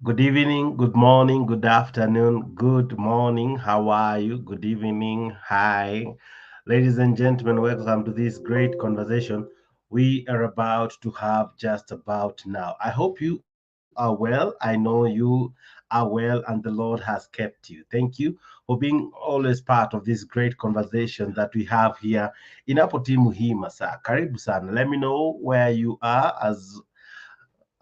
Good evening, good morning, good afternoon, good morning. How are you? Good evening. Hi. Ladies and gentlemen, welcome to this great conversation we are about to have just about now. I hope you are well. I know you are well and the Lord has kept you. Thank you for being always part of this great conversation that we have here in Hapo Timu hii masaa. Karibu sana. Let me know where you are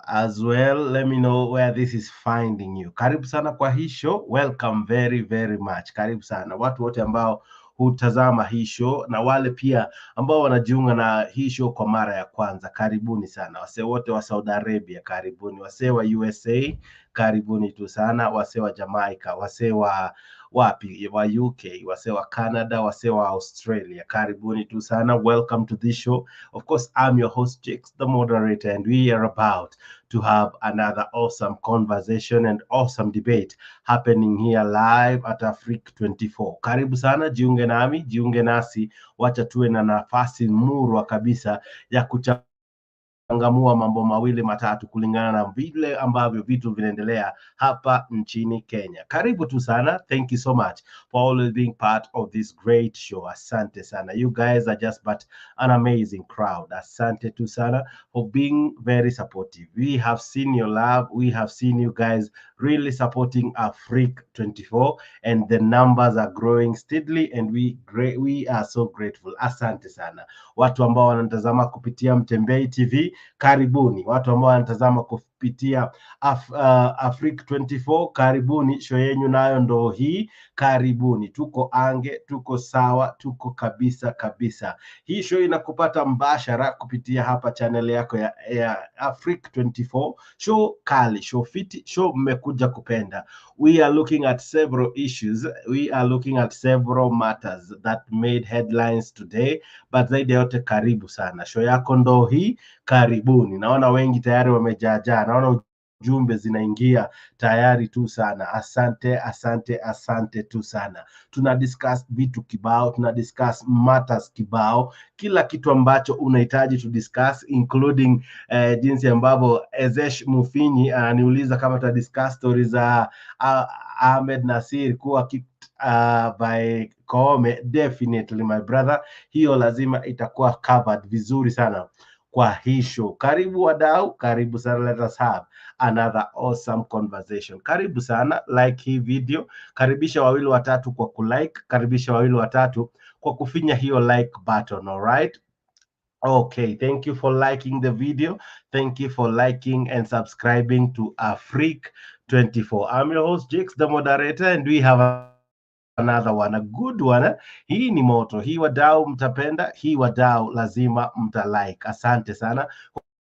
as well. Let me know where this is finding you. Karibu sana kwa hii show. Welcome very much. Karibu sana watu wote ambao hutazama hii show na wale pia ambao wanajiunga na hii show kwa mara ya kwanza. Karibuni sana. Wasee wote wa Saudi Arabia, karibuni. Wasee wa USA, karibuni tu sana. Wasee wa Jamaica, wasee wa wapi, wa UK, wasee wa Canada, wasee wa Australia, karibuni tu sana. Welcome to this show. Of course, I'm your host, Jakes, the moderator, and we are about to have another awesome conversation and awesome debate happening here live at Afrique 24. Karibu sana, jiunge nami, jiunge nasi, wacha tuwe na nafasi murwa kabisa ya kuchangamua mambo mawili matatu kulingana na vile ambavyo vitu vinaendelea hapa nchini Kenya. Karibu tu sana. Thank you so much for always being part of this great show. Asante sana. You guys are just but an amazing crowd. Asante tu sana for being very supportive. We have seen your love. We have seen you guys really supporting Afrique 24 and the numbers are growing steadily and we are so grateful. Asante sana. Watu ambao wanatazama kupitia Mtembei TV, karibuni. Watu ambao wanatazama kupitia Afrique 24, karibuni. Show yenyu nayo ndo hii, karibuni. Tuko ange, tuko sawa, tuko kabisa. Hii show inakupata mbashara kupitia hapa channel yako ya Afrique 24. Show kali, show fiti, show mmekuja kupenda. We are looking at several issues. We are looking at several matters that made headlines today. But zaidi yote karibu sana. Show yako ndo hii, karibuni. Naona wengi tayari wamejaajaa. Naona jumbe zinaingia tayari tu sana. Asante tu sana. Tuna discuss vitu kibao, tuna discuss matters kibao, kila kitu ambacho unahitaji to discuss including jinsi ambavyo Ezesh Mufinyi ananiuliza kama tuta discuss stories za Ahmed Nasir kuwa by Koome. Definitely my brother, hiyo lazima itakuwa covered vizuri sana kwa hii show. Karibu wadau, karibu sana. Let us have another awesome conversation. Karibu sana, like hii video, karibisha wawili watatu kwa kulike, karibisha wawili watatu kwa kufinya hiyo like button. All right. Okay, thank you for liking the video. Thank you for liking and subscribing to Afrique 24. I'm your host Jakes, the moderator, and we have another one, a good one. Hii ni moto, hii wadau mtapenda, hii wadau lazima mtalike. Asante sana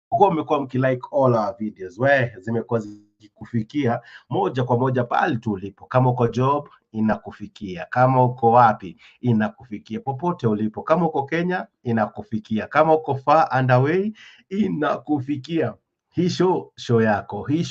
kwa mmekuwa mkilike all our videos. Zimekuwa zikufikia moja kwa moja pale tu ulipo. Kama uko job inakufikia, kama uko wapi inakufikia, popote ulipo. Kama uko Kenya inakufikia, kama uko far and away inakufikia. Hii show yako, hii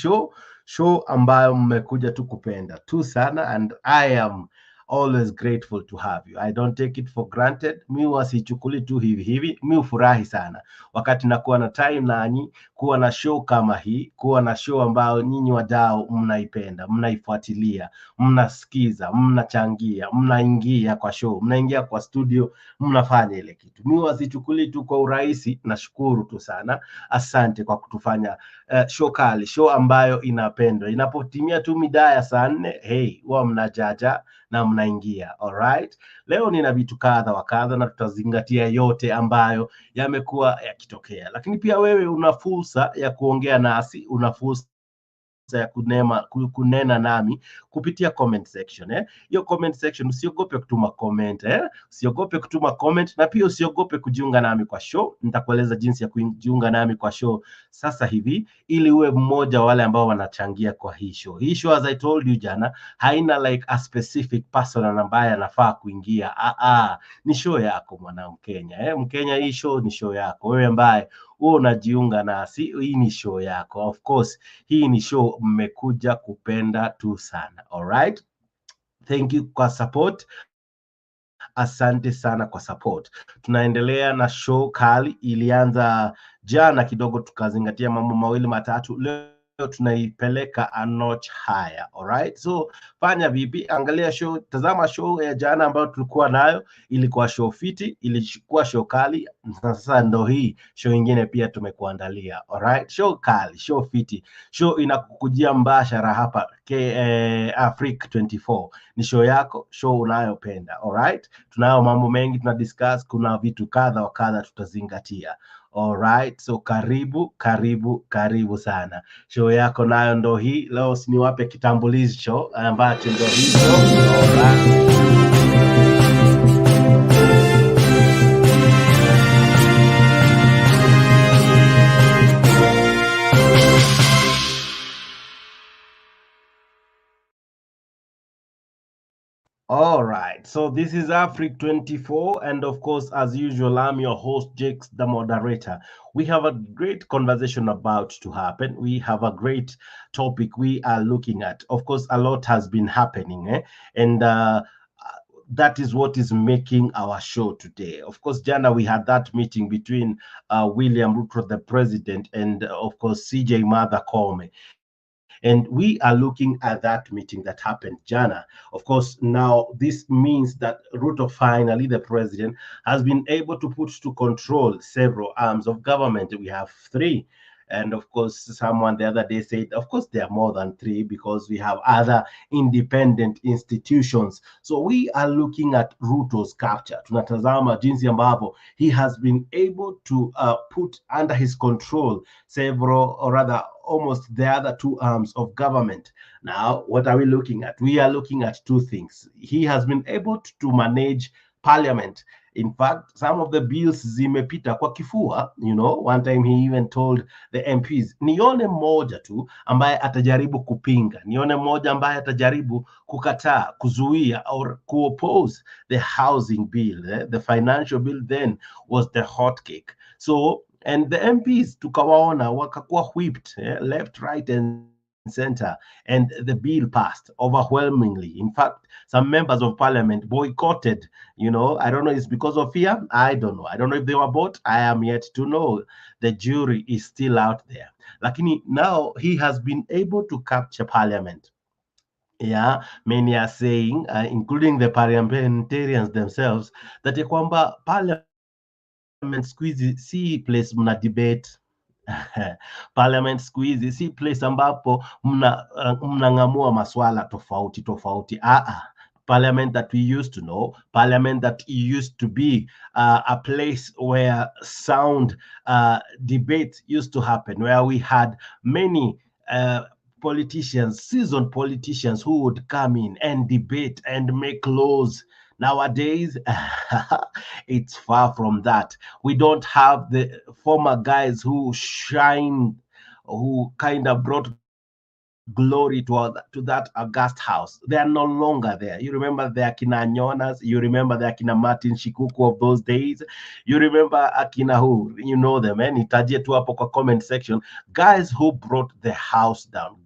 show ambayo mmekuja tu kupenda tu sana, and I am always grateful to have you. I don't take it for granted. Mi wasichukuli tu hivi. Mi ufurahi sana wakati nakuwa na time nanyi, kuwa na show kama hii, kuwa na show ambayo nyinyi wadau mnaipenda, mnaifuatilia, mnasikiza, mnachangia, mnaingia kwa show, mnaingia kwa studio, mnafanya ile kitu. Mi wasichukuli tu kwa urahisi. Nashukuru tu sana. Asante kwa kutufanya show kali, show ambayo inapendwa. Inapotimia tu mida ya saa 4, hey, huwa mnajaja na mnaingia. Alright, leo nina vitu kadha wa kadha na tutazingatia yote ambayo yamekuwa yakitokea, lakini pia wewe una fursa ya kuongea nasi, una fursa ya kunena nami kupitia comment section. Hiyo comment section, usiogope kutuma comment. Usiogope kutuma comment, na pia usiogope kujiunga nami kwa show. Nitakueleza jinsi ya kujiunga nami kwa show sasa hivi, ili uwe mmoja wa wale ambao wanachangia kwa hii show. Hii show, as I told you jana, haina like a specific person ambaye anafaa kuingia. Ni show yako mwana Mkenya. Mkenya, hii show ni show yako. Wewe ambaye unajiunga nasi, hii ni show yako. Of course, hii ni show mmekuja kupenda tu sana. Alright, thank you kwa support. Asante sana kwa support. Tunaendelea na show kali. Ilianza jana kidogo, tukazingatia mambo mawili matatu. Leo tunaipeleka a notch higher. Alright, so fanya vipi? Angalia show, tazama show ya jana ambayo tulikuwa nayo, ilikuwa show fiti, ilikuwa show kali. Sasa ndo hii show ingine pia tumekuandalia. Alright, show kali, show fiti, show inakukujia mbashara hapa Africa 24. Ni show yako, show unayopenda. Alright, tunayo mambo mengi tunadiscuss, kuna vitu kadha wa kadha tutazingatia. Alright, so karibu sana. Show yako nayo ndo hii. Leo niwape kitambulisho ambacho ndo hizo. Alright. All right, so this is Africa 24, and of course, as usual, I'm your host, Jakes, the moderator. We have a great conversation about to happen. We have a great topic we are looking at. Of course, a lot has been happening, and that is what is making our show today. Of course, Jana, we had that meeting between William Ruto, the president, and of course, CJ Martha Koome. And we are looking at that meeting that happened, Jana. Of course, now this means that Ruto, finally, the president, has been able to put to control several arms of government. We have three. And of course, someone the other day said, of course, there are more than three because we have other independent institutions. So we are looking at Ruto's capture. Tunatazama jinsi ambavyo he has been able to put under his control several, or rather, almost the other two arms of government. Now, what are we looking at? We are looking at two things. He has been able to manage Parliament. In fact, some of the bills zimepita kwa kifua. You know, one time he even told the MPs, nione mmoja tu ambaye atajaribu kupinga, nione mmoja ambaye atajaribu kukataa, kuzuia or kuoppose the housing bill. The financial bill then was the hot cake. So, and the MPs tukawaona wakakuwa whipped left, right, and center, and the bill passed overwhelmingly. In fact, some members of parliament boycotted. You know, I don't know, it's because of fear. I don't know. I don't know if they were bought. I am yet to know. The jury is still out there. Lakini now he has been able to capture parliament. Yeah, many are saying, including the parliamentarians themselves, that kwamba parliament squeeze see place mna debate. Parliament squeeze si place ambapo mnang'amua maswala tofauti. Parliament that we used to know, parliament that used to be a place where sound debate used to happen, where we had many politicians, seasoned politicians, who would come in and debate and make laws. Nowadays, it's far from that. We don't have the former guys who shine, who kind of brought glory to that august house. They are no longer there. You remember the Akina Nyonas, you remember the Akina Martin Shikuku of those days, you remember Akina who, you know them, nitajie tu hapo kwa comment section. Guys who brought the house down,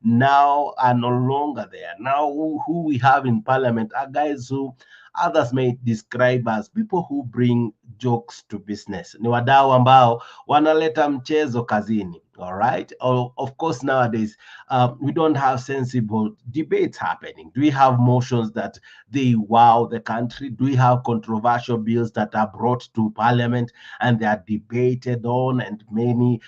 now are no longer there. Now who we have in parliament are guys who others may describe as people who bring jokes to business. Ni wadau ambao wanaleta mchezo kazini. All right. Of course, nowadays, we don't have sensible debates happening. Do we have motions that they wow the country? Do we have controversial bills that are brought to parliament and they are debated on and many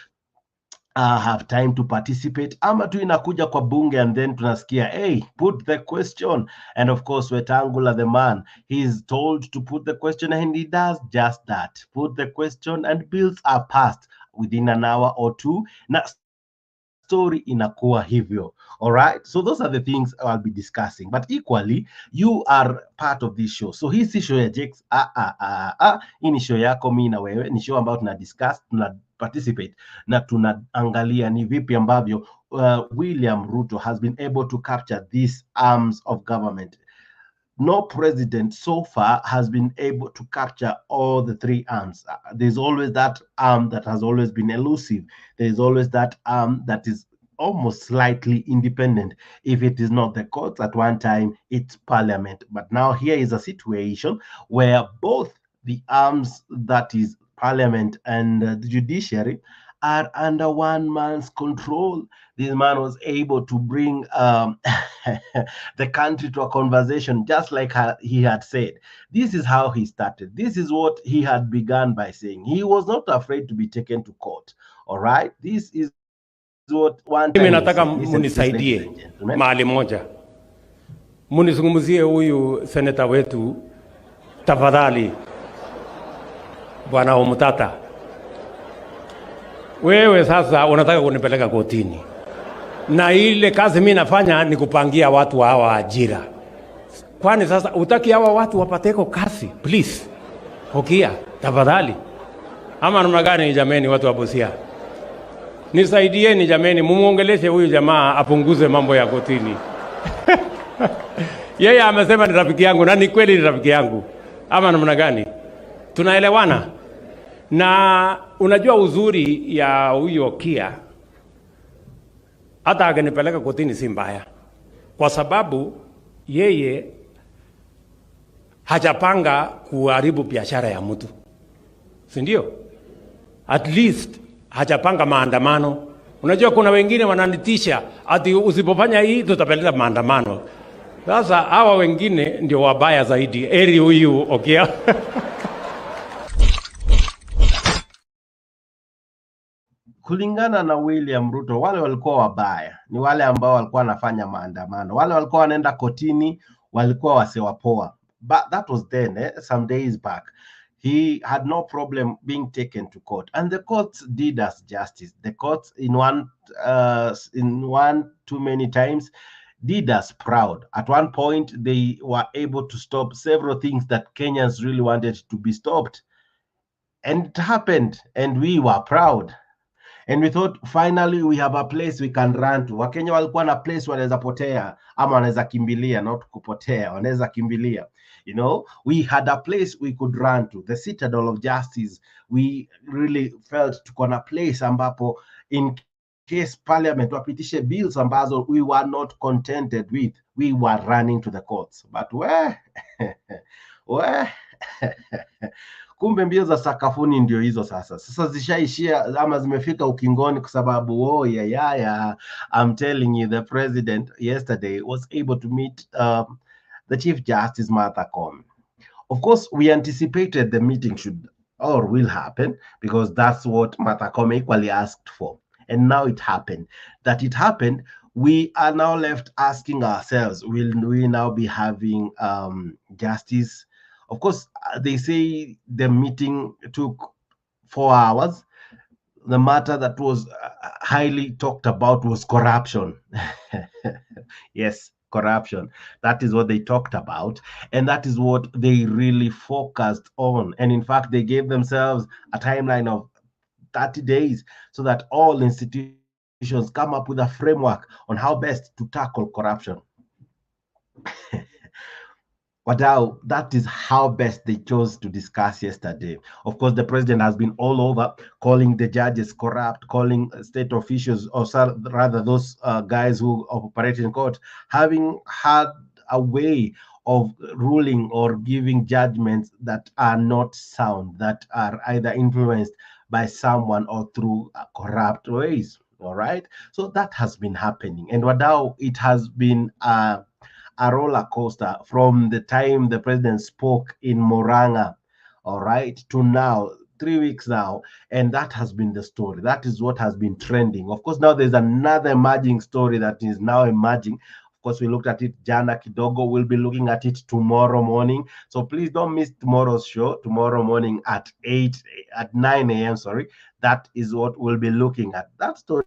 have time to participate? Ama tu inakuja kwa bunge and then tunasikia, hey, put the question. And of course, Wetangula, the man, he's told to put the question and he does just that. Put the question and bills are passed within an hour or two. Na story inakuwa hivyo. All right, so those are the things I'll be discussing, but equally you are part of this show. So hii si show ya Jakes, hii ni show yako mimi na wewe. Ni show ambayo tuna discuss, tuna participate na tunaangalia ni vipi ambavyo William Ruto has been able to capture these arms of government. No president so far has been able to capture all the three arms. There's always that arm that has always been elusive. There's always that arm that is almost slightly independent. If it is not the courts at one time, it's parliament. But now here is a situation where both the arms, that is parliament and the judiciary, are under one man's control. This man was able to bring the country to a conversation, just like he had said. This is how he started. This is what he had begun by saying. He was not afraid to be taken to court. All right. This is what one time mimi he nataka said. Listen to this, ladies munisaidie and gentlemen. mahali moja, munizungumzie huyu seneta wetu tafadhali, bwana Omutata. Wewe sasa unataka kunipeleka kotini, na ile kazi mimi nafanya ni kupangia watu hawa ajira. Kwani sasa utaki hawa watu wapateko kazi? Please hokia tafadhali, ama namna gani jameni? Watu wa Busia, nisaidieni jameni, mumuongeleshe huyu jamaa apunguze mambo ya kotini. Yeye amesema ni rafiki yangu, na ni kweli ni rafiki yangu, ama namna gani? Tunaelewana? Na unajua uzuri ya huyo Kia, hata akinipeleka kotini si mbaya, kwa sababu yeye hajapanga kuharibu biashara ya mtu, si ndio? At least hajapanga maandamano. Unajua kuna wengine wananitisha ati usipofanya hii tutapeleka maandamano. Sasa hawa wengine ndio wabaya zaidi. Eri huyu okay. Kulingana na William Ruto, wale walikuwa wabaya ni wale ambao walikuwa wanafanya maandamano. Wale walikuwa wanaenda kotini walikuwa wasewapoa. But that was then, some days back. He had no problem being taken to court, and the courts did us justice. The courts in one too many times did us proud. At one point, they were able to stop several things that Kenyans really wanted to be stopped. And it happened, and we were proud. And we thought finally we have a place we can run to. Wakenya walikuwa na place wanaweza potea ama wanaweza kimbilia, not kupotea, wanaweza kimbilia. You know, we had a place we could run to, the citadel of justice. We really felt tuko na place ambapo in case parliament wapitishe bills ambazo we were not contented with, we were running to the courts. But where kumbe mbio za sakafuni ndio hizo sasa zishaishia ama zimefika ukingoni, kwa sababu I'm telling you, the president yesterday was able to meet the Chief Justice Martha Koome. Of course, we anticipated the meeting should or will happen, because that's what Martha Koome equally asked for. And now it happened. That it happened, we are now left asking ourselves, will we now be having justice? Of course, they say the meeting took 4 hours. The matter that was highly talked about was corruption. Yes, corruption. That is what they talked about. And that is what they really focused on. And in fact, they gave themselves a timeline of 30 days so that all institutions come up with a framework on how best to tackle corruption. Wadau, that is how best they chose to discuss yesterday. Of course, the president has been all over calling the judges corrupt, calling state officials, or rather those guys who operate in court, having had a way of ruling or giving judgments that are not sound, that are either influenced by someone or through corrupt ways. All right. So that has been happening. And Wadau, it has been a roller coaster from the time the president spoke in Moranga, all right, to now, 3 weeks now. And that has been the story. That is what has been trending. Of course, now there's another emerging story that is now emerging. Of course, we looked at it jana kidogo. We'll be looking at it tomorrow morning. So please don't miss tomorrow's show. Tomorrow morning at 9 a.m. Sorry, that is what we'll be looking at. That story,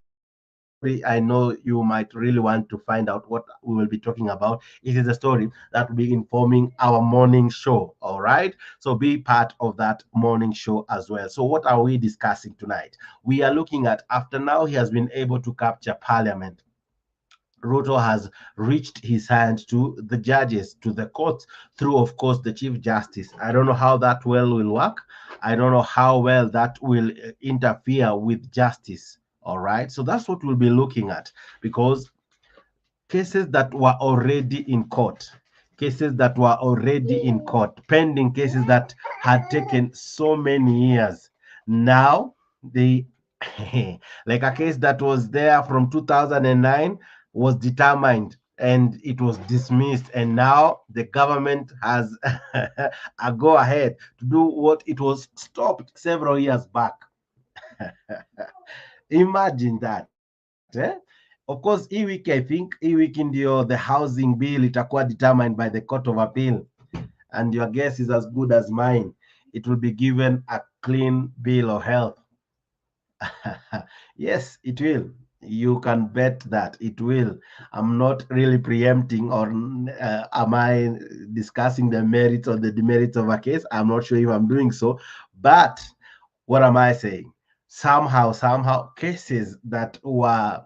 I know you might really want to find out what we will be talking about. It is a story that will be informing our morning show. All right. So be part of that morning show as well. So what are we discussing tonight? We are looking at, after now he has been able to capture Parliament, Ruto has reached his hand to the judges, to the courts, through, of course, the Chief Justice. I don't know how that will work. I don't know how well that will interfere with justice. All right. So that's what we'll be looking at, because cases that were already in court, pending cases that had taken so many years, now they like a case that was there from 2009 was determined and it was dismissed, and now the government has a go ahead to do what it was stopped several years back. Imagine that, eh? Of course, hii wiki I think hii wiki ndio the housing bill itakuwa determined by the court of appeal, and your guess is as good as mine. It will be given a clean bill of health. Yes, it will. You can bet that it will. I'm not really preempting, or am I discussing the merits or the demerits of a case? I'm not sure if I'm doing so. But what am I saying? Somehow, cases that were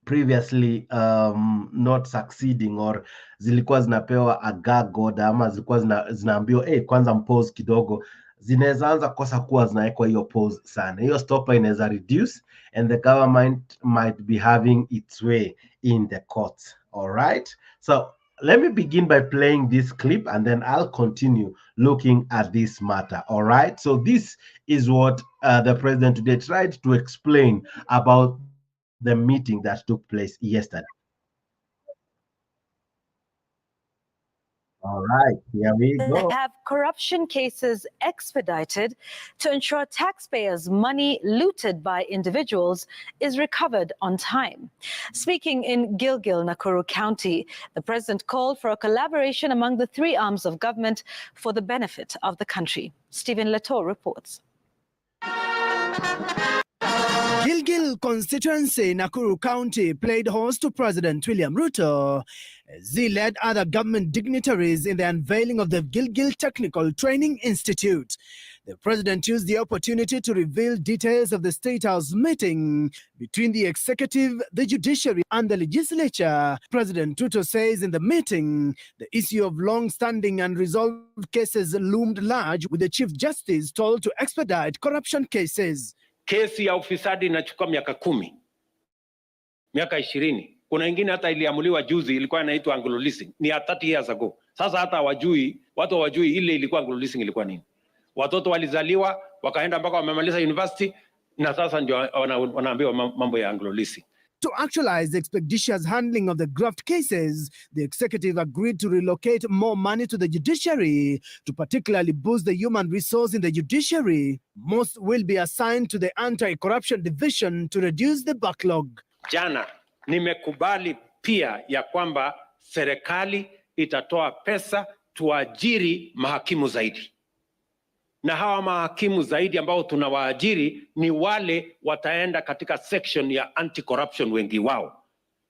previously not succeeding, or zilikuwa zinapewa a gag order, ama zilikuwa zinaambiwa kwanza mpause kidogo, zinaweza anza kosa kuwa zinawekwa hiyo pause sana. Hiyo stopper inaweza reduce and the government might be having its way in the courts. All right, so let me begin by playing this clip and then I'll continue looking at this matter. All right, so this is what the president today tried to explain about the meeting that took place yesterday. All right, here we go. Have corruption cases expedited to ensure taxpayers' money looted by individuals is recovered on time. Speaking in Gilgil, Nakuru County, the president called for a collaboration among the three arms of government for the benefit of the country. Stephen Leto reports. Gilgil constituency, Nakuru County, played host to President William Ruto as he led other government dignitaries in the unveiling of the Gilgil Technical Training Institute. The president used the opportunity to reveal details of the State House meeting between the executive, the judiciary, and the legislature. President Ruto says in the meeting, the issue of long-standing unresolved cases loomed large, with the Chief Justice told to expedite corruption cases. Kesi ya ufisadi inachukua miaka 10, miaka 20. Kuna ingine hata iliamuliwa juzi, ilikuwa inaitwa Anglo leasing, ni 30 years ago. Sasa hata watu hawajui ile ilikuwa Anglo leasing ilikuwa nini. Watoto walizaliwa wakaenda mpaka wamemaliza university, na sasa ndio wanaambiwa mambo ya Anglo leasing. To actualize the expeditious handling of the graft cases, the executive agreed to relocate more money to the judiciary to particularly boost the human resource in the judiciary. Most will be assigned to the anti-corruption division to reduce the backlog. Jana nimekubali pia ya kwamba serikali itatoa pesa tuajiri mahakimu zaidi. Na hawa mahakimu zaidi ambao tunawaajiri ni wale wataenda katika section ya anti-corruption, wengi wao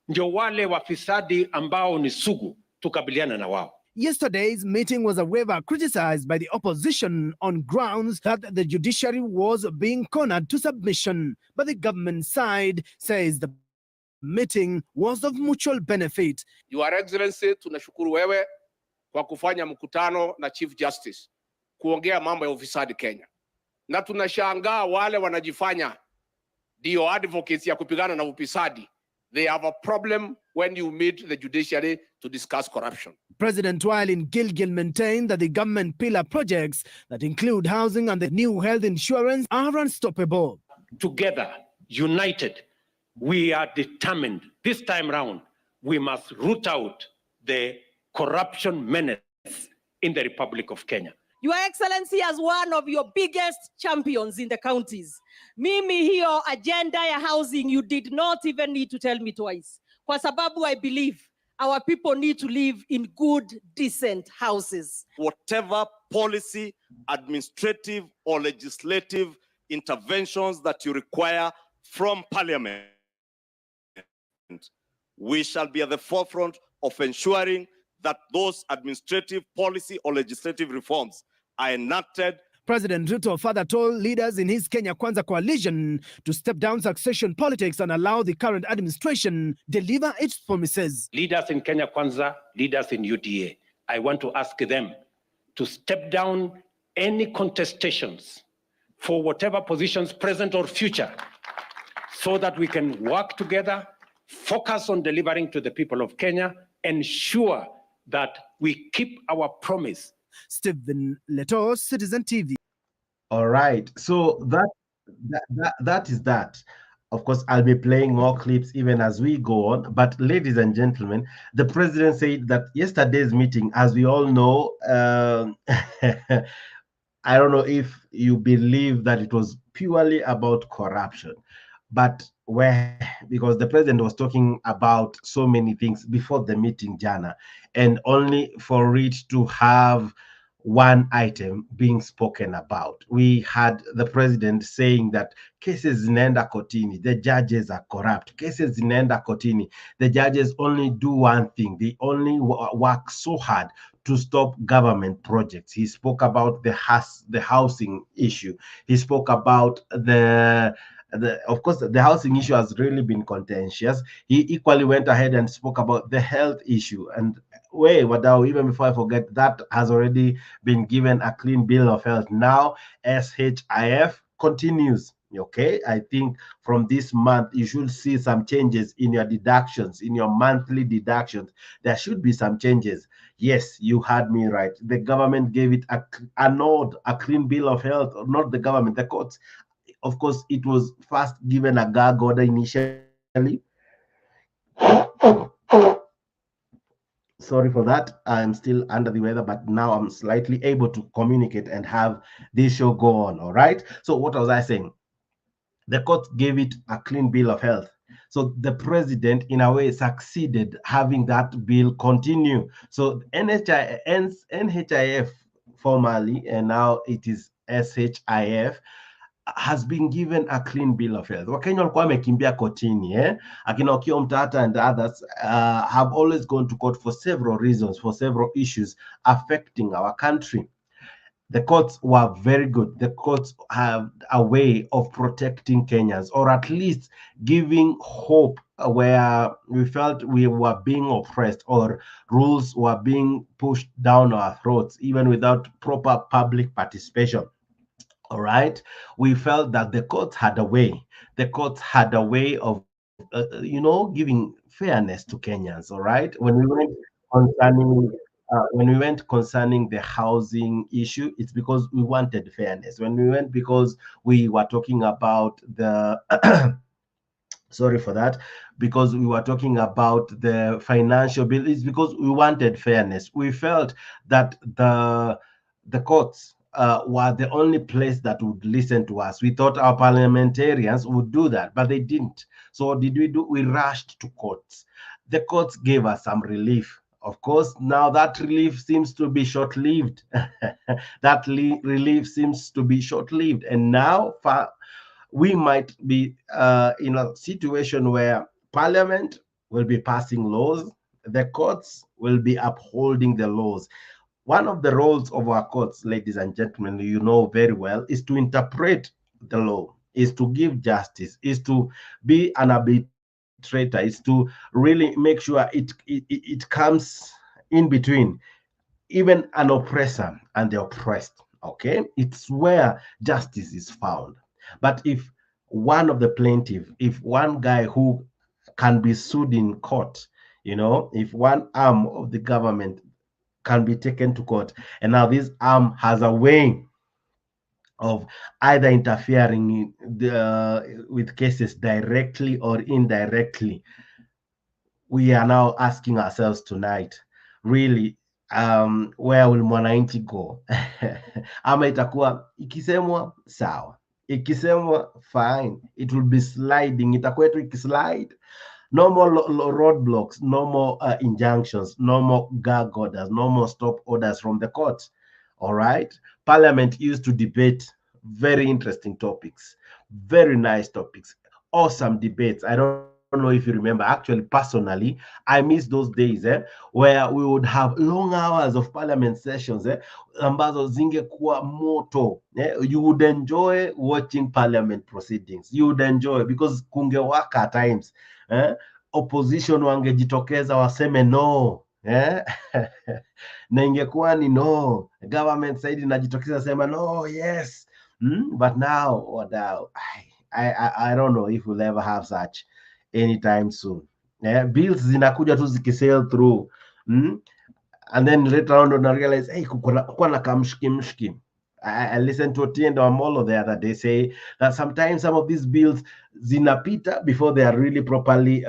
ndio wale wafisadi ambao ni sugu, tukabiliana na wao. Yesterday's meeting was however criticized by the opposition on grounds that the judiciary was being cornered to submission. But the government side says the meeting was of mutual benefit. Your Excellency, tunashukuru wewe kwa kufanya mkutano na Chief Justice kuongea mambo ya ufisadi Kenya. Na tunashangaa wale wanajifanya ndio advocates ya kupigana na ufisadi. They have a problem when you meet the judiciary to discuss corruption. President while in Gilgil maintained that the government pillar projects that include housing and the new health insurance are unstoppable. Together, united, we are determined. This time round, we must root out the corruption menace in the Republic of Kenya. Your Excellency, as one of your biggest champions in the counties, mimi hiyo agenda ya housing, you did not even need to tell me twice. Kwa sababu I believe our people need to live in good, decent houses. Whatever policy, administrative or legislative interventions that you require from Parliament, we shall be at the forefront of ensuring that those administrative, policy or legislative reforms are enacted. President Ruto further told leaders in his Kenya Kwanza coalition to step down succession politics and allow the current administration deliver its promises. Leaders in Kenya Kwanza, leaders in UDA, I want to ask them to step down any contestations for whatever positions, present or future, so that we can work together, focus on delivering to the people of Kenya, ensure that we keep our promise. Stephen Leto, Citizen TV. All right, so that that is that. Of course, I'll be playing more clips even as we go on. But, ladies and gentlemen, the president said that yesterday's meeting, as we all know, I don't know if you believe that it was purely about corruption, but where, because the president was talking about so many things before the meeting, Jana, and only for it to have one item being spoken about. We had the president saying that cases zinaenda kotini, the judges are corrupt. Cases zinaenda kotini, the judges only do one thing. They only work so hard to stop government projects. He spoke about the housing issue. He spoke about of course, the housing issue has really been contentious. He equally went ahead and spoke about the health issue. And Wadao, even before I forget, that has already been given a clean bill of health. Now, SHIF continues. Okay, I think from this month, you should see some changes in your deductions, in your monthly deductions. There should be some changes. Yes, you heard me right. The government gave it a nod, a clean bill of health, not the government, the courts. Of course, it was first given a gag order initially. Sorry for that. I'm still under the weather, but now I'm slightly able to communicate and have this show go on. All right. So, what was I saying? The court gave it a clean bill of health. So the president, in a way, succeeded having that bill continue. So NHIF formerly, and now it is SHIF, has been given a clean bill of health. Wakenya walikuwa wamekimbia kotini, akina Okiya Omtata and others have always gone to court for several reasons, for several issues affecting our country. The courts were very good. The courts have a way of protecting Kenyans, or at least giving hope where we felt we were being oppressed or rules were being pushed down our throats, even without proper public participation. All right. We felt that the courts had a way. The courts had a way of, giving fairness to Kenyans. All right. When we went concerning the housing issue, it's because we wanted fairness. When we went because we were talking about the sorry for that, because we were talking about the financial bill, it's because we wanted fairness. We felt that the courts were the only place that would listen to us. We thought our parliamentarians would do that, but they didn't. So what did we do? We rushed to courts. The courts gave us some relief. Of course, now that relief seems to be short-lived. That relief seems to be short-lived. And now we might be in a situation where Parliament will be passing laws, the courts will be upholding the laws. One of the roles of our courts, ladies and gentlemen, you know very well, is to interpret the law, is to give justice, is to be an arbitrator, is to really make sure it comes in between even an oppressor and the oppressed. Okay, it's where justice is found. But if one of the plaintiff, if one guy who can be sued in court, if one arm of the government can be taken to court, and now this arm has a way of either interfering with cases directly or indirectly, we are now asking ourselves tonight, really, where will mwananchi go? Ama itakuwa ikisemwa sawa, ikisemwa fine, it will be sliding, itakuwa tu ikislide. No more roadblocks, no more injunctions, no more gag orders, no more stop orders from the court. All right. Parliament used to debate very interesting topics, very nice topics, awesome debates. I don't know if you remember. Actually, personally, I miss those days where we would have long hours of parliament sessions ambazo zingekuwa moto. You would enjoy watching parliament proceedings. You would enjoy because kungewaka at times. Opposition wangejitokeza waseme no. Na ingekuwa ni no. Government side inajitokeza sema no, yes. But now, I don't know if we'll ever have such anytime soon. Bills zinakuja tu zikisail through. And then later on I realize, hey, kukuwa na kamshki. I listened to Otiendo Amolo the other day say that sometimes some of these bills zinapita before they are really properly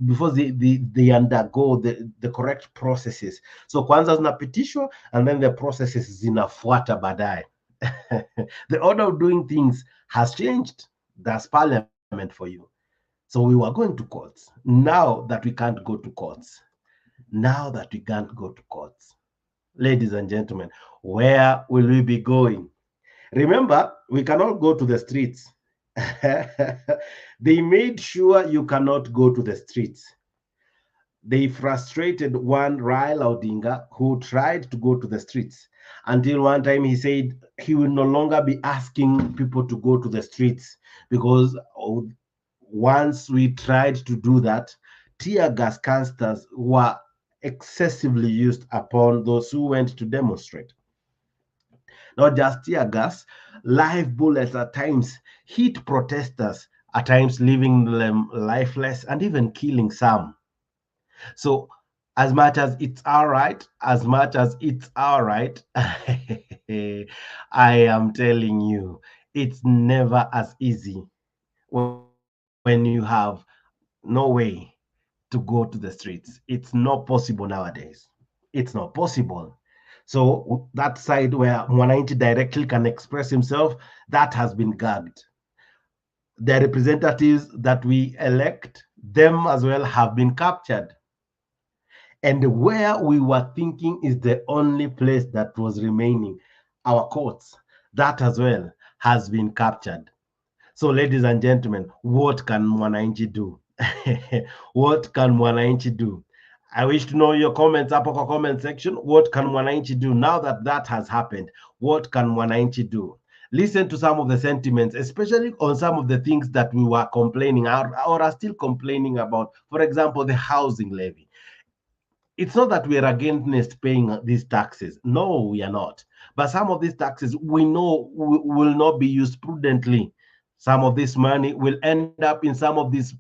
before they undergo the correct processes. So kwanza zinapitishwa and then the processes zinafuata baadaye. The order of doing things has changed. That's parliament for you. So we were going to courts. Now that we can't go to courts, ladies and gentlemen, where will we be going? Remember, we cannot go to the streets. They made sure you cannot go to the streets. They frustrated one Raila Odinga who tried to go to the streets until one time he said he will no longer be asking people to go to the streets because once we tried to do that, tear gas canisters were excessively used upon those who went to demonstrate. Not just tear gas, live bullets at times hit protesters, at times leaving them lifeless and even killing some. So as much as it's all right, I am telling you, it's never as easy when you have no way to go to the streets. It's not possible nowadays. It's not possible. So that side where Mwananchi directly can express himself, that has been gagged. The representatives that we elect, them as well have been captured. And where we were thinking is the only place that was remaining, our courts, that as well has been captured. So ladies and gentlemen, what can Mwananchi do? What can Mwananchi do? I wish to know your comments up in the comment section. What can Mwananchi do now that that has happened? What can Mwananchi do? Listen to some of the sentiments, especially on some of the things that we were complaining or are still complaining about. For example, the housing levy. It's not that we are against paying these taxes. No, we are not. But some of these taxes we know will not be used prudently. Some of this money will end up in some of these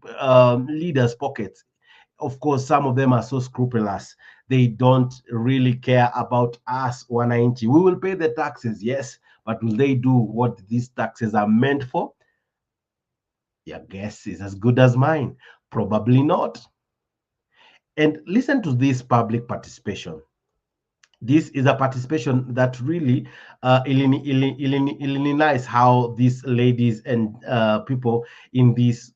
leaders' pockets. Of course, some of them are so scrupulous. They don't really care about us, Wananchi. We will pay the taxes, yes, but will they do what these taxes are meant for? Your guess is as good as mine. Probably not. And listen to this public participation. This is a participation that really illuminates how these ladies and people in this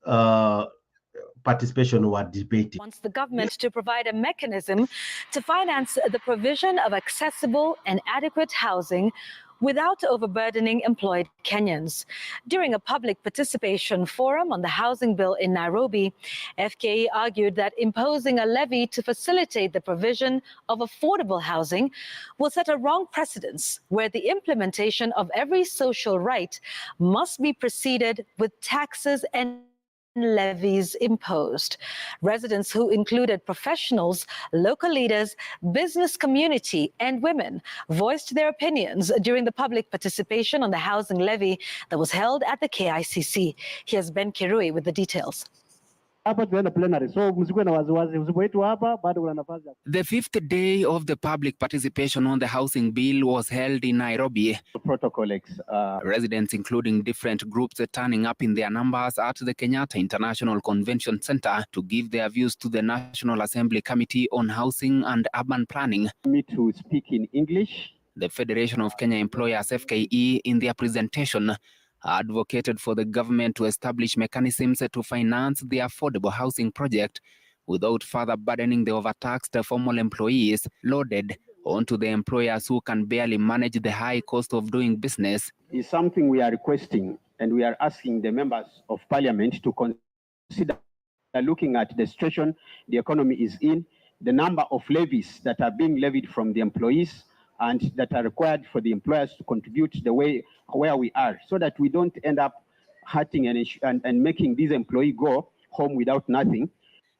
participation were debating. Wants the government to provide a mechanism to finance the provision of accessible and adequate housing without overburdening employed Kenyans. During a public participation forum on the housing bill in Nairobi, FKE argued that imposing a levy to facilitate the provision of affordable housing will set a wrong precedence where the implementation of every social right must be preceded with taxes and levies imposed. Residents who included professionals, local leaders, business community, and women voiced their opinions during the public participation on the housing levy that was held at the KICC. Here's Ben Kirui with the details. The fifth day of the public participation on the housing bill was held in Nairobi. Residents, including different groups, turning up in their numbers at the Kenyatta International Convention Center to give their views to the National Assembly Committee on Housing and Urban Planning. Me to speak in English. The Federation of Kenya Employers, FKE, in their presentation, advocated for the government to establish mechanisms to finance the affordable housing project without further burdening the overtaxed formal employees loaded onto the employers who can barely manage the high cost of doing business. Is something we are requesting, and we are asking the members of parliament to consider looking at the situation the economy is in, the number of levies that are being levied from the employees and that are required for the employers to contribute the way where we are, so that we don't end up hurting and making these employees go home without nothing.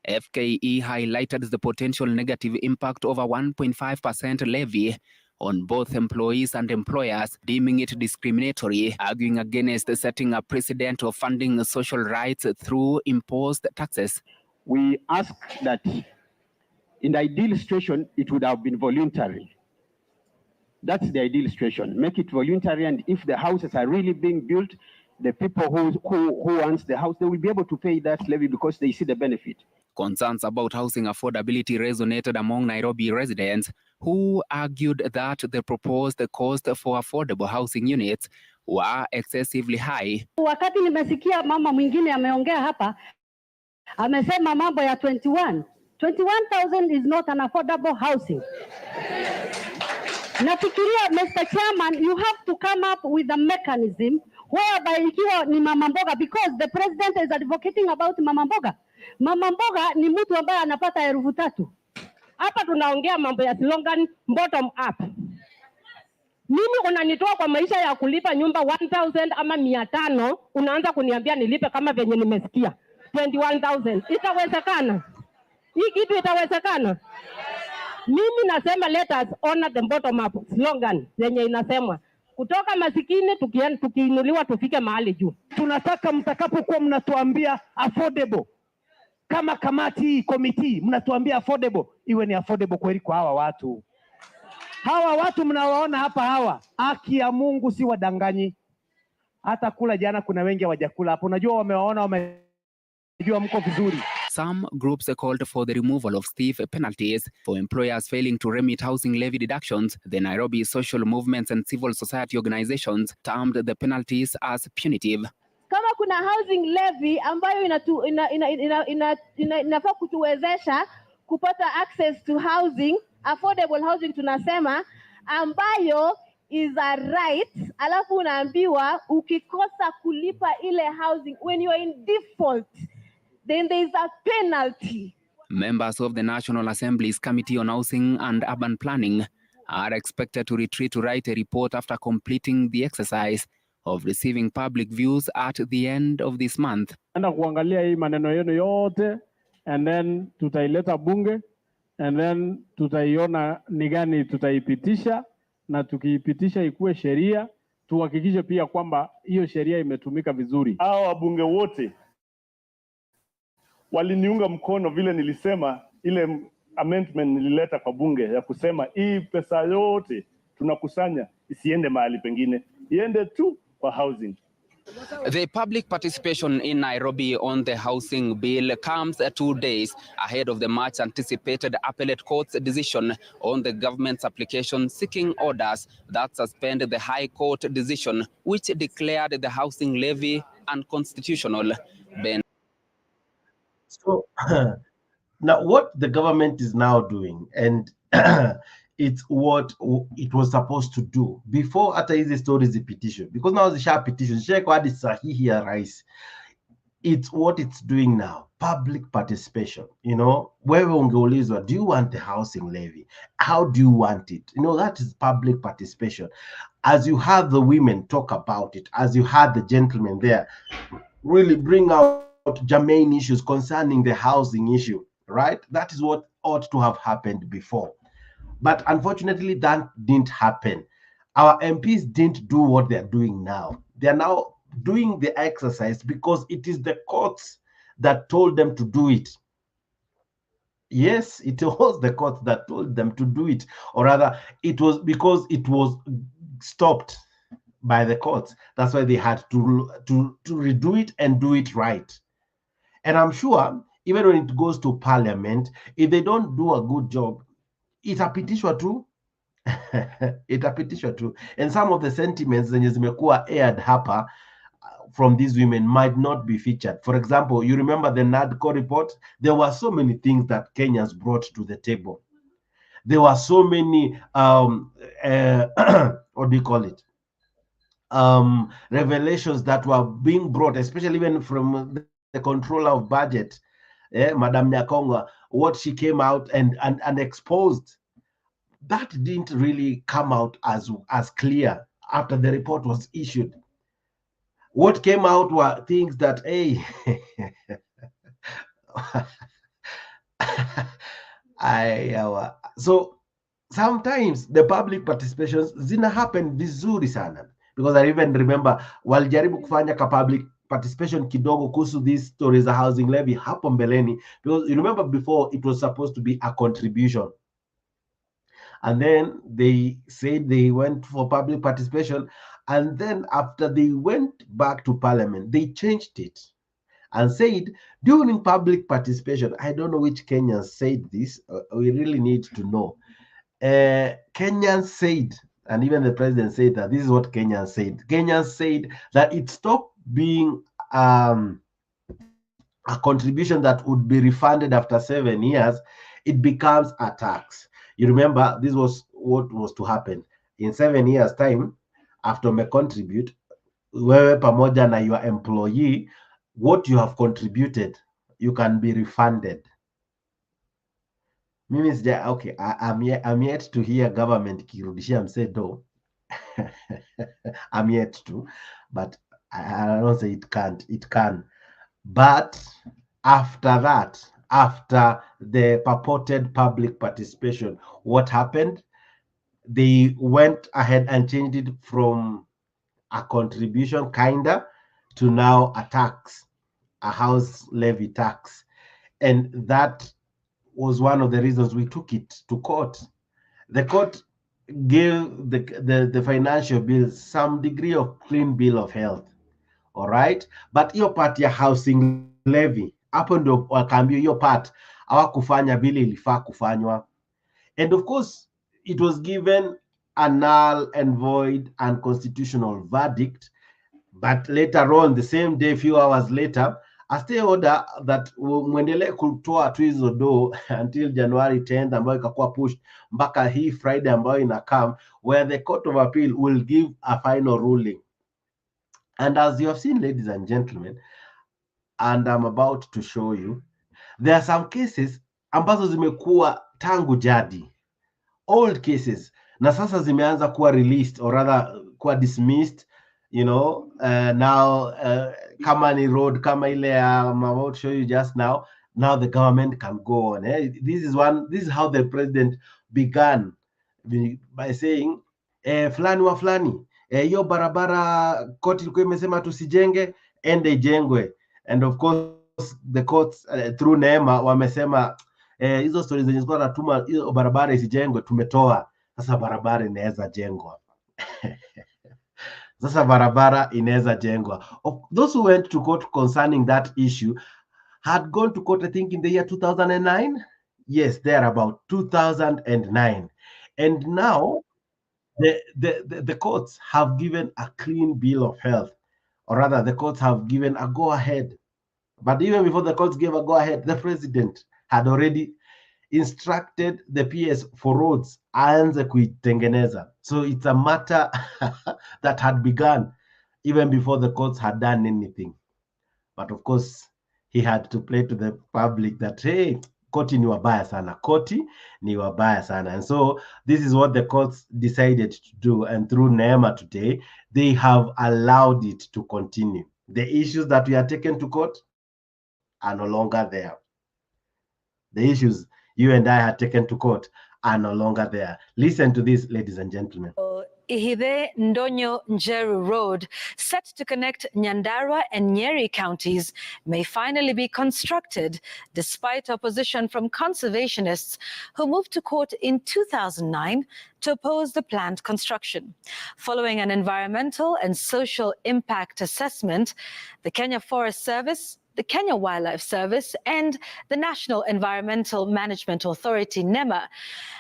FKE highlighted the potential negative impact of a 1.5% levy on both employees and employers, deeming it discriminatory, arguing against setting a precedent of funding social rights through imposed taxes. We ask that in the ideal situation, it would have been voluntary. That's the ideal situation. Make it voluntary, and if the houses are really being built, the people who wants the house, they will be able to pay that levy because they see the benefit. Concerns about housing affordability resonated among Nairobi residents, who argued that the proposed cost for affordable housing units were excessively high. Wakati nimesikia mama mwingine ameongea hapa, amesema mambo ya 21,000 is not an affordable housing. Nafikiria, Mr. Chairman, you have to come up with a mechanism whereby ikiwa ni mama mboga, because the president is advocating about mama mboga. Mama mboga ni mtu ambaye anapata 3,000. Hapa tunaongea mambo ya slogan bottom up. Mimi unanitoa kwa maisha ya kulipa nyumba 1,000 ama 500, unaanza kuniambia nilipe kama venye nimesikia 21,000. Itawezekana? Hii kitu itawezekana? Mimi nasema let us honor the bottom up slogan yenye inasemwa kutoka masikini tukiinuliwa tufike mahali juu. Tunataka mtakapokuwa mnatuambia affordable, kama kamati committee mnatuambia affordable, iwe ni affordable kweli kwa hawa watu. Hawa watu mnawaona hapa hawa, haki ya Mungu si wadanganyi. Hata kula jana kuna wengi hawajakula hapo. Unajua wamewaona, wamejua mko vizuri. Some groups called for the removal of stiff penalties for employers failing to remit housing levy deductions. The Nairobi social movements and civil society organizations termed the penalties as punitive. Kama kuna housing levy ambayo inafaa kutuwezesha kupata access to housing, affordable housing tunasema, ambayo is a right, alafu unaambiwa ukikosa kulipa ile housing, when you are in default, then there is a penalty. Members of the National Assembly's Committee on Housing and Urban Planning are expected to retreat to write a report after completing the exercise of receiving public views at the end of this month. Enda kuangalia hii maneno yenu yote, and then tutaileta bunge, and then tutaiona ni gani tutaipitisha, na tukiipitisha ikuwe sheria, tuhakikishe pia kwamba hiyo sheria imetumika vizuri. Hao wabunge wote waliniunga mkono vile nilisema ile amendment nilileta kwa bunge ya kusema hii pesa yote tunakusanya isiende mahali pengine, iende tu kwa housing. The public participation in Nairobi on the housing bill comes 2 days ahead of the much anticipated appellate court's decision on the government's application seeking orders that suspend the High Court decision which declared the housing levy unconstitutional. So now what the government is now doing, and it's what it was supposed to do before after hizi stories the petition, because now the sharp petition check what is sahihi ya rais. It's what it's doing now, public participation. You know, wewe ungeulizwa, do you want the housing levy? How do you want it? You know, that is public participation. As you had the women talk about it, as you had the gentlemen there really bring out germane issues concerning the housing issue, right? That is what ought to have happened before. But unfortunately, that didn't happen. Our MPs didn't do what they're doing now. They're now doing the exercise because it is the courts that told them to do it. Yes, it was the courts that told them to do it. Or rather, it was because it was stopped by the courts. That's why they had to redo it and do it right. And I'm sure even when it goes to Parliament, if they don't do a good job, itapitishwa tu. Itapitishwa tu. And some of the sentiments zenye zimekuwa aired hapa from these women might not be featured. For example, you remember the NADCO report? There were so many things that Kenyans brought to the table. There were so many, what do you call it? Revelations that were being brought, especially even from the controller of budget, Madam Nyakonga, what she came out and exposed. That didn't really come out as clear after the report was issued. What came out were things that, hey, so sometimes the public participations zina happen vizuri sana, because I even remember walijaribu kufanya ka public participation kidogo kuhusu these stories of housing levy hapo mbeleni, because you remember before it was supposed to be a contribution. And then they said they went for public participation. And then after they went back to Parliament, they changed it and said during public participation, I don't know which Kenyans said this, we really need to know. Kenyans said, and even the president said that this is what Kenyans said. Kenyans said that it stopped being a contribution that would be refunded after 7 years. It becomes a tax. You remember, this was what was to happen. In 7 years' time, after me contribute, wewe pamoja na your employee, what you have contributed, you can be refunded. Mimi sija, okay, I'm yet to hear government kirudishia mse do. I'm yet to, but I don't say it can't. It can. But after that, after the purported public participation, what happened? They went ahead and changed it from a contribution kinda to now a tax, a house levy tax. And that was one of the reasons we took it to court. The court gave the financial bills some degree of clean bill of health. All right, but hiyo part ya housing levy, hapo ndo wakaambia hiyo part hawakufanya vile ilifaa kufanywa. And of course, it was given a null and void unconstitutional verdict. But later on, the same day, few hours later, a stay order that muendelee kutoa tu hizo do until January 10th, ambayo ikakuwa pushed mpaka hii Friday ambayo inakam, where the Court of Appeal will give a final ruling. And as you have seen, ladies and gentlemen, and I'm about to show you, there are some cases ambazo zimekuwa tangu jadi, old cases, na sasa zimeanza kuwa released or rather kuwa dismissed, you know, now kama ni road kama ile I'm about to show you just now the government can go on. This is how the president began by saying fulani wa fulani, hiyo barabara koti ilikuwa imesema tusijenge, ende ijengwe. And of course the courts through Neema wamesema hizo stories zenye zilikuwa natuma hiyo barabara isijengwe tumetoa, sasa barabara inaweza jengwa. Sasa barabara inaweza jengwa. Those who went to court concerning that issue had gone to court, I think, in the year 2009. Yes, they're about 2009. And now the courts have given a clean bill of health, or rather the courts have given a go-ahead. But even before the courts gave a go-ahead, the president had already instructed the PS for roads aanze kuitengeneza. So it's a matter that had begun even before the courts had done anything. But of course, he had to play to the public that, hey, koti ni wabaya sana, koti ni wabaya sana. And so this is what the courts decided to do. And through Neema today, they have allowed it to continue. The issues that we are taken to court are no longer there. The issues you and I had taken to court are no longer there. Listen to this, ladies and gentlemen. Ihide Ndonyo Njeru Road, set to connect Nyandarua and Nyeri counties, may finally be constructed despite opposition from conservationists who moved to court in 2009 to oppose the planned construction. Following an environmental and social impact assessment, the Kenya Forest Service, the Kenya Wildlife Service, and the National Environmental Management Authority, NEMA,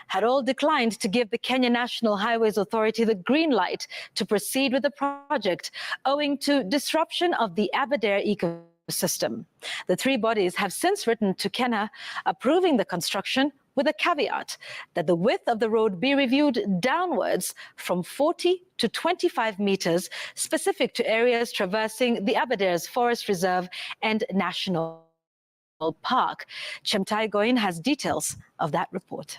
had all declined to give the Kenya National Highways Authority the green light to proceed with the project, owing to disruption of the Aberdare ecosystem. The three bodies have since written to Kenya approving the construction, with a caveat that the width of the road be reviewed downwards from 40 to 25 meters, specific to areas traversing the Aberdare's Forest Reserve and National Park. Chemtai Goin has details of that report.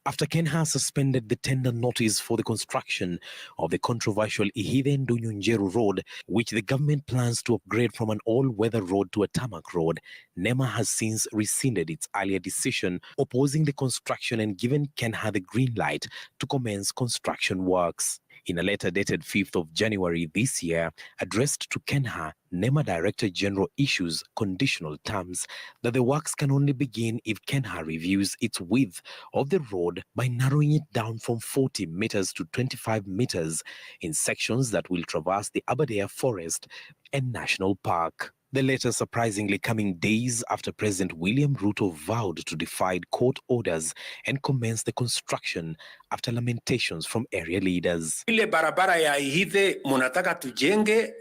After Kenya suspended the tender notice for the construction of the controversial Ihide Ndonyo Njeru Road, which the government plans to upgrade from an all-weather road to a tarmac road, NEMA has since rescinded its earlier decision opposing the construction and given Kenya the green light to commence construction works. In a letter dated 5th of January this year, addressed to Kenha, NEMA Director General issues conditional terms that the works can only begin if Kenha reviews its width of the road by narrowing it down from 40 meters to 25 meters in sections that will traverse the Aberdare Forest and National Park. The letter surprisingly coming days after President William Ruto vowed to defy court orders and commence the construction after lamentations from area leaders. Ile barabara ya Ihithe munataka tujenge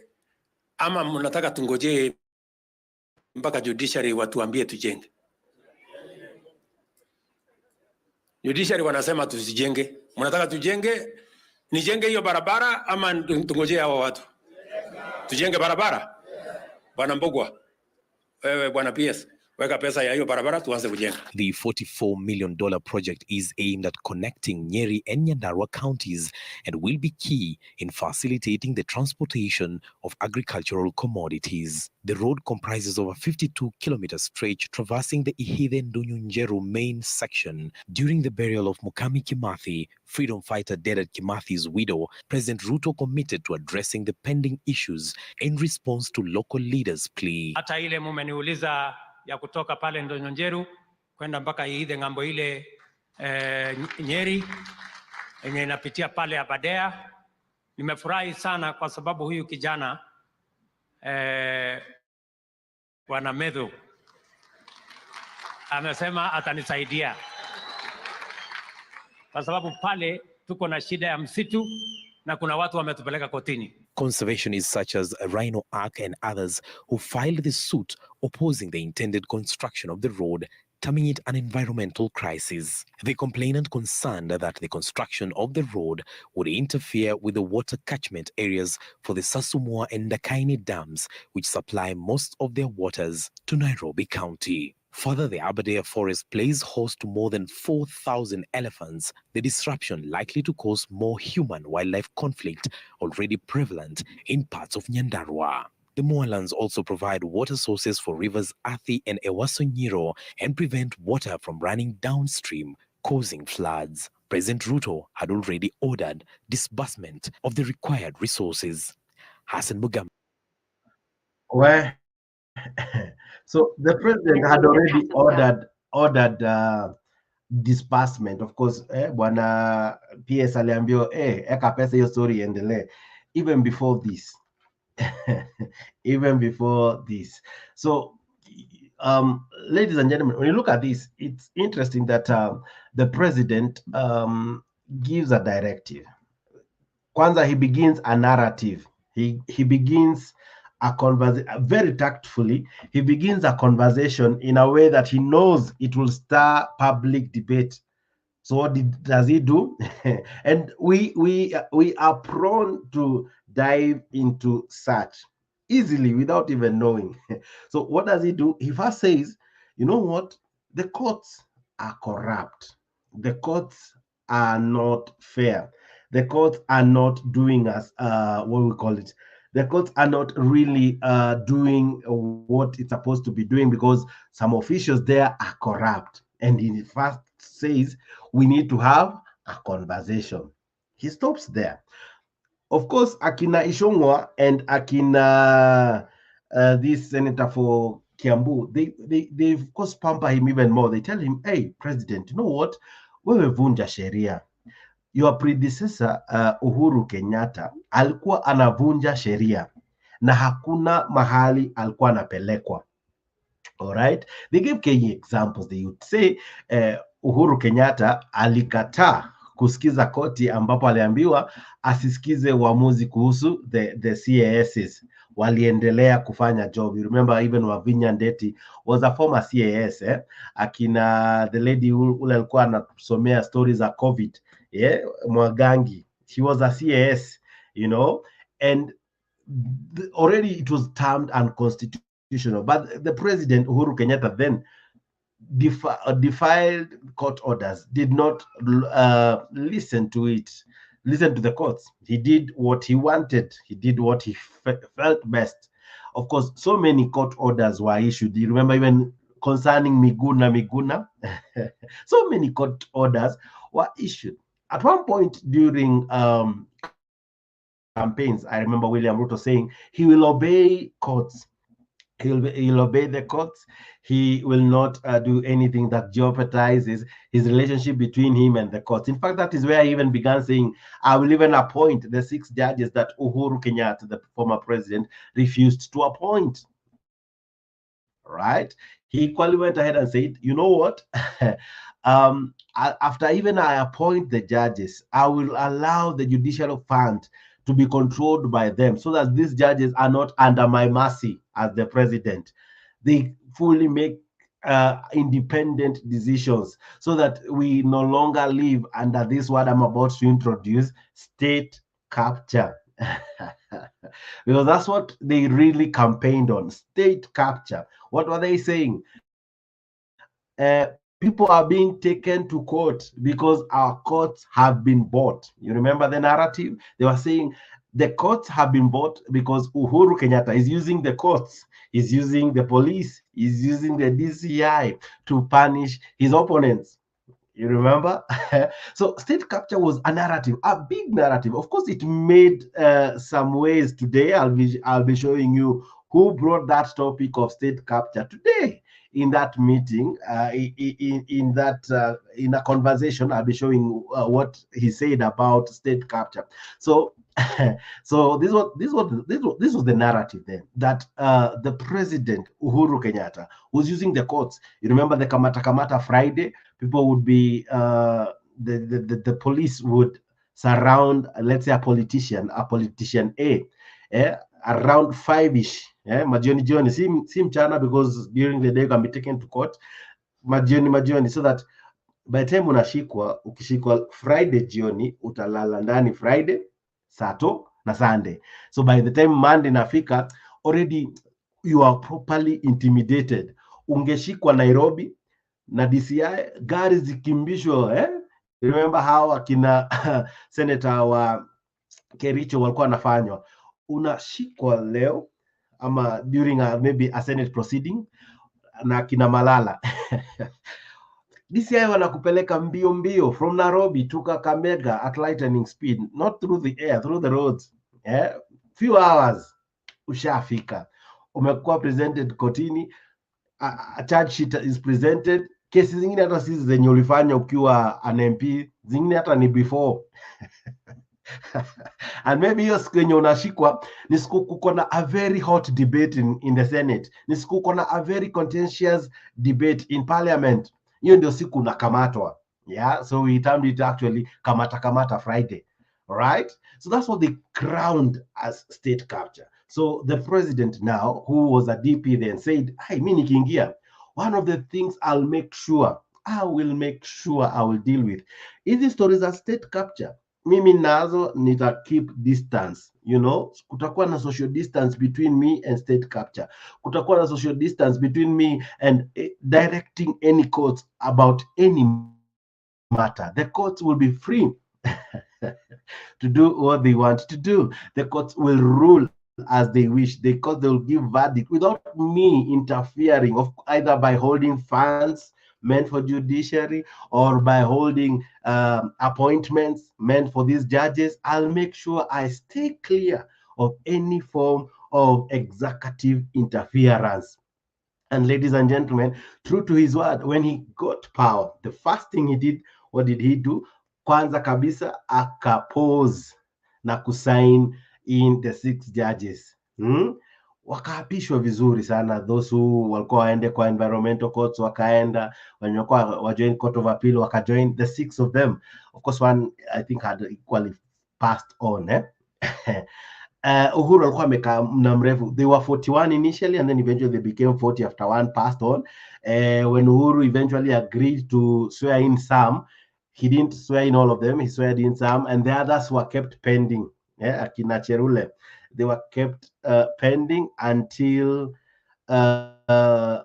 ama munataka tungoje mpaka judiciary watuambie tujenge? Judiciary wanasema tusijenge. Munataka tujenge, nijenge hiyo barabara ama tungoje hao watu? Tujenge barabara? Bwana Mbogwa, wewe Bwana PS, weka pesa ya hiyo barabara tuanze kujenga. The $44 million project is aimed at connecting Nyeri and Nyandarua counties and will be key in facilitating the transportation of agricultural commodities. The road comprises of a 52-kilometer stretch traversing the Ihithe-Ndunyunjeru main section. During the burial of Mukami Kimathi, freedom fighter Dedan Kimathi's widow, President Ruto committed to addressing the pending issues in response to local leaders' plea. Hata ile mumeniuliza ya kutoka pale Ndunyunjeru kwenda mpaka Ihithe ngambo ile Nyeri yenye inapitia pale Aberdare. Nimefurahi sana kwa sababu huyu kijana Bwana Medhu amesema atanisaidia kwa sababu pale tuko na shida ya msitu na kuna watu wametupeleka kotini. Conservationists such as Rhino Arc and others who filed the suit opposing the intended construction of the road, terming it an environmental crisis. The complainant concerned that the construction of the road would interfere with the water catchment areas for the Sasumua and Ndakaini dams, which supply most of their waters to Nairobi County. Further, the Aberdare Forest plays host to more than 4,000 elephants, the disruption likely to cause more human-wildlife conflict already prevalent in parts of Nyandarua. The moorlands also provide water sources for rivers Athi and Ewaso Nyiro and prevent water from running downstream, causing floods. President Ruto had already ordered disbursement of the required resources. Hassan Mugam. Well, so the president had already ordered disbursement. Of course, Bwana PS aliambiwa eka pesa hiyo story iendelee even before this. Even before this. So ladies and gentlemen, when you look at this, it's interesting that the president gives a directive. Kwanza, he begins a narrative. He begins a conversation very tactfully. He begins a conversation in a way that he knows it will stir public debate. So what does he do? And we are prone to dive into such easily without even knowing. So what does he do? He first says, you know what? The courts are corrupt. The courts are not fair. The courts are not doing us what we call it. The courts are not really doing what it's supposed to be doing because some officials there are corrupt. And he first says we need to have a conversation. He stops there. Of course, Akina Ishongwa and Akina, this senator for Kiambu, they of course pamper him even more. They tell him, hey, president, you know what? Wewe vunja sheria. Your predecessor Uhuru Kenyatta alikuwa anavunja sheria na hakuna mahali alikuwa anapelekwa. All right? They gave Kenya examples. They would say Uhuru Kenyatta alikataa kusikiza koti ambapo aliambiwa asisikize uamuzi kuhusu the CASs. Waliendelea kufanya job. You remember even Wavinya Ndeti was a former CAS. Akina the lady ule alikuwa anasomea stories za COVID. Mwagangi. She was a CAS, you know, and already it was termed unconstitutional. But the president, Uhuru Kenyatta, then defied court orders, did not listen to the courts. He did what he wanted. He did what he felt best. Of course, so many court orders were issued. You remember even concerning Miguna. So many court orders were issued. At one point during campaigns, I remember William Ruto saying he will obey courts. He'll obey the courts. He will not do anything that jeopardizes his relationship between him and the courts. In fact, that is where he even began saying, I will even appoint the 6 judges that Uhuru Kenyatta, the former president, refused to appoint. Right? He equally went ahead and said, you know what? After even I appoint the judges, I will allow the judicial fund to be controlled by them so that these judges are not under my mercy as the president. They fully make independent decisions so that we no longer live under this word I'm about to introduce, state capture. Because that's what they really campaigned on, state capture. What were they saying? People are being taken to court because our courts have been bought. You remember the narrative? They were saying the courts have been bought because Uhuru Kenyatta is using the courts, he's using the police, he's using the DCI to punish his opponents. You remember? So state capture was a narrative, a big narrative. Of course, it made some waves today. I'll be showing you who brought that topic of state capture today in that meeting. In a conversation, I'll be showing what he said about state capture. So, so this was the narrative then, that the president Uhuru Kenyatta was using the courts. You remember the Kamata Friday? People would be the police would surround, let's say, a politician A, around 5ish, majioni, si mchana, because during the day you can be taken to court, majioni, so that by the time ukishikwa Friday jioni, utalala ndani Friday, Sato na Sunday. So by the time Monday nafika, already you are properly intimidated. Ungeshikwa Nairobi na DCI, gari zikimbishwa, remember how akina senator wa Kericho walikuwa wanafanywa, unashikwa leo ama during maybe a Senate proceeding na kina Malala DCI wanakupeleka mbio from Nairobi to Kakamega at lightning speed, not through the air, through the roads. Few hours ushafika, umekuwa presented kotini, a charge sheet is presented. Kesi zingine hata sisi zenye ulifanya ukiwa an MP, zingine hata ni before and maybe hiyo siku yenye unashikwa ni siku kuko na a very hot debate in the Senate, ni siku kuko na a very contentious debate in Parliament. Hiyo ndio siku unakamatwa. Yeah, so we termed it actually Kamata Friday. Right? So that's what they crowned as state capture. So the president now, who was a DP then, said, hey, mimi nikiingia, one of the things I will make sure I will deal with is the stories of state capture. Mimi nazo nita keep distance, you know, kutakuwa na social distance between me and state capture. Kutakuwa na social distance between me and directing any courts about any matter. The courts will be free to do what they want to do. The courts will rule as they wish. The courts, they will give verdict without me interfering, of either by holding funds meant for judiciary or by holding appointments meant for these judges. I'll make sure I stay clear of any form of executive interference. And ladies and gentlemen, true to his word, when he got power, the first thing he did, what did he do? Kwanza kabisa akapose na kusign in the 6 judges. Wakaapishwa vizuri sana. Those who walikuwa waende kwa environmental courts wakaenda, wenye walikuwa wajoin court of appeal wakajoin, the 6 of them. Of course, one I think had equally passed on. Uhuru alikuwa amekaa muda mrefu. They were 41 initially and then eventually they became 40 after one passed on. When Uhuru eventually agreed to swear in some, he didn't swear in all of them, he swore in some, and the others were kept pending. Akina Cherule, they were kept pending until a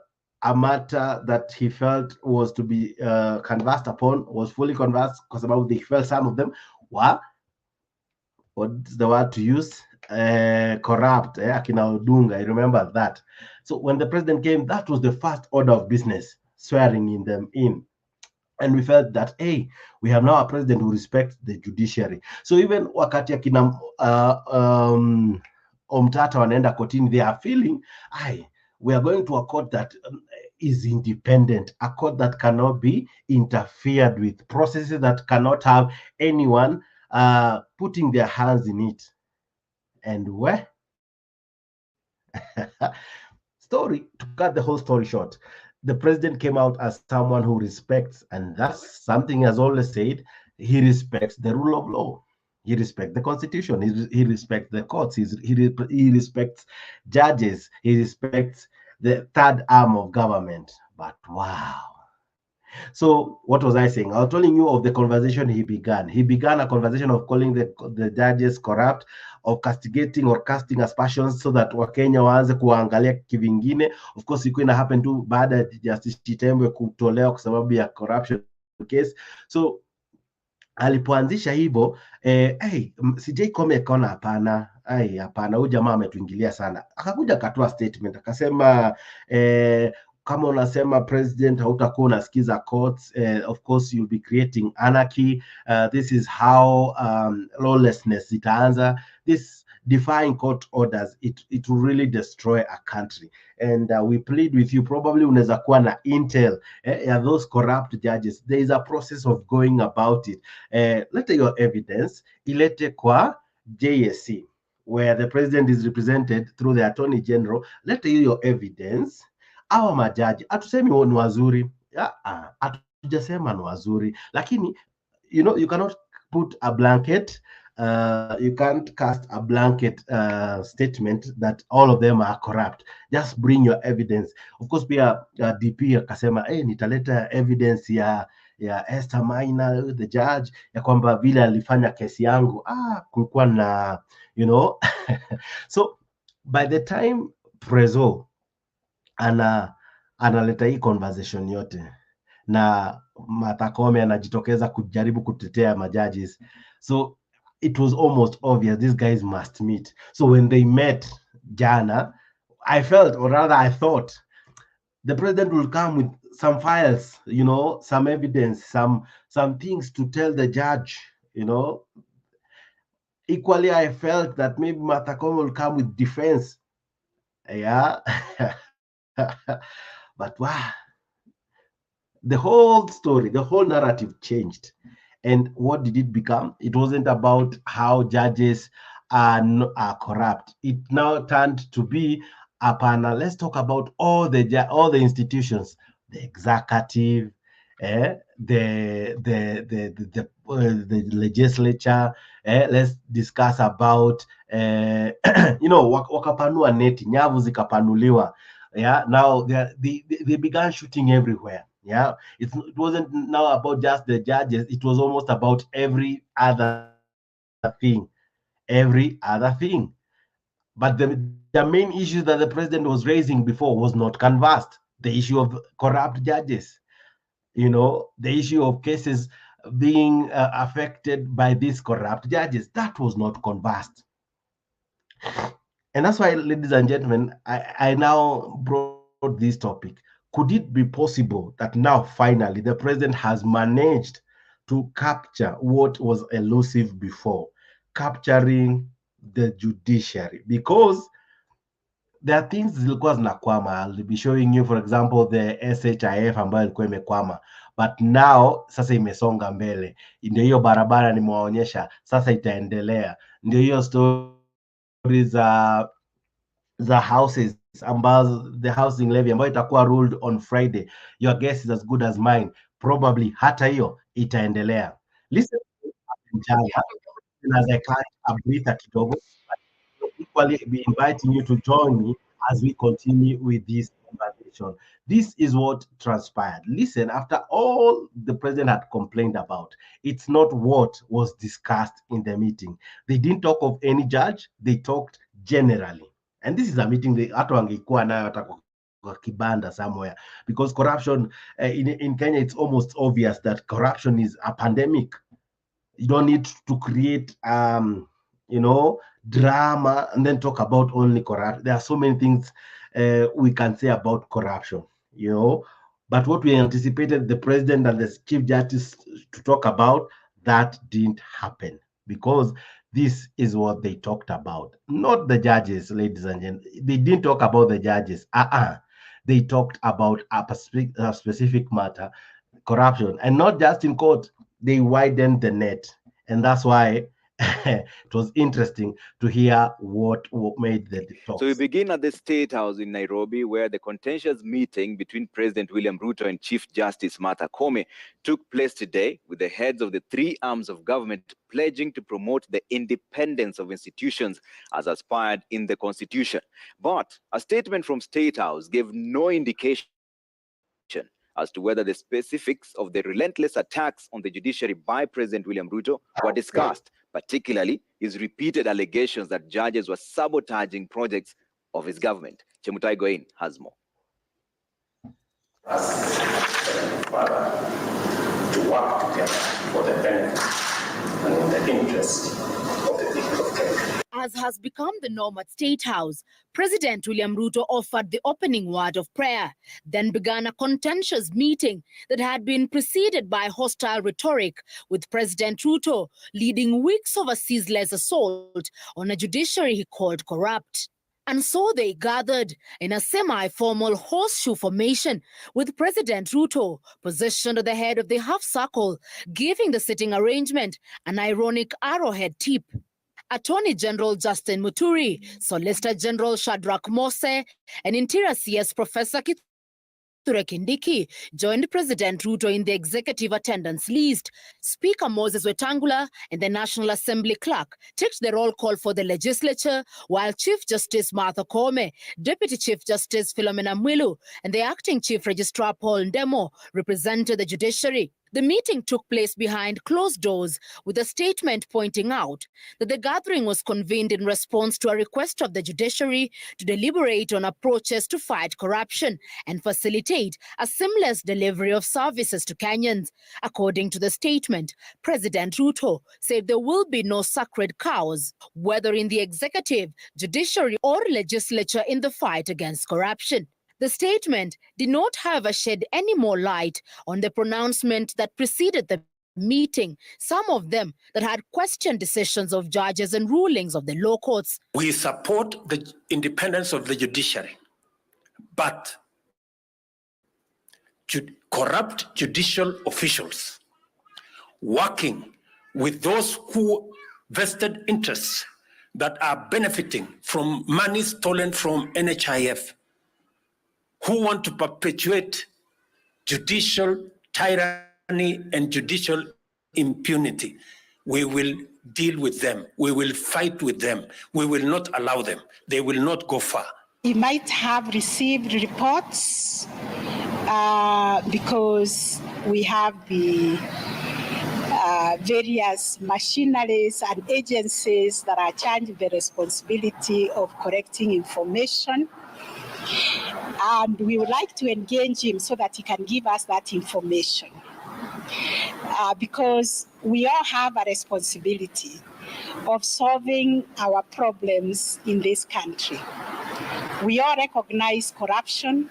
matter that he felt was to be conversed upon was fully conversed, because about they felt some of them were, what's the word to use, corrupt. Akina Odunga, I remember that. So when the president came, that was the first order of business, swearing in them in. And we felt that, hey, we have now a president who respects the judiciary. So even wakati akina Omtata wanaenda kotini, they are feeling, we are going to a court that is independent, a court that cannot be interfered with, processes that cannot have anyone putting their hands in it. And where? To cut the whole story short, the president came out as someone who respects, and that's something he has always said, he respects the rule of law. He respects the constitution. He respects the courts. He respects judges. He respects the third arm of government. But wow. So what was I saying? I was telling you of the conversation he began. He began a conversation of calling the judges corrupt, of castigating or casting aspersions so that Wakenya waanze kuangalia kivingine. Of course, it couldn't happen to baada ya Justice Chitembwe kutolewa kwa sababu ya corruption case. So alipoanzisha hivyo CJ Kome akaona hapana, huyu jamaa ametuingilia sana. Akakuja akatoa statement akasema kama unasema president hautakuwa unasikiza courts, of course you'll be creating anarchy. This is how lawlessness itaanza. This defying court orders, it will really destroy a country. And we plead with you, probably unaweza kuwa na intel those corrupt judges. There is a process of going about it. Lete your evidence, ilete kwa JSC, where the president is represented through the attorney general. Lete your evidence. Our majaji hatusemi ni wazuri, hatujasema ni wazuri, lakini you cannot put a blanket, you can't cast a blanket statement that all of them are corrupt. Just bring your evidence. Of course pia DP akasema nitaleta evidence ya Esther Maina, the judge, ya kwamba vile alifanya kesi yangu kulikuwa na so by the time Prezo analeta hii conversation yote na Martha Koome anajitokeza kujaribu kutetea majudges, so it was almost obvious these guys must meet. So when they met jana, I felt, or rather I thought, the president will come with some files, some evidence, some things to tell the judge. Equally I felt that maybe Martha Koome will come with defense. But wow, the whole story, the whole narrative changed. And what did it become? It wasn't about how judges are corrupt. It now turned to be a panel. Let's talk about all the institutions, the executive, the legislature. Let's discuss about wakapanua neti, nyavu zikapanuliwa. Now they began shooting everywhere. It wasn't now about just the judges. It was almost about every other thing. But the main issue that the president was raising before was not canvassed. The issue of corrupt judges, the issue of cases being affected by these corrupt judges, that was not canvassed. And that's why, ladies and gentlemen, I now brought this topic. Could it be possible that now finally the president has managed to capture what was elusive before, capturing the judiciary? Because there are things zilikuwa zinakwama. I'll be showing you, for example, the SHIF ambayo ilikuwa imekwama, but now sasa imesonga mbele. Ndio hiyo barabara nimewaonyesha, sasa itaendelea. Ndio hiyo stories za houses ambazo, the housing levy ambayo itakuwa ruled on Friday. Your guess is as good as mine. Probably hata hiyo itaendelea. Listen, as I catch a breather kidogo, equally be inviting you to join me as we continue with this conversation. This is what transpired. Listen, after all the president had complained about, it's not what was discussed in the meeting. They didn't talk of any judge, they talked generally. And this is a meeting they wangekuwa nayo hata kwa kibanda somewhere, because corruption in Kenya, it's almost obvious that corruption is a pandemic. You don't need to create drama and then talk about only corruption. There are so many things we can say about corruption, But what we anticipated the president and the chief justice to talk about, that didn't happen, because this is what they talked about, not the judges, ladies and gentlemen. They didn't talk about the judges. They talked about a specific matter, corruption, and not just in court. They widened the net, and that's why it was interesting to hear what made the talks. So we begin at the State House in Nairobi, where the contentious meeting between President William Ruto and Chief Justice Martha Koome took place today, with the heads of the three arms of government pledging to promote the independence of institutions as aspired in the Constitution. But a statement from State House gave no indication as to whether the specifics of the relentless attacks on the judiciary by President William Ruto were discussed, particularly his repeated allegations that judges were sabotaging projects of his government. Chemutai Goin has more. To work together for the benefit and in the interest of the people of Kenya. As has become the norm at State House, President William Ruto offered the opening word of prayer, then began a contentious meeting that had been preceded by hostile rhetoric, with President Ruto leading weeks of a ceaseless assault on a judiciary he called corrupt. And so they gathered in a semi-formal horseshoe formation, with President Ruto positioned at the head of the half circle, giving the sitting arrangement an ironic arrowhead tip. Attorney General Justin Muturi, Solicitor General Shadrach Mose, and Interior CS Professor Kithure Kindiki joined President Ruto in the executive attendance list. Speaker Moses Wetangula and the National Assembly clerk took the roll call for the legislature, while Chief Justice Martha Koome, Deputy Chief Justice Philomena Mwilu, and the Acting Chief Registrar Paul Ndemo represented the judiciary. The meeting took place behind closed doors, with a statement pointing out that the gathering was convened in response to a request of the judiciary to deliberate on approaches to fight corruption and facilitate a seamless delivery of services to Kenyans. According to the statement, President Ruto said there will be no sacred cows, whether in the executive, judiciary, or legislature, in the fight against corruption. The statement did not, however, shed any more light on the pronouncement that preceded the meeting, some of them that had questioned decisions of judges and rulings of the law courts. We support the independence of the judiciary, but corrupt judicial officials working with those who vested interests that are benefiting from money stolen from NHIF, who want to perpetuate judicial tyranny and judicial impunity. We will deal with them. We will fight with them. We will not allow them. They will not go far. He might have received reports because we have the various machineries and agencies that are charged with the responsibility of collecting information. And we would like to engage him so that he can give us that information. Because we all have a responsibility of solving our problems in this country. We all recognize corruption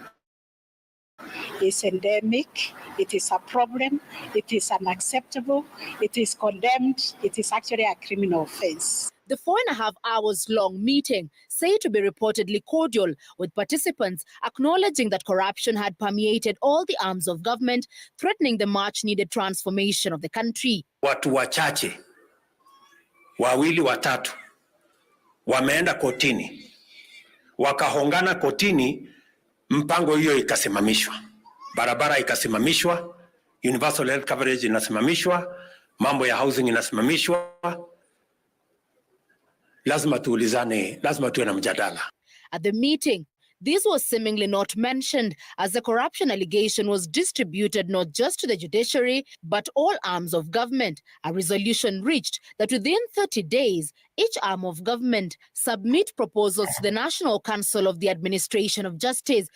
is endemic, it is a problem, it is unacceptable, it is condemned, it is actually a criminal offense. The 4.5 hours long meeting, said to be reportedly cordial, with participants acknowledging that corruption had permeated all the arms of government, threatening the much needed transformation of the country. Watu wachache, wawili watatu, wameenda kotini, wakahongana kotini, mpango hiyo ikasimamishwa. Barabara ikasimamishwa, universal health coverage inasimamishwa, mambo ya housing inasimamishwa. Lazima tuulizane, lazima tuwe na mjadala. At the meeting, this was seemingly not mentioned, as the corruption allegation was distributed not just to the judiciary, but all arms of government. A resolution reached that within 30 days, each arm of government submit proposals to the National Council of the Administration of Justice,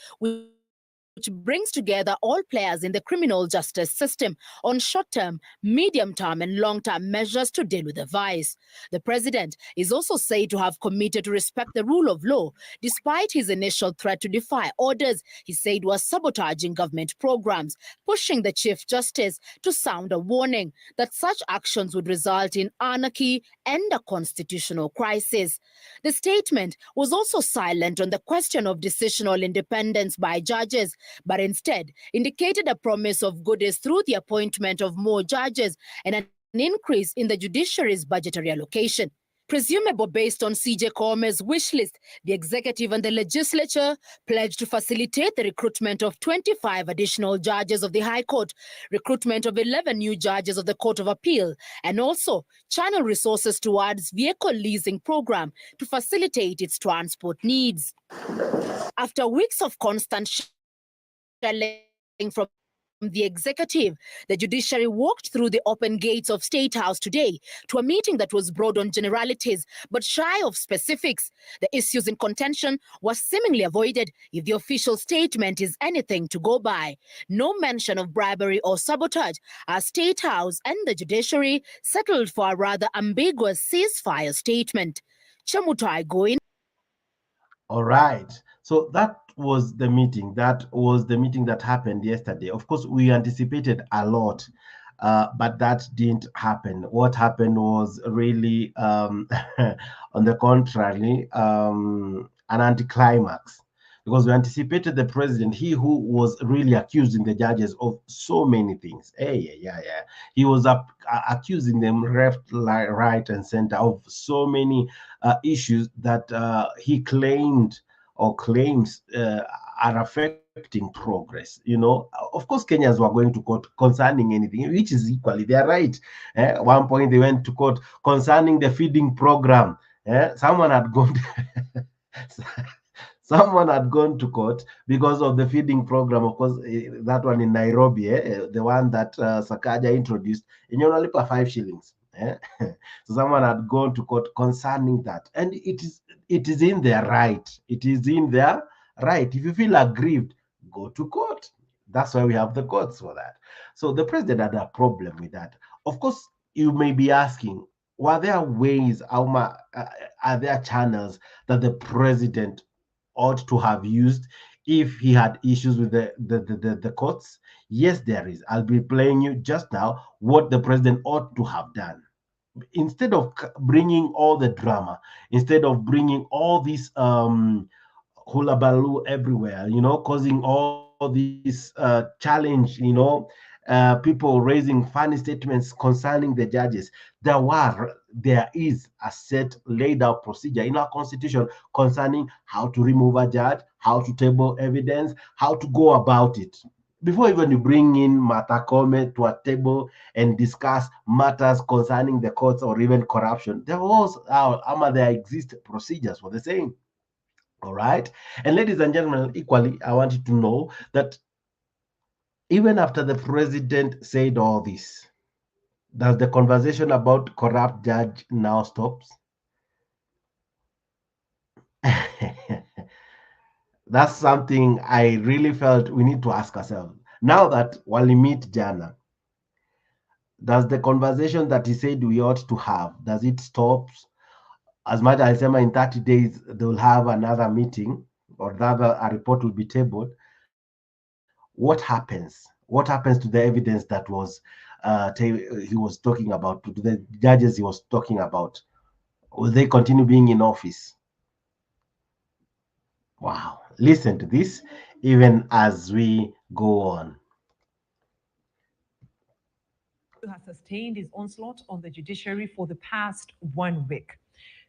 which brings together all players in the criminal justice system on short-term, medium-term and long-term measures to deal with the vice. The president is also said to have committed to respect the rule of law, despite his initial threat to defy orders he said was sabotaging government programs, pushing the Chief Justice to sound a warning that such actions would result in anarchy and a constitutional crisis. The statement was also silent on the question of decisional independence by judges, but instead indicated a promise of goodies through the appointment of more judges and an increase in the judiciary's budgetary allocation. Presumable based on CJ Kome's wish list, the executive and the legislature pledged to facilitate the recruitment of 25 additional judges of the High Court, recruitment of 11 new judges of the Court of Appeal, and also channel resources towards vehicle leasing program to facilitate its transport needs. After weeks of constant shelling from the executive, the judiciary walked through the open gates of State House today to a meeting that was broad on generalities but shy of specifics. The issues in contention were seemingly avoided if the official statement is anything to go by. No mention of bribery or sabotage, as State House and the judiciary settled for a rather ambiguous ceasefire statement. Chamutai going. All right. So that was the meeting. That was the meeting that happened yesterday. Of course, we anticipated a lot, but that didn't happen. What happened was really, on the contrary, an anticlimax. Because we anticipated the president, he who was really accusing the judges of so many things. He was accusing them left, right, and center of so many issues that he claimed or claims are affecting progress. You know, of course, Kenyans were going to court concerning anything, which is equally their right. At one point, they went to court concerning the feeding program. Someone had gone. Someone had gone to court because of the feeding program. Of course, that one in Nairobi, the one that Sakaja introduced, and you only pay 5 shillings. So someone had gone to court concerning that, and it is in their right. It is in their right. If you feel aggrieved, go to court. That's why we have the courts for that. So the president had a problem with that. Of course, you may be asking, were there ways, are there channels that the president ought to have used if he had issues with the courts? Yes, there is. I'll be playing you just now what the president ought to have done. Instead of bringing all the drama, instead of bringing all this hullabaloo everywhere, you know, causing all this challenge, you know, people raising funny statements concerning the judges, there is a set laid out procedure in our constitution concerning how to remove a judge, how to table evidence, how to go about it. Before even you bring in Martha Koome to a table and discuss matters concerning the courts or even corruption, there exist procedures for the same. All right. And ladies and gentlemen, equally, I want you to know that even after the president said all this, does the conversation about corrupt judge now stops? That's something I really felt we need to ask ourselves. Now that walimit jana, does the conversation that he said we ought to have, does it stop? As much as I say in 30 days, they will have another meeting, or rather a report will be tabled. What happens? What happens to the evidence that was he was talking about, to the judges he was talking about? Will they continue being in office? Wow. Listen to this, even as we go on. Has sustained his onslaught on the judiciary for the past 1 week,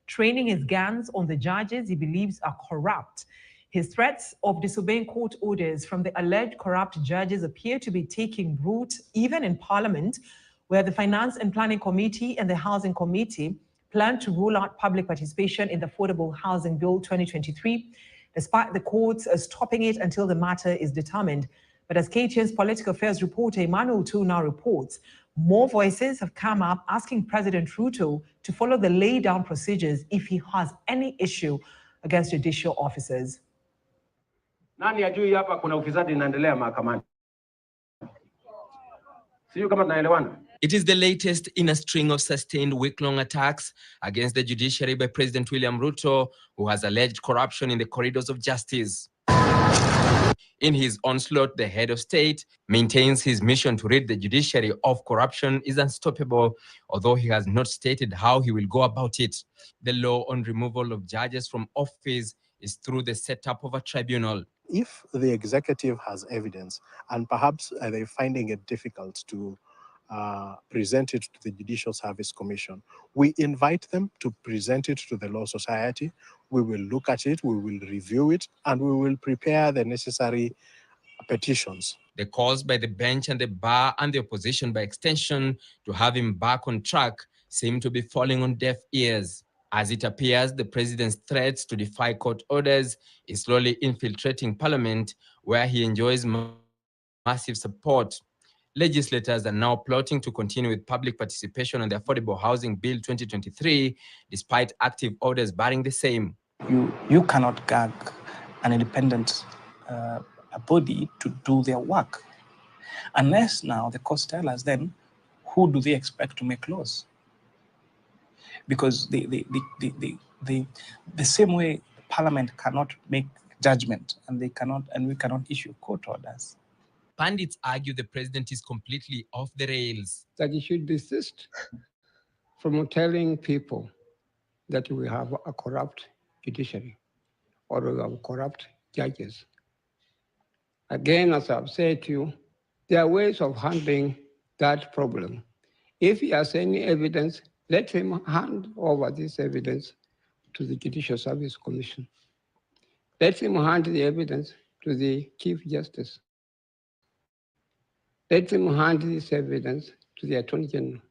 training his guns on the judges he believes are corrupt. His threats of disobeying court orders from the alleged corrupt judges appear to be taking root even in Parliament, where the Finance and Planning Committee and the Housing Committee plan to rule out public participation in the Affordable Housing Bill 2023, despite the courts stopping it until the matter is determined. But as KTN's political affairs reporter Emmanuel now reports, more voices have come up asking President Ruto to follow the laid-down procedures if he has any issue against judicial officers. Nani ajui hapa kuna ufisadi inaendelea mahakamani? Sio kama tunaelewana. It is the latest in a string of sustained week-long attacks against the judiciary by President William Ruto, who has alleged corruption in the corridors of justice. In his onslaught, the head of state maintains his mission to rid the judiciary of corruption is unstoppable, although he has not stated how he will go about it. The law on removal of judges from office is through the setup of a tribunal. If the executive has evidence and perhaps they're finding it difficult to present it to the Judicial Service Commission, we invite them to present it to the Law Society. We will look at it, we will review it, and we will prepare the necessary petitions. The calls by the bench and the bar and the opposition by extension to have him back on track seem to be falling on deaf ears. As it appears, the president's threats to defy court orders is slowly infiltrating Parliament, where he enjoys massive support. Legislators are now plotting to continue with public participation on the Affordable Housing Bill 2023, despite active orders barring the same. You cannot gag an independent body to do their work, unless now the courts tell us then who do they expect to make laws? Because the same way Parliament cannot make judgment and we cannot issue court orders. Pundits argue the president is completely off the rails. That he should desist from telling people that we have a corrupt judiciary or we have corrupt judges. Again, as I've said to you, there are ways of handling that problem. If he has any evidence, let him hand over this evidence to the Judicial Service Commission. Let him hand the evidence to the Chief Justice. Let him hand this evidence to the Attorney General.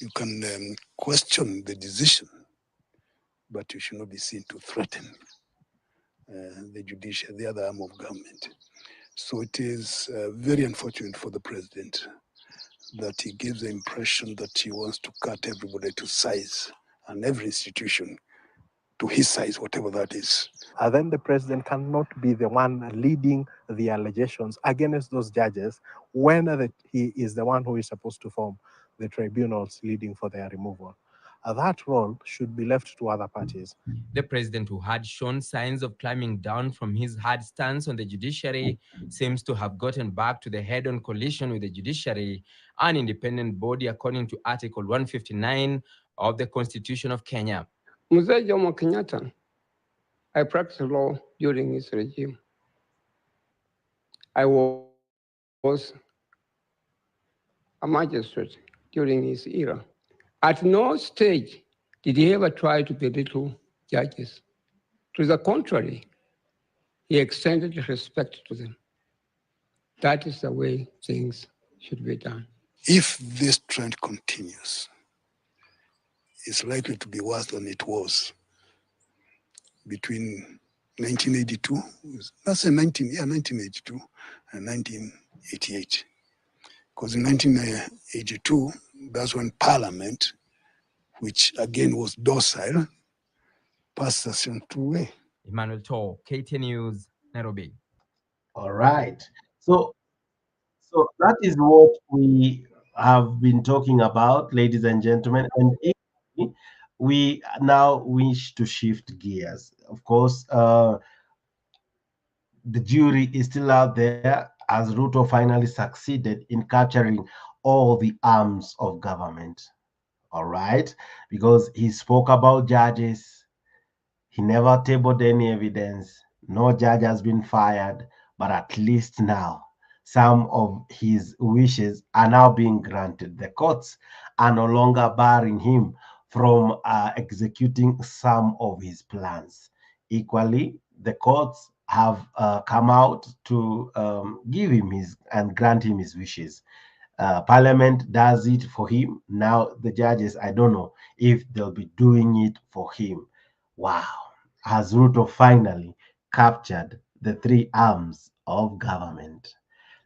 You can question the decision, but you should not be seen to threaten the judiciary, the other arm of government. So it is very unfortunate for the president that he gives the impression that he wants to cut everybody to size and every institution to his size, whatever that is. And then the president cannot be the one leading the allegations against those judges when he is the one who is supposed to form the tribunals leading for their removal. That role should be left to other parties. The president, who had shown signs of climbing down from his hard stance on the judiciary, seems to have gotten back to the head-on collision with the judiciary, an independent body according to Article 159 of the Constitution of Kenya. Mzee Jomo Kenyatta, I practiced law during his regime. I was a magistrate during his era. At no stage did he ever try to belittle judges. To the contrary, he extended respect to them. That is the way things should be done. If this trend continues, it's likely to be worse than it was between 1982, that's 1982 and 1988. Because in 1982, that's when Parliament, which again was docile, passed Section 2A. Emmanuel Tor, KTN News, Nairobi. All right. So that is what we have been talking about, ladies and gentlemen. And we now wish to shift gears. Of course, the jury is still out there as Ruto finally succeeded in capturing all the arms of government. All right, because he spoke about judges, he never tabled any evidence, no judge has been fired, but at least now some of his wishes are now being granted. The courts are no longer barring him from executing some of his plans. Equally, the courts have come out to give him and grant him his wishes. Parliament does it for him. Now the judges, I don't know if they'll be doing it for him. Wow. Has Ruto finally captured the three arms of government?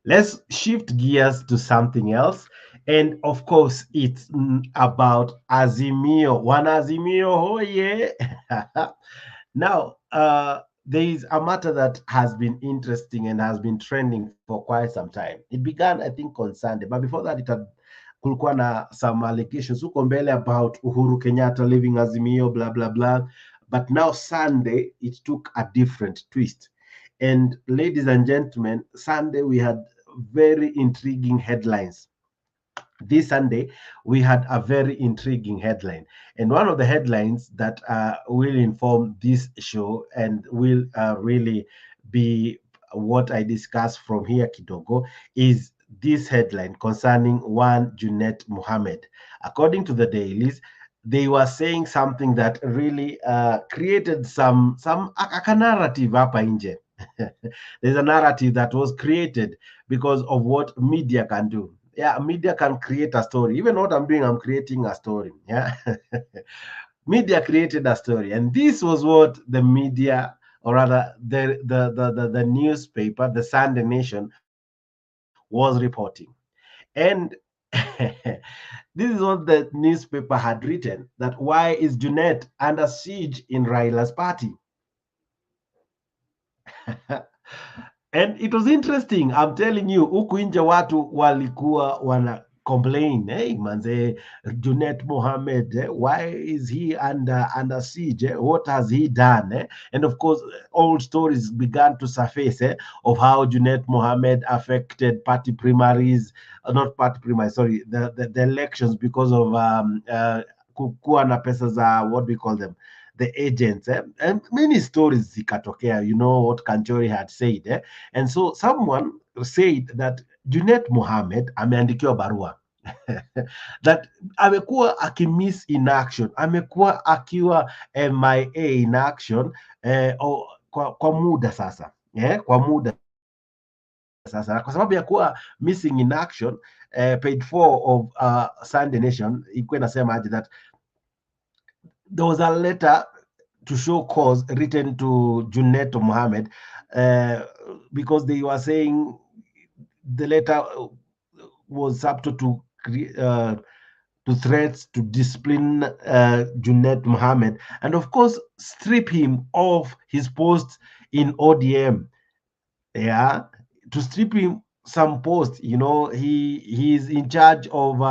Let's shift gears to something else. And of course, it's about Azimio. One Azimio, oh yeah. Now, there is a matter that has been interesting and has been trending for quite some time. It began, I think, on Sunday, but before that, it had kulikuwa na some allegations huko mbele about Uhuru Kenyatta leaving Azimio, blah blah blah. But now Sunday, it took a different twist. And ladies and gentlemen, Sunday we had very intriguing headlines. This Sunday, we had a very intriguing headline. And one of the headlines that will inform this show and will really be what I discuss from here, Kidogo, is this headline concerning one Junet Mohammed. According to the dailies, they were saying something that really created some a narrative hapa nje. There's a narrative that was created because of what media can do. Yeah, media can create a story. Even what I'm doing, I'm creating a story. Yeah. Media created a story, and this was what the media, or rather the newspaper, the Sunday Nation, was reporting. And this is what the newspaper had written, that why is Junet under siege in Raila's party? And it was interesting. I'm telling you, huku nje watu walikuwa wana complain, hey manze, Junet Mohammed, why is he under siege? What has he done? And of course, old stories began to surface of how Junet Mohammed affected party primaries, not party primaries, sorry, the elections because of kukuwa na pesa za, what we call them, the agents, and many stories zikatokea, you know what Kanchori had said, and so someone said that Junet Mohammed ameandikiwa barua that amekuwa akimiss in action, amekuwa akiwa MIA in action kwa muda sasa, kwa muda sasa, kwa sababu ya kuwa missing in action. Page 4 of Sunday Nation ilikuwa inasema aje that there was a letter to show cause written to Junet Mohammed because they were saying the letter was subject to threats to discipline Junet Mohammed, and of course strip him of his post in ODM. Yeah, to strip him some post. You know, he is in charge of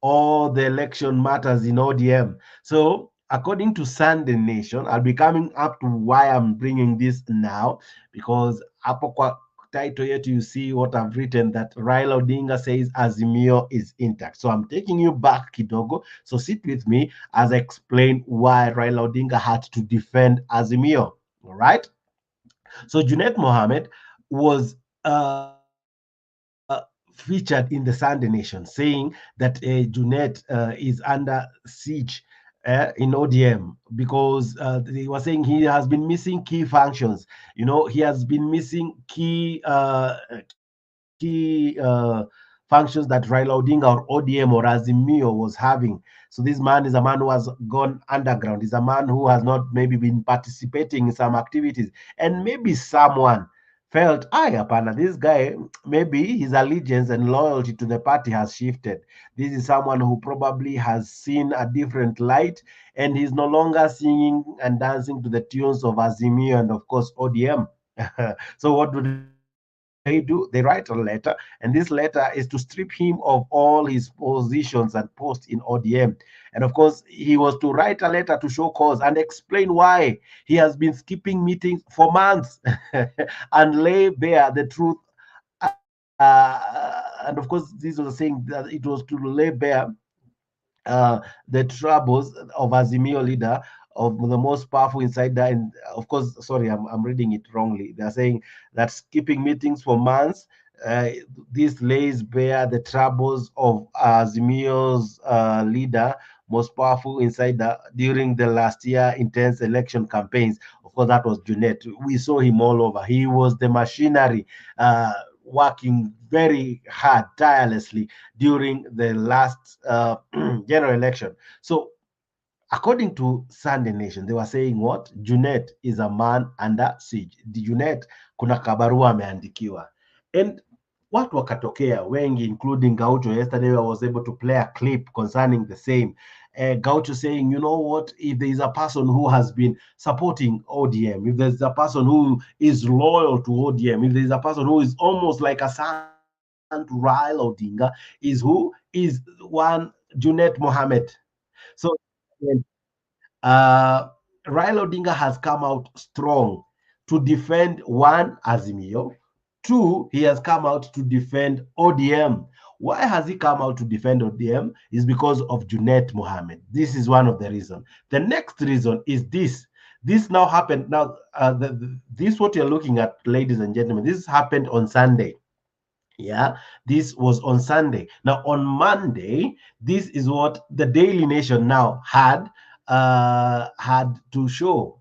all the election matters in ODM. So according to Sunday Nation, I'll be coming up to why I'm bringing this now, because hapo kwa title yet you see what I've written, that Raila Odinga says Azimio is intact. So I'm taking you back kidogo. So sit with me as I explain why Raila Odinga had to defend Azimio. All right. So Junet Mohammed was featured in the Sunday Nation saying that Junet is under siege in ODM because they were saying he has been missing key functions. You know, he has been missing key functions that Raila Odinga or ODM or Azimio was having. So this man is a man who has gone underground. He's a man who has not maybe been participating in some activities, and maybe someone felt, hapana, this guy, maybe his allegiance and loyalty to the party has shifted. This is someone who probably has seen a different light, and he's no longer singing and dancing to the tunes of Azimio and of course ODM. So what do they do? They write a letter, and this letter is to strip him of all his positions and posts in ODM. And of course, he was to write a letter to show cause and explain why he has been skipping meetings for months and lay bare the truth. And of course, this was saying that it was to lay bare the troubles of Azimio leader, of the most powerful insider. And of course, sorry, I'm reading it wrongly. They're saying that skipping meetings for months, this lays bare the troubles of Azimio's leader, most powerful insider during the last year intense election campaigns. Of course, that was Junet. We saw him all over. He was the machinery working very hard, tirelessly during the last general election. So according to Sunday Nation, they were saying what? Junet is a man under siege. The Junet, kuna kabarua ameandikiwa. And watu wakatokea wengi, including Gaucho. Yesterday I was able to play a clip concerning the same. Gaucho saying, you know what, if there is a person who has been supporting ODM, if there's a person who is loyal to ODM, if there's a person who is almost like a son to Raila Odinga, is who? Is one Junet Mohammed. So Raila Odinga has come out strong to defend one, Azimio. Two, he has come out to defend ODM. Why has he come out to defend ODM? Is because of Junet Mohammed. This is one of the reasons. The next reason is this. This now happened. Now, this what you're looking at, ladies and gentlemen. This happened on Sunday. Yeah, this was on Sunday. Now, on Monday, this is what the Daily Nation now had to show.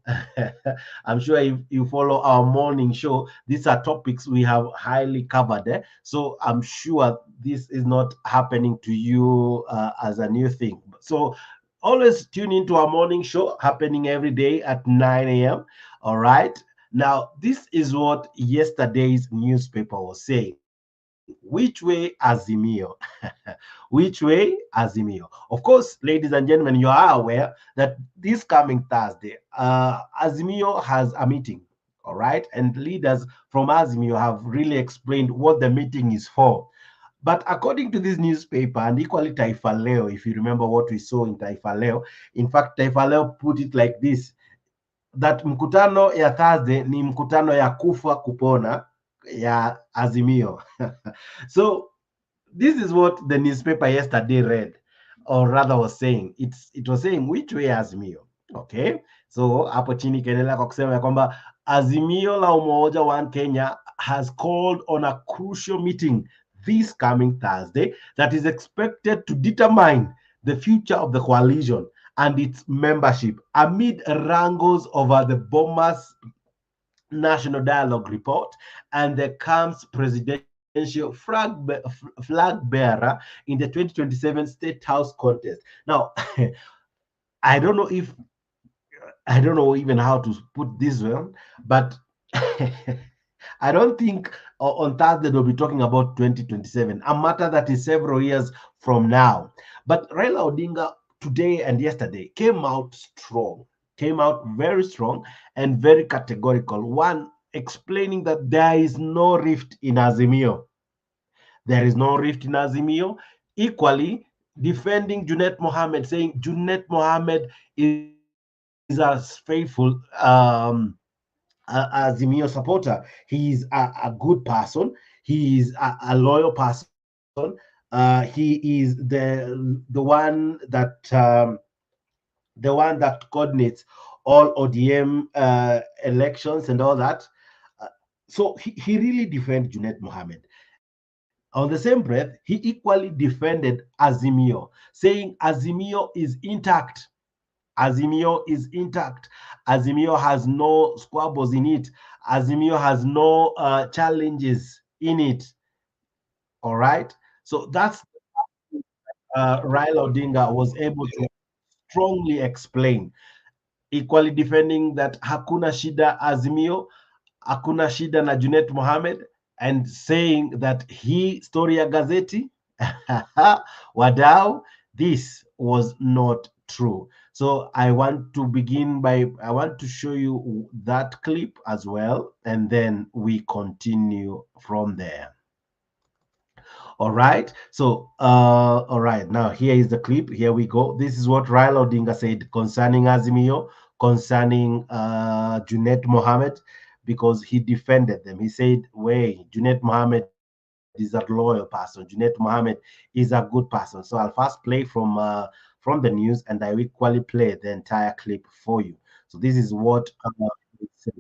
I'm sure if you follow our morning show, these are topics we have highly covered. So I'm sure this is not happening to you as a new thing. So always tune into our morning show happening every day at 9 a.m. All right. Now, this is what yesterday's newspaper was saying. Which way, Azimio? Which way, Azimio? Of course, ladies and gentlemen, you are aware that this coming Thursday, Azimio has a meeting, all right? And leaders from Azimio have really explained what the meeting is for. But according to this newspaper, and equally Taifa Leo, if you remember what we saw in Taifa Leo, in fact, Taifa Leo put it like this, that mkutano ya Thursday ni mkutano ya kufa kupona ya Azimio. So this is what the newspaper yesterday read, or rather was saying. It was saying which way Azimio. Okay, so hapo chini kaendelea kwa kusema ya kwamba Azimio la Umoja One Kenya has called on a crucial meeting this coming Thursday that is expected to determine the future of the coalition and its membership amid wrangles over the Bomas National Dialogue Report and the CAM's presidential flag bearer in the 2027 State House contest. Now, I don't know even how to put this one, but I don't think on Thursday they'll be talking about 2027, a matter that is several years from now. But Raila Odinga today and yesterday came out strong, came out very strong and very categorical. One, explaining that there is no rift in Azimio. There is no rift in Azimio. Equally, defending Junet Mohammed, saying Junet Mohammed is as faithful Azimio supporter. He is a good person. He is a loyal person. He is the one that coordinates all ODM elections and all that. So he really defended Junet Mohammed. On the same breath, he equally defended Azimio, saying Azimio is intact. Azimio is intact. Azimio has no squabbles in it. Azimio has no challenges in it. All right. So that's Raila Odinga was able to strongly explain, equally defending that hakuna shida Azimio, hakuna shida na Junet Mohammed, and saying that he story ya gazeti wadau, this was not true. So I want to show you that clip as well, and then we continue from there. All right. So, all right. Now here is the clip. Here we go. This is what Raila Odinga said concerning Azimio, concerning Junet Mohammed, because he defended them. He said, "Way, Junet Mohammed is a loyal person. Junet Mohammed is a good person." So I'll first play from the news, and I will equally play the entire clip for you. So this is what he said.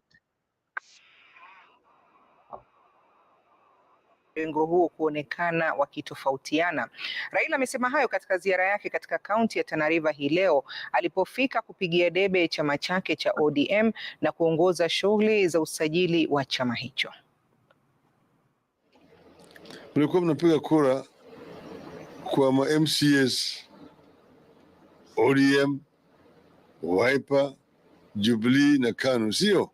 Mrengo huo kuonekana wakitofautiana. Raila amesema hayo katika ziara yake katika kaunti ya Tana River hii leo alipofika kupigia debe chama chake cha ODM na kuongoza shughuli za usajili wa chama hicho. Mlikuwa mnapiga kura kwa ma MCS ODM, Wiper, Jubilee na KANU, sio?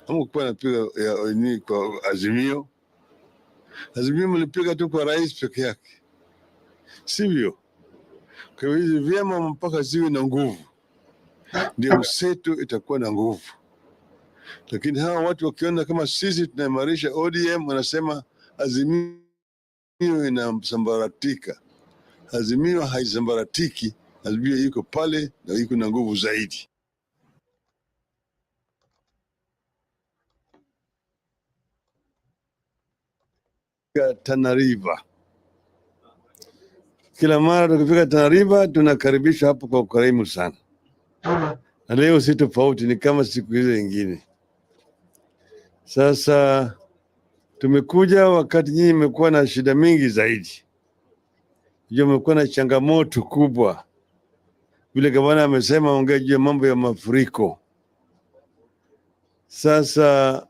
Hamkuwa napiga ni kwa Azimio. Azimio mlipiga tu kwa rais peke yake, sivyo? Kwa hivyo hizi vyama mpaka ziwe na nguvu, ndio mseto itakuwa na nguvu. Lakini hawa watu wakiona kama sisi tunaimarisha ODM, wanasema Azimio inasambaratika. Azimio haisambaratiki, Azimio iko pale na iko na nguvu zaidi. Tana River, kila mara tukifika Tana River tunakaribishwa hapo kwa ukarimu sana, na leo si tofauti, ni kama siku hizo nyingine. Sasa tumekuja wakati nyinyi mmekuwa na shida mingi zaidi, ndio mmekuwa na changamoto kubwa. Vile gavana amesema, ongea juu ya mambo ya mafuriko. Sasa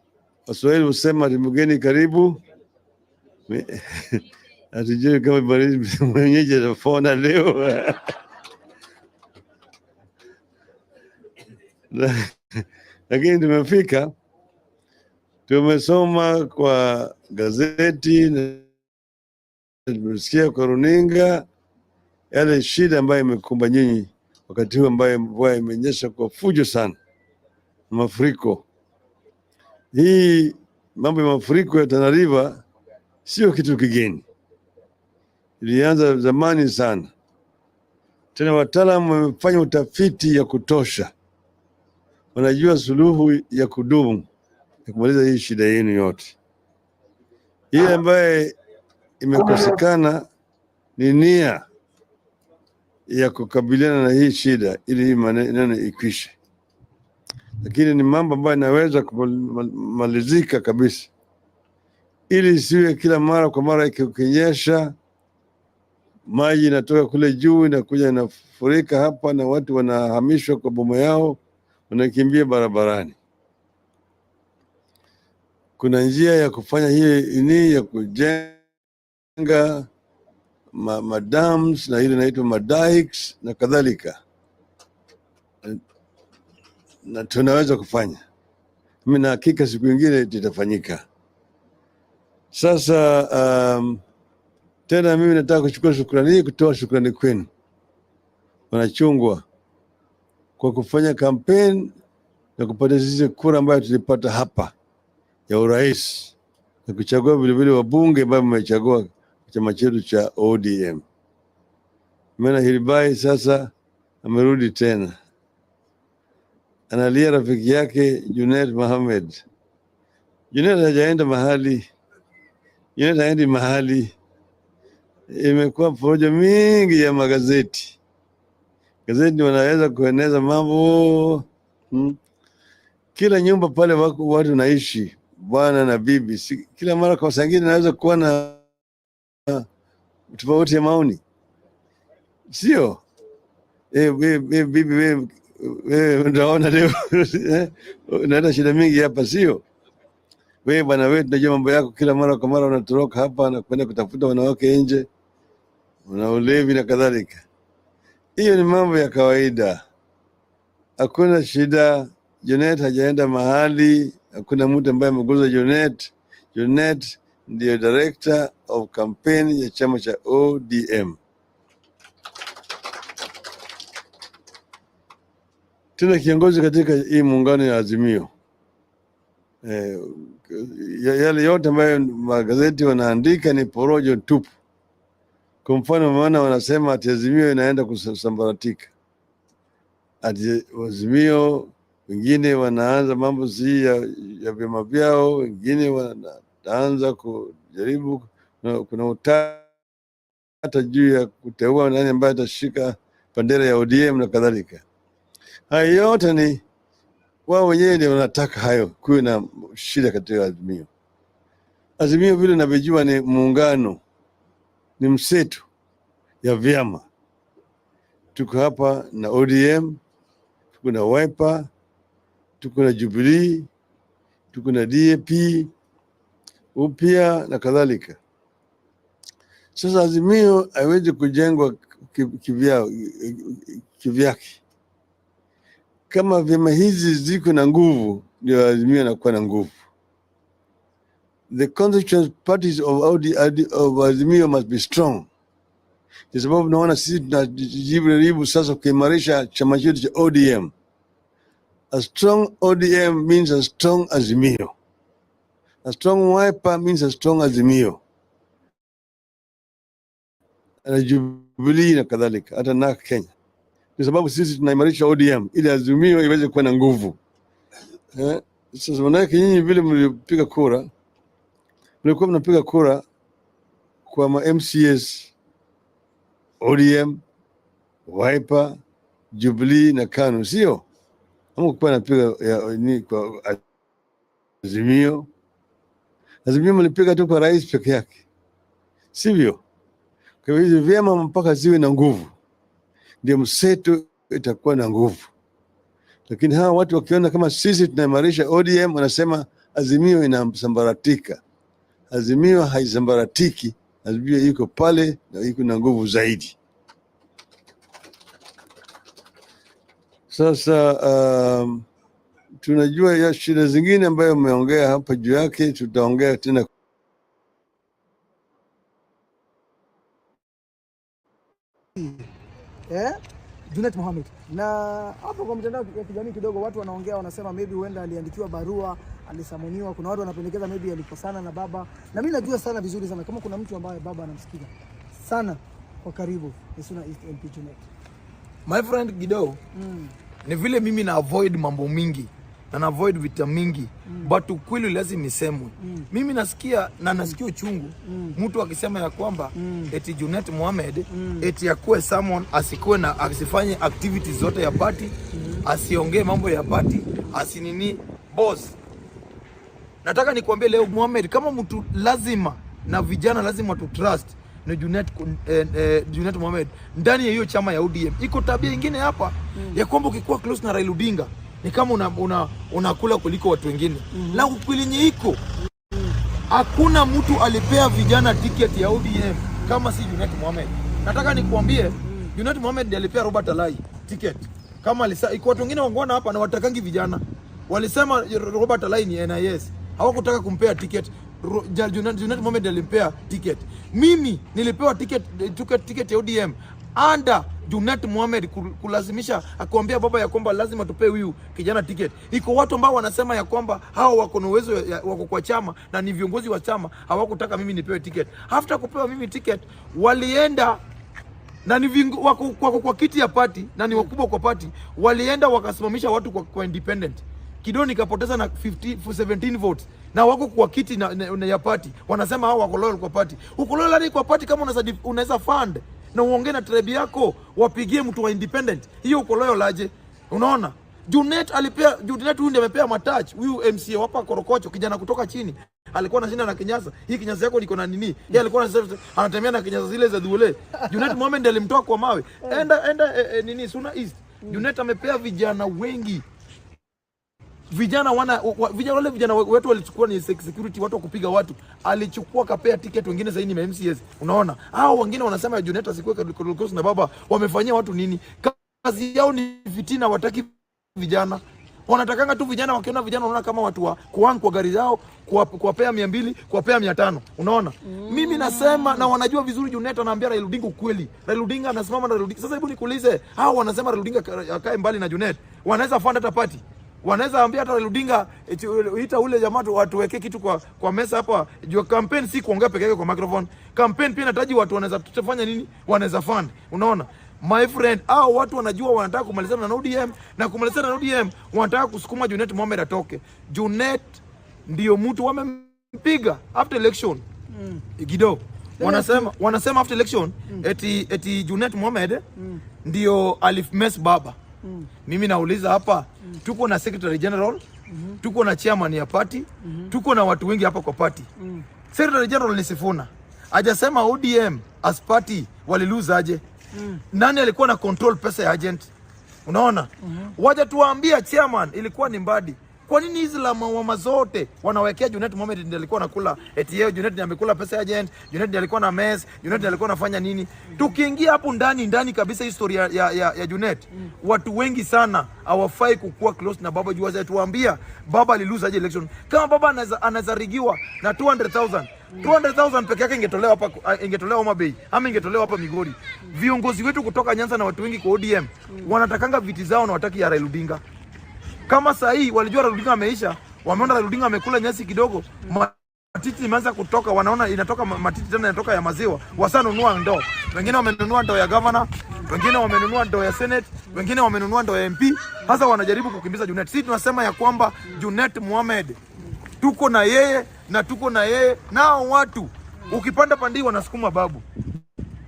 Waswahili husema mgeni karibu. Hatujui kama mwenyeji atafona leo. Lakini tumefika, tumesoma kwa gazeti na tumesikia kwa runinga yale shida ambayo imekumba nyinyi wakati huu ambayo mvua imenyesha kwa fujo sana, mafuriko. Hii mambo ya mafuriko ya Tana River sio kitu kigeni, ilianza zamani sana. Tena wataalamu wamefanya utafiti ya kutosha, wanajua suluhu ya kudumu ya kumaliza hii shida yenu yote. Ile ambaye imekosekana ni nia ya kukabiliana na hii shida ili hii maneno ikwishe, lakini ni mambo ambayo inaweza kumalizika kabisa, ili isiwe kila mara kwa mara ikinyesha maji inatoka kule juu inakuja inafurika hapa na watu wanahamishwa kwa boma yao, wanakimbia barabarani. Kuna njia ya kufanya hii ni ya kujenga madams na ile inaitwa madikes na kadhalika, na tunaweza kufanya. Mimi na hakika siku nyingine itafanyika. Sasa tena mimi nataka kuchukua shukrani, kutoa shukrani kwenu wanachungwa kwa kufanya kampeni na kupata sisi kura ambayo tulipata hapa ya urais na kuchagua vilevile wabunge ambao mmechagua chama chetu cha ODM. Mena Hiribai sasa amerudi tena, analia rafiki yake Junet Mohamed. Junet hajaenda mahali, Junet haendi mahali. Imekuwa porojo mingi ya magazeti. Gazeti wanaweza kueneza mambo kila nyumba pale watu naishi, bwana na bibi. Kila mara kwa sangine naweza kuwa na tofauti ya maoni, sio? Bibi wewe unaona leo unaenda shida mingi hapa, sio? Wewe bwana wewe tunajua mambo yako, kila mara kwa mara unatoroka hapa na kwenda kutafuta wanawake nje, una ulevi na kadhalika. Hiyo ni mambo ya kawaida, hakuna shida. Junet hajaenda mahali, hakuna mtu ambaye ameguza Junet. Junet ndiyo director of campaign ya chama cha ODM. Tena kiongozi katika hii muungano ya Azimio. Yale yote ambayo magazeti wanaandika ni porojo tupu. Kwa mfano maana wanasema ati Azimio inaenda kusambaratika. Ati Azimio wengine wanaanza mambo si ya vyama vyao, wengine wanaanza kujaribu, kuna utata juu ya kuteua nani ambaye atashika bendera ya ODM na kadhalika. Hayo yote ni wao wenyewe ndio wanataka hayo, kuwe na shida katika Azimio. Azimio vile ninavyojua ni muungano, ni mseto ya vyama. Tuko hapa na ODM, tuko na Wiper, tuko na Jubilee, tuko na DAP, upya na kadhalika. Sasa Azimio haiwezi kujengwa kivyake. Kama vyama hizi ziko na nguvu, ndio Azimio inakuwa na nguvu. The constituent parties of Azimio must be strong. Kwa sababu naona sisi tunajaribu sasa kuimarisha chama chetu cha ODM. A strong ODM means a strong Azimio. A strong Wiper means a strong Azimio. Na Jubilee na kadhalika, hata na Kenya. Kwa sababu sisi tunaimarisha ODM ili Azimio iweze kuwa na nguvu. Sasa manake nyinyi vile mlipiga kura, mlikuwa mnapiga kura kwa ma MCS ODM, Wiper, Jubilee na KANU, sio? Ama kwa napiga ni kwa Azimio. Azimio mlipiga tu kwa rais peke yake, sivyo? Kwa hivyo vyema mpaka ziwe na nguvu, ndio mseto itakuwa na nguvu. Lakini hawa watu wakiona kama sisi tunaimarisha ODM, wanasema Azimio inasambaratika. Azimio haisambaratiki, Azimio iko pale na iko na nguvu zaidi. Sasa tunajua ya shida zingine ambayo umeongea hapa juu yake, tutaongea tena. Junet Mohamed. Na hapo kwa mtandao ya kijamii kidogo watu wanaongea, wanasema maybe huenda aliandikiwa barua, alisamoniwa. Kuna watu wanapendekeza maybe alikosana na baba. Na mimi najua sana vizuri sana kama kuna mtu ambaye baba anamsikiza sana kwa karibu, Isuna East MP Junet. My friend Gido, ni vile mimi na avoid mambo mingi na avoid vita mingi, but ukweli lazima nisemwe. Mimi nasikia na nasikia uchungu mtu akisema ya kwamba eti Junet Mohamed eti akuwe someone asikuwe na asifanye activities zote ya party, asiongee mambo ya party, asinini boss. Nataka nikwambie leo Mohamed, kama mtu lazima na vijana lazima tu trust na Junet Mohamed ndani ya hiyo chama ya ODM. Iko tabia nyingine hapa ya kwamba ukikuwa close na Raila Odinga ni kama unakula kuliko watu wengine. La ukweli iko hakuna mtu alipea vijana ticket ya ODM kama si Junet Mohamed. Nataka nikwambie Junet Mohamed ndiye alipea Robert Alai ticket. Kama iko watu wengine wangeona hapa na watakangi vijana. Walisema Robert Alai ni NIS. Hawakutaka kumpea ticket. Junet Mohamed alimpea ticket. Mimi nilipewa ticket ya ODM anda Junet Mohamed kulazimisha akuambia baba ya kwamba lazima tupe huyu kijana ticket. Iko watu ambao wanasema ya kwamba hao wako na uwezo wako kwa chama na ni viongozi wa chama, hawakutaka mimi nipewe ticket. After kupewa mimi ticket walienda na ni wako kwa kiti ya party na ni wakubwa kwa party, walienda wakasimamisha watu kwa independent. Kidogo nikapoteza na 17 votes na wako kwa kiti na ya party. Wanasema hao wako loyal kwa party. Uko loyal kwa party kama unaweza fund na uongee na tribe yako wapigie mtu wa independent. Hiyo uko loyal aje? Unaona? Junet huyu ndiye amepea matouch huyu MCA hapa Korokocho, kijana kutoka chini. Alikuwa anashinda na kinyasa. Hii kinyasa yako liko na nini? Yeye alikuwa anatembea na kinyasa zile za duole. Junet Mohamed ndiye alimtoa kwa mawe. Enda nini Suna East. Junet amepea vijana wengi. Vijana wale vijana wetu walichukua ni security, watu wa kupiga watu. Alichukua kapea ticket wengine zaidi ni MCS. Unaona? Hao wengine wanasema ya Junet asikuwe close na baba. Wamefanyia watu nini? Kazi yao ni fitina, wataki vijana. Wanatakanga tu vijana, wakiona vijana wanaona kama watu wa kuang kwa gari zao, kuwapea 200, kuwapea 500. Unaona? Mimi nasema na wanajua vizuri Junet anaambia Raila Odinga ukweli. Raila Odinga anasimama na Raila Odinga. Sasa hebu nikuulize, hao wanasema Raila Odinga akae mbali na Junet. Wanaweza fund hata party. Wanaweza ambia hata Raila Odinga ita ule jamaa watu weke kitu kwa mesa hapa. Jua campaign si kuongea peke yake kwa microphone. Campaign pia inahitaji watu wanaweza tutafanya nini? Wanaweza fund. Unaona? My friend, hao watu wanajua wanataka kumalizana na ODM, na kumalizana na ODM wanataka kusukuma Junet Mohamed atoke. Junet ndio mtu wamempiga after election. Gido. Wanasema after election eti Junet Mohamed ndio alifmess baba. Mimi nauliza hapa, tuko na Secretary General, tuko na chairman ya party, tuko na watu wengi hapa kwa party. Secretary General ni Sifuna. Hajasema ODM as party walilose aje. Nani alikuwa na control pesa ya agent? Unaona? Waje tuwaambia chairman ilikuwa ni Mbadi. Kwa nini hizi lawama zote wanawekea Junet Mohamed ndiye alikuwa anakula? Eti yeye Junet ndiye amekula pesa ya agent, Junet ndiye alikuwa na mess, Junet ndiye alikuwa anafanya nini? Tukiingia hapo ndani kabisa historia ya Junet, watu wengi sana hawafai kukua close na baba. Jua tuambia baba alilose aje election. Kama baba anaweza rigiwa na 200,000, 200,000 peke yake ingetolewa hapa, ingetolewa Homa Bay ama ingetolewa hapa Migori. Viongozi wetu kutoka Nyanza na watu wengi kwa ODM wanatakanga viti zao na wataki ya Raila Odinga. Kama saa hii walijua Raila Odinga ameisha, wameona Raila Odinga amekula nyasi kidogo, matiti imeanza kutoka, wanaona inatoka matiti tena inatoka ya maziwa, wasanunua ndoo. Wengine wamenunua ndoo ya governor, wengine wamenunua ndoo ya senate, wengine wamenunua ndoo ya MP. Sasa wanajaribu kukimbiza Junet. Sisi tunasema ya kwamba Junet Mohamed tuko na yeye na tuko na yeye. Nao watu ukipanda pandi wanasukuma babu,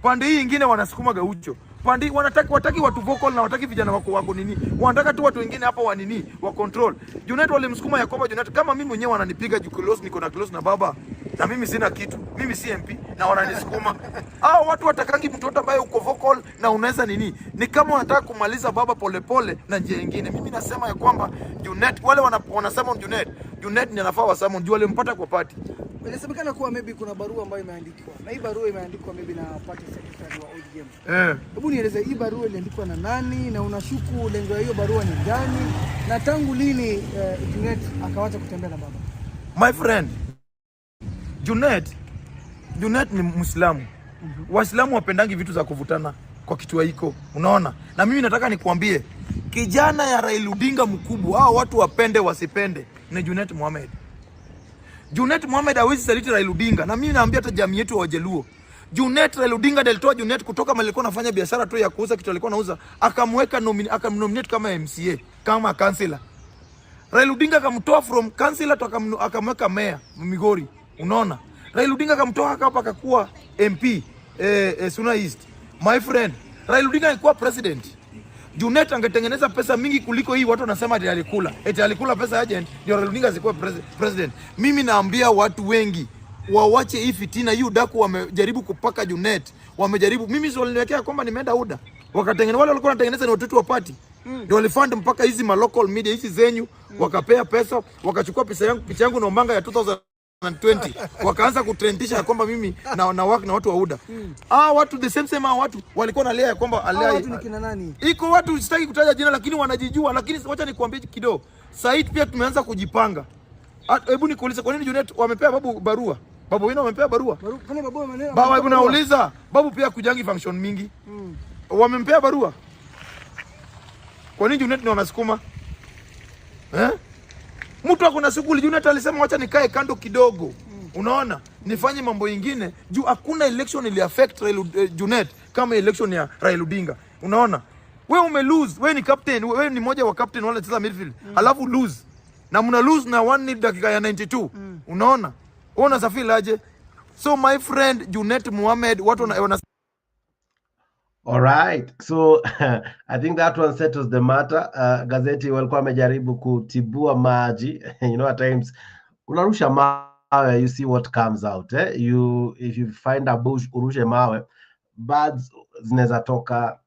pandi hii ingine wanasukuma Gaucho, pandi wataki watu vocal na wataki vijana wako nini, wanataka tu watu wengine hapa wa nini wa control. Junet walimsukuma ya kwamba Junet, kama mimi mwenyewe wananipiga close, niko na close na baba na mimi sina kitu, mimi si MP na wananisukuma. Hao watu watakangi mtoto ambaye uko vocal na unaweza nini, ni kama wanataka kumaliza baba polepole na njia nyingine. Mimi nasema ya kwamba Junet, wale wanasema Junet ni anafaa wasamon juu walimpata kwa party. Inasemekana kuwa maybe kuna barua ambayo imeandikwa, na hii barua imeandikwa maybe na party secretary wa ODM. Hebu nieleze hii barua iliandikwa na nani, na unashuku lengo ya hiyo barua ni gani, na tangu lini Junet akawacha kutembea na baba? My friend, Junet ni Muislamu. Waislamu wapendangi vitu za kuvutana kwa kitu hiko, unaona? Na mimi nataka nikuambie, kijana ya Raila Odinga mkubwa, hao watu wapende wasipende, ni Junet Mohamed. Junet Mohamed hawezi saliti Raila Odinga, na mimi naambia hata jamii yetu wa Wajaluo. Raila Odinga alitoa Junet kutoka mali alikuwa anafanya biashara tu ya kuuza kitu alikuwa anauza, akamweka akamnominate kama MCA, kama councillor. Raila Odinga akamtoa from councillor to akamweka mayor Migori, unaona? Raila Odinga akamtoa hapa akakuwa MP Suna East. My friend, Raila Odinga alikuwa president. Junet angetengeneza pesa mingi kuliko hii watu wanasema ati alikula. Eti alikula pesa agent ndio Raila Odinga asikuwe president. Mimi naambia watu wengi wawache hii fitina. Hii udaku wamejaribu kupaka Junet. Wamejaribu, mimi sio waliniwekea kwamba nimeenda UDA. Wakatengeneza, wale walikuwa wanatengeneza ni watoto wa party. Ndio walifund mpaka hizi ma local media hizi zenyu, wakapea pesa, wakachukua picha yangu na Ombanga ya 2020 wakaanza kutrendisha ya kwamba mimi na work na watu wa UDA. Watu the same watu walikuwa na lea ya kwamba alea watu ni kina nani? Iko watu sitaki kutaja jina lakini wanajijua, lakini wacha nikwambie kidogo. Said pia tumeanza kujipanga. Hebu nikuulize, kwa nini Junet wamepea babu barua? Babu wao wamepea barua? Kwani babu amenena? Babu nauliza, babu pia kujangi function mingi. Wamempea barua? Kwa nini Junet ni wanasukuma? Mtu akona shughuli. Junet alisema wacha nikae kando kidogo. Unaona? Nifanye mambo mengine juu hakuna election ili affect Junet kama election ya Raila Odinga. Unaona? Wewe umelose, wewe ni captain, wewe ni moja wa captain wale cheza midfield. Alafu lose. Na mna lose na 1-0 dakika ya 92. Unaona? Wewe unasafiri aje? So my friend Junet Mohamed, watu wana All right, so I think that one settles the matter. Gazeti walikuwa wamejaribu kutibua maji. You know, at times unarusha mawe, you see what comes out. If you find a bush urushe mawe, birds zinaweza toka,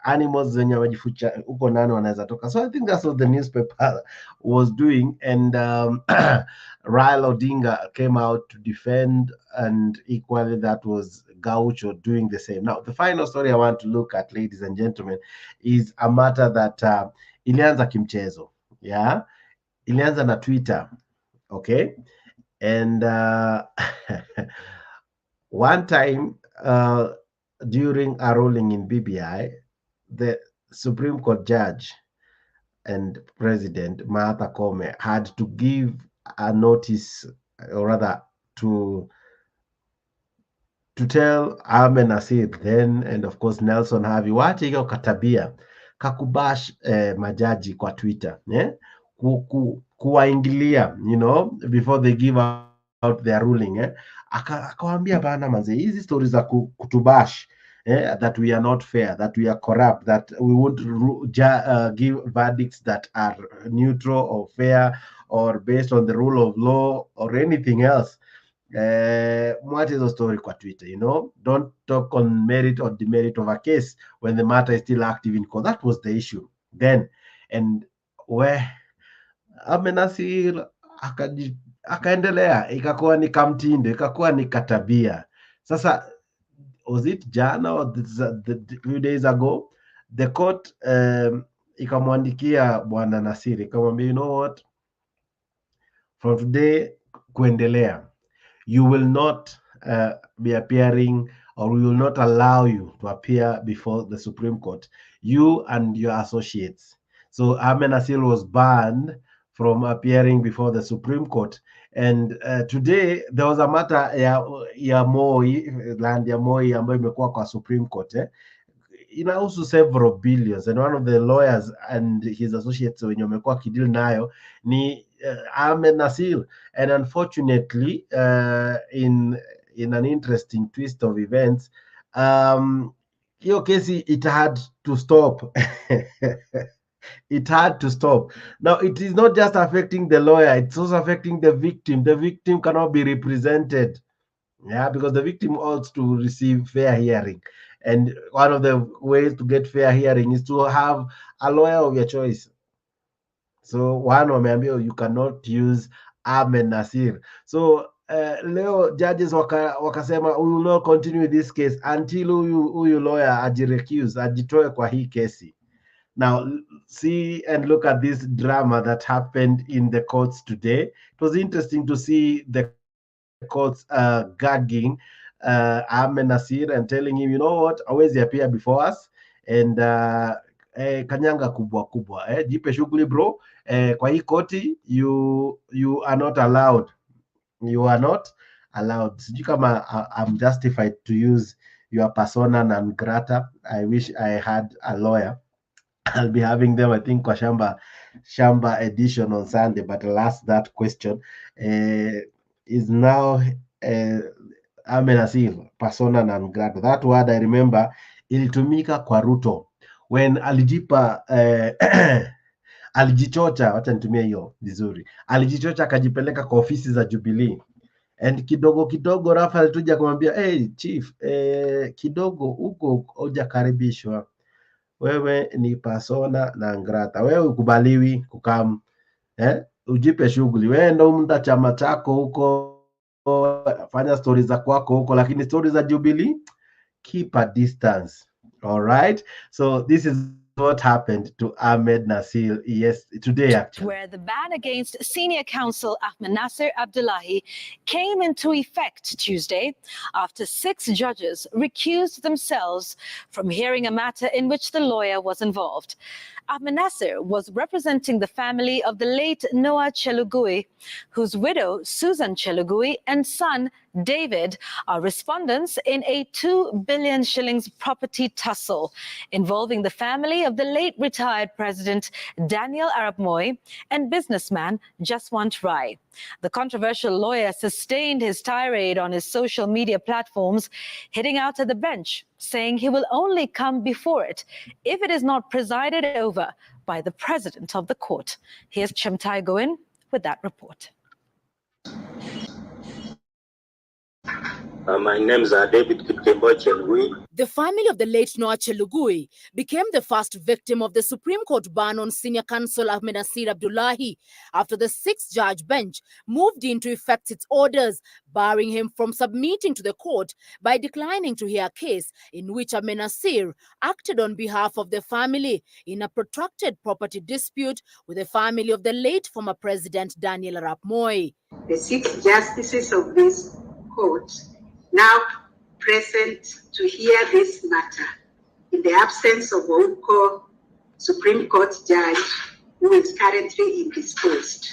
animals zenye wajificha huko nani wanaweza toka. So I think that's what the newspaper was doing, and Raila Odinga came out to defend, and equally that was Gaucho doing the same. Now, the final story I want to look at, ladies and gentlemen, is a matter that ilianza kimchezo. Yeah, ilianza na Twitter, okay? And one time during a ruling in BBI, the Supreme Court judge and President Martha Koome had to give a notice, or rather to tell Ahmed Nasir then, and of course Nelson Havi, wache hiyo katabia kakubash majaji kwa Twitter, kuwaingilia, you know, before they give out their ruling. Akawaambia bana manze, hizi stories za kutubash, that we are not fair, that we are corrupt, that we won't give verdicts that are neutral or fair or based on the rule of law or anything else. What is the story kwa Twitter? You know, don't talk on merit or demerit of a case when the matter is still active in court. That was the issue then, and where Ahmed Nasir akaendelea, ikakuwa ni kamtindo, ikakuwa ni katabia. Sasa was it jana or the few days ago, the court ikamwandikia bwana Nasir, ikamwambia, you know what, from today kuendelea, you will not be appearing, or we will not allow you to appear before the Supreme Court, you and your associates. So Ahmed Nasir was banned from appearing before the Supreme Court. And today there was a matter ya Moi, land ya Moi ambayo imekuwa kwa Supreme Court. Inahusu several billions, and one of the lawyers and his associates wenye wamekuwa kideal nayo ni Ahmed Nasir. And unfortunately, in an interesting twist of events, hiyo kesi it had to stop. It had to stop. Now, it is not just affecting the lawyer, it's also affecting the victim. The victim cannot be represented, because the victim ought to receive fair hearing. And one of the ways to get fair hearing is to have a lawyer of your choice. So one wameambia you cannot use Ahmed Nasir. So leo judges wakasema we will not continue with this case until huyu lawyer ajirecuse, ajitoe kwa hii kesi. Now, see and look at this drama that happened in the courts today. It was interesting to see the courts gagging Ahmed Nasir and telling him, you know what, always appear before us, and kanyanga kubwa, jipe shughuli bro, kwa hii koti you are not allowed. You are not allowed. Sijui kama I'm justified to use your persona non grata. I wish I had a lawyer. I'll be having them, I think, kwa Shamba edition on Sunday. But I'll ask that question. Is now Ahmed Nasir persona non grata? That word I remember ilitumika kwa Ruto when alijipa alijichocha, wacha nitumie hiyo vizuri, alijichocha akajipeleka kwa ofisi za Jubilee, and kidogo Rafael tuja kumwambia hey chief, kidogo huko hujakaribishwa, wewe ni persona non grata, wewe ukubaliwi kukam, ujipe shughuli, wewe ndo mta chama chako huko, fanya stories za kwako huko, lakini stories za Jubilee keep a distance. All right, so this is what happened to Ahmed Nasir today actually. Where the ban against senior counsel Ahmed Nasir Abdullahi came into effect Tuesday after 6 judges recused themselves from hearing a matter in which the lawyer was involved. Ahmed Nasir was representing the family of the late Noah Chelugui, whose widow Susan Chelugui and son David are respondents in a 2 billion shillings property tussle involving the family of the late retired President Daniel Arap Moi and businessman Jaswant Rai. The controversial lawyer sustained his tirade on his social media platforms, hitting out at the bench, saying he will only come before it if it is not presided over by the president of the court. Here's Chimtai Goin with that report. My name is David Chelugui. The family of the late Noah Chelugui became the first victim of the Supreme Court ban on senior counsel Ahmed Nasir Abdullahi after the 6-judge bench moved in to effect its orders, barring him from submitting to the court by declining to hear a case in which Ahmed Nasir acted on behalf of the family in a protracted property dispute with the family of the late former President Daniel Arap Moi. The 6 justices of this court now present to hear this matter, in the absence of Ouko Supreme Court judge who is currently indisposed,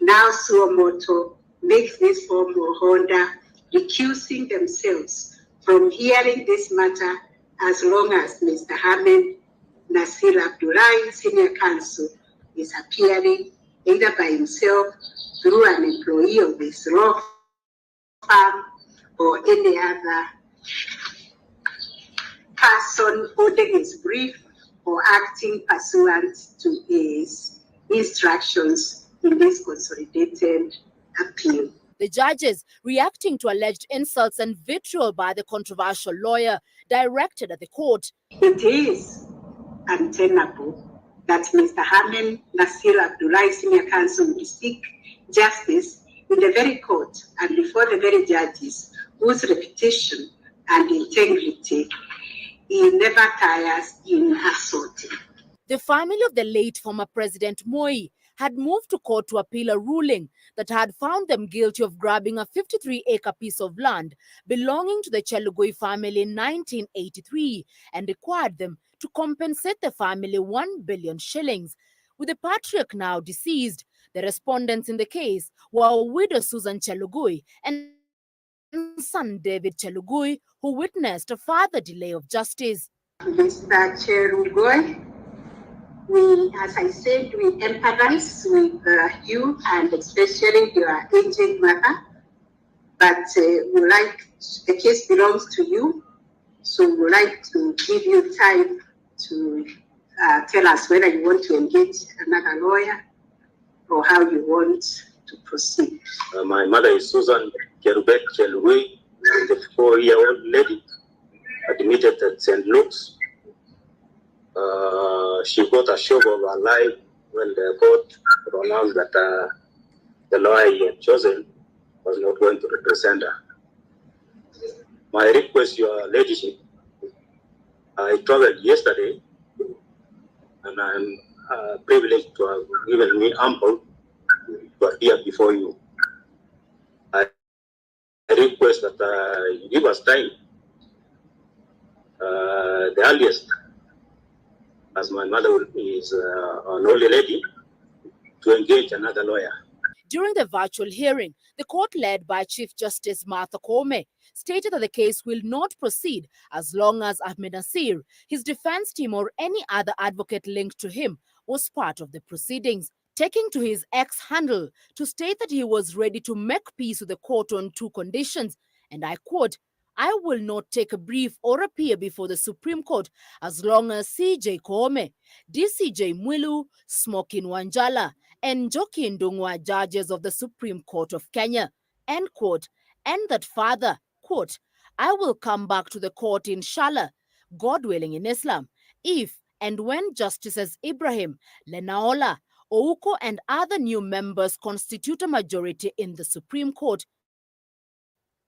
now Suomoto makes this formal order recusing themselves from hearing this matter as long as Mr. Ahmed Nasir Abdullahi, senior counsel, is appearing either by himself, through an employee of his law firm, or any other person holding his brief or acting pursuant to his instructions in this consolidated appeal. The judges, reacting to alleged insults and vitriol by the controversial lawyer, directed at the court. It is untenable that Mr. Ahmed Nasir Abdullahi, senior counsel, will seek justice in the very court and before the very judges whose reputation and integrity he never tires in assaulting. The family of the late former President Moi had moved to court to appeal a ruling that had found them guilty of grabbing a 53-acre piece of land belonging to the Chelugui family in 1983 and required them to compensate the family 1 billion shillings. With the patriarch now deceased, the respondents in the case were widow Susan Chelugui and son David Chelugui, who witnessed a further delay of justice. Mr. Chelugui, as I said, we empathize with you and especially your aged mother, but we like, the case belongs to you, so we would like to give you time to tell us whether you want to engage another lawyer or how you want to proceed. My mother is Susan Cherubek Chelugui, the 4-year-old lady admitted at St. Luke's. She got a shock of her life when the court pronounced that the lawyer he had chosen was not going to represent her. My request, Your Ladyship, I traveled yesterday and I'm privileged to have given me ample to appear before you. I request that you give us time, the earliest, as my mother is an old lady, to engage another lawyer. During the virtual hearing, the court led by Chief Justice Martha Koome stated that the case will not proceed as long as Ahmed Nasir, his defense team or any other advocate linked to him was part of the proceedings, taking to his X handle to state that he was ready to make peace with the court on 2 conditions, and I quote, "I will not take a brief or appear before the Supreme Court as long as CJ Koome, DCJ Mwilu, Smokin Wanjala, and Njoki Ndung'u are judges of the Supreme Court of Kenya," end quote, and that further, quote, "I will come back to the court inshallah, God willing in Islam, if and when Justices Ibrahim, Lenaola, Ouko and other new members constitute a majority in the Supreme Court,"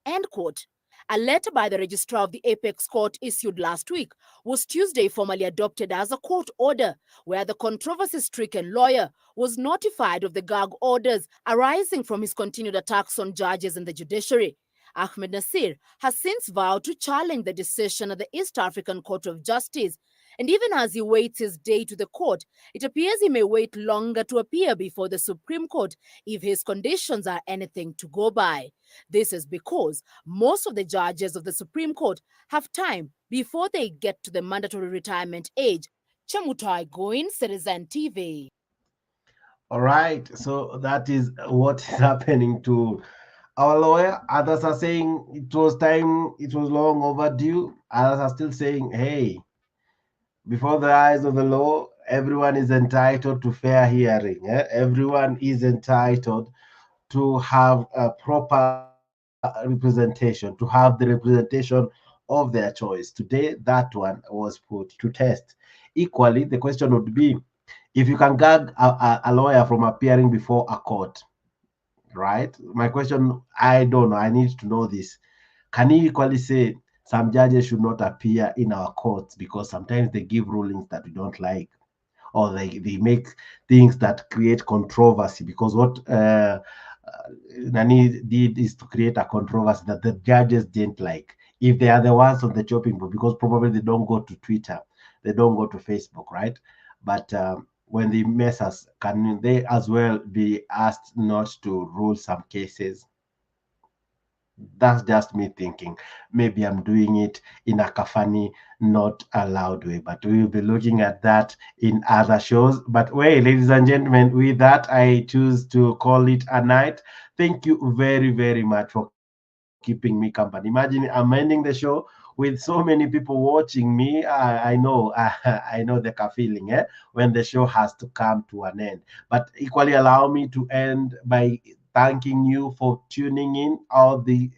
end quote. A letter by the Registrar of the Apex Court issued last week was Tuesday formally adopted as a court order, where the controversy-stricken lawyer was notified of the gag orders arising from his continued attacks on judges in the judiciary. Ahmed Nasir has since vowed to challenge the decision at the East African Court of Justice. And even as he waits his day to the court, it appears he may wait longer to appear before the Supreme Court if his conditions are anything to go by. This is because most of the judges of the Supreme Court have time before they get to the mandatory retirement age. Chemutai Goin, Citizen TV. All right, so that is what is happening to our lawyer. Others are saying it was time, it was long overdue. Others are still saying, hey, before the eyes of the law, everyone is entitled to fair hearing. Everyone is entitled to have a proper representation, to have the representation of their choice. Today, that one was put to test. Equally, the question would be, if you can gag a lawyer from appearing before a court, right? My question, I don't know, I need to know this. Can you equally say some judges should not appear in our courts because sometimes they give rulings that we don't like, or they make things that create controversy? Because what Nani did is to create a controversy that the judges didn't like. If they are the ones on the chopping board, because probably they don't go to Twitter, they don't go to Facebook, right? But when they mess us, can they as well be asked not to rule some cases? That's just me thinking. Maybe I'm doing it in a kafani, not a loud way, but we will be looking at that in other shows. But wait, ladies and gentlemen, with that, I choose to call it a night. Thank you very, very much for keeping me company. Imagine I'm ending the show with so many people watching me. I know, I know the feeling when the show has to come to an end. But equally, allow me to end by thanking you for tuning in all the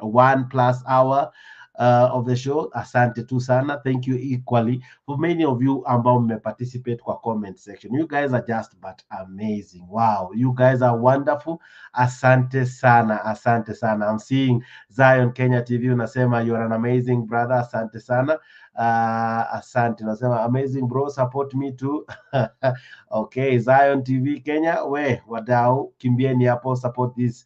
1+ hour of the show. Asante tu sana. Thank you equally for many of you ambao participate kwa comment section. You guys are just but amazing. Wow, you guys are wonderful. Asante sana, asante sana. I'm seeing Zion Kenya TV unasema you're an amazing brother. Asante sana. Asante, nasema amazing bro, support me too. Okay, Zion TV Kenya, we wadau, kimbieni hapo, support this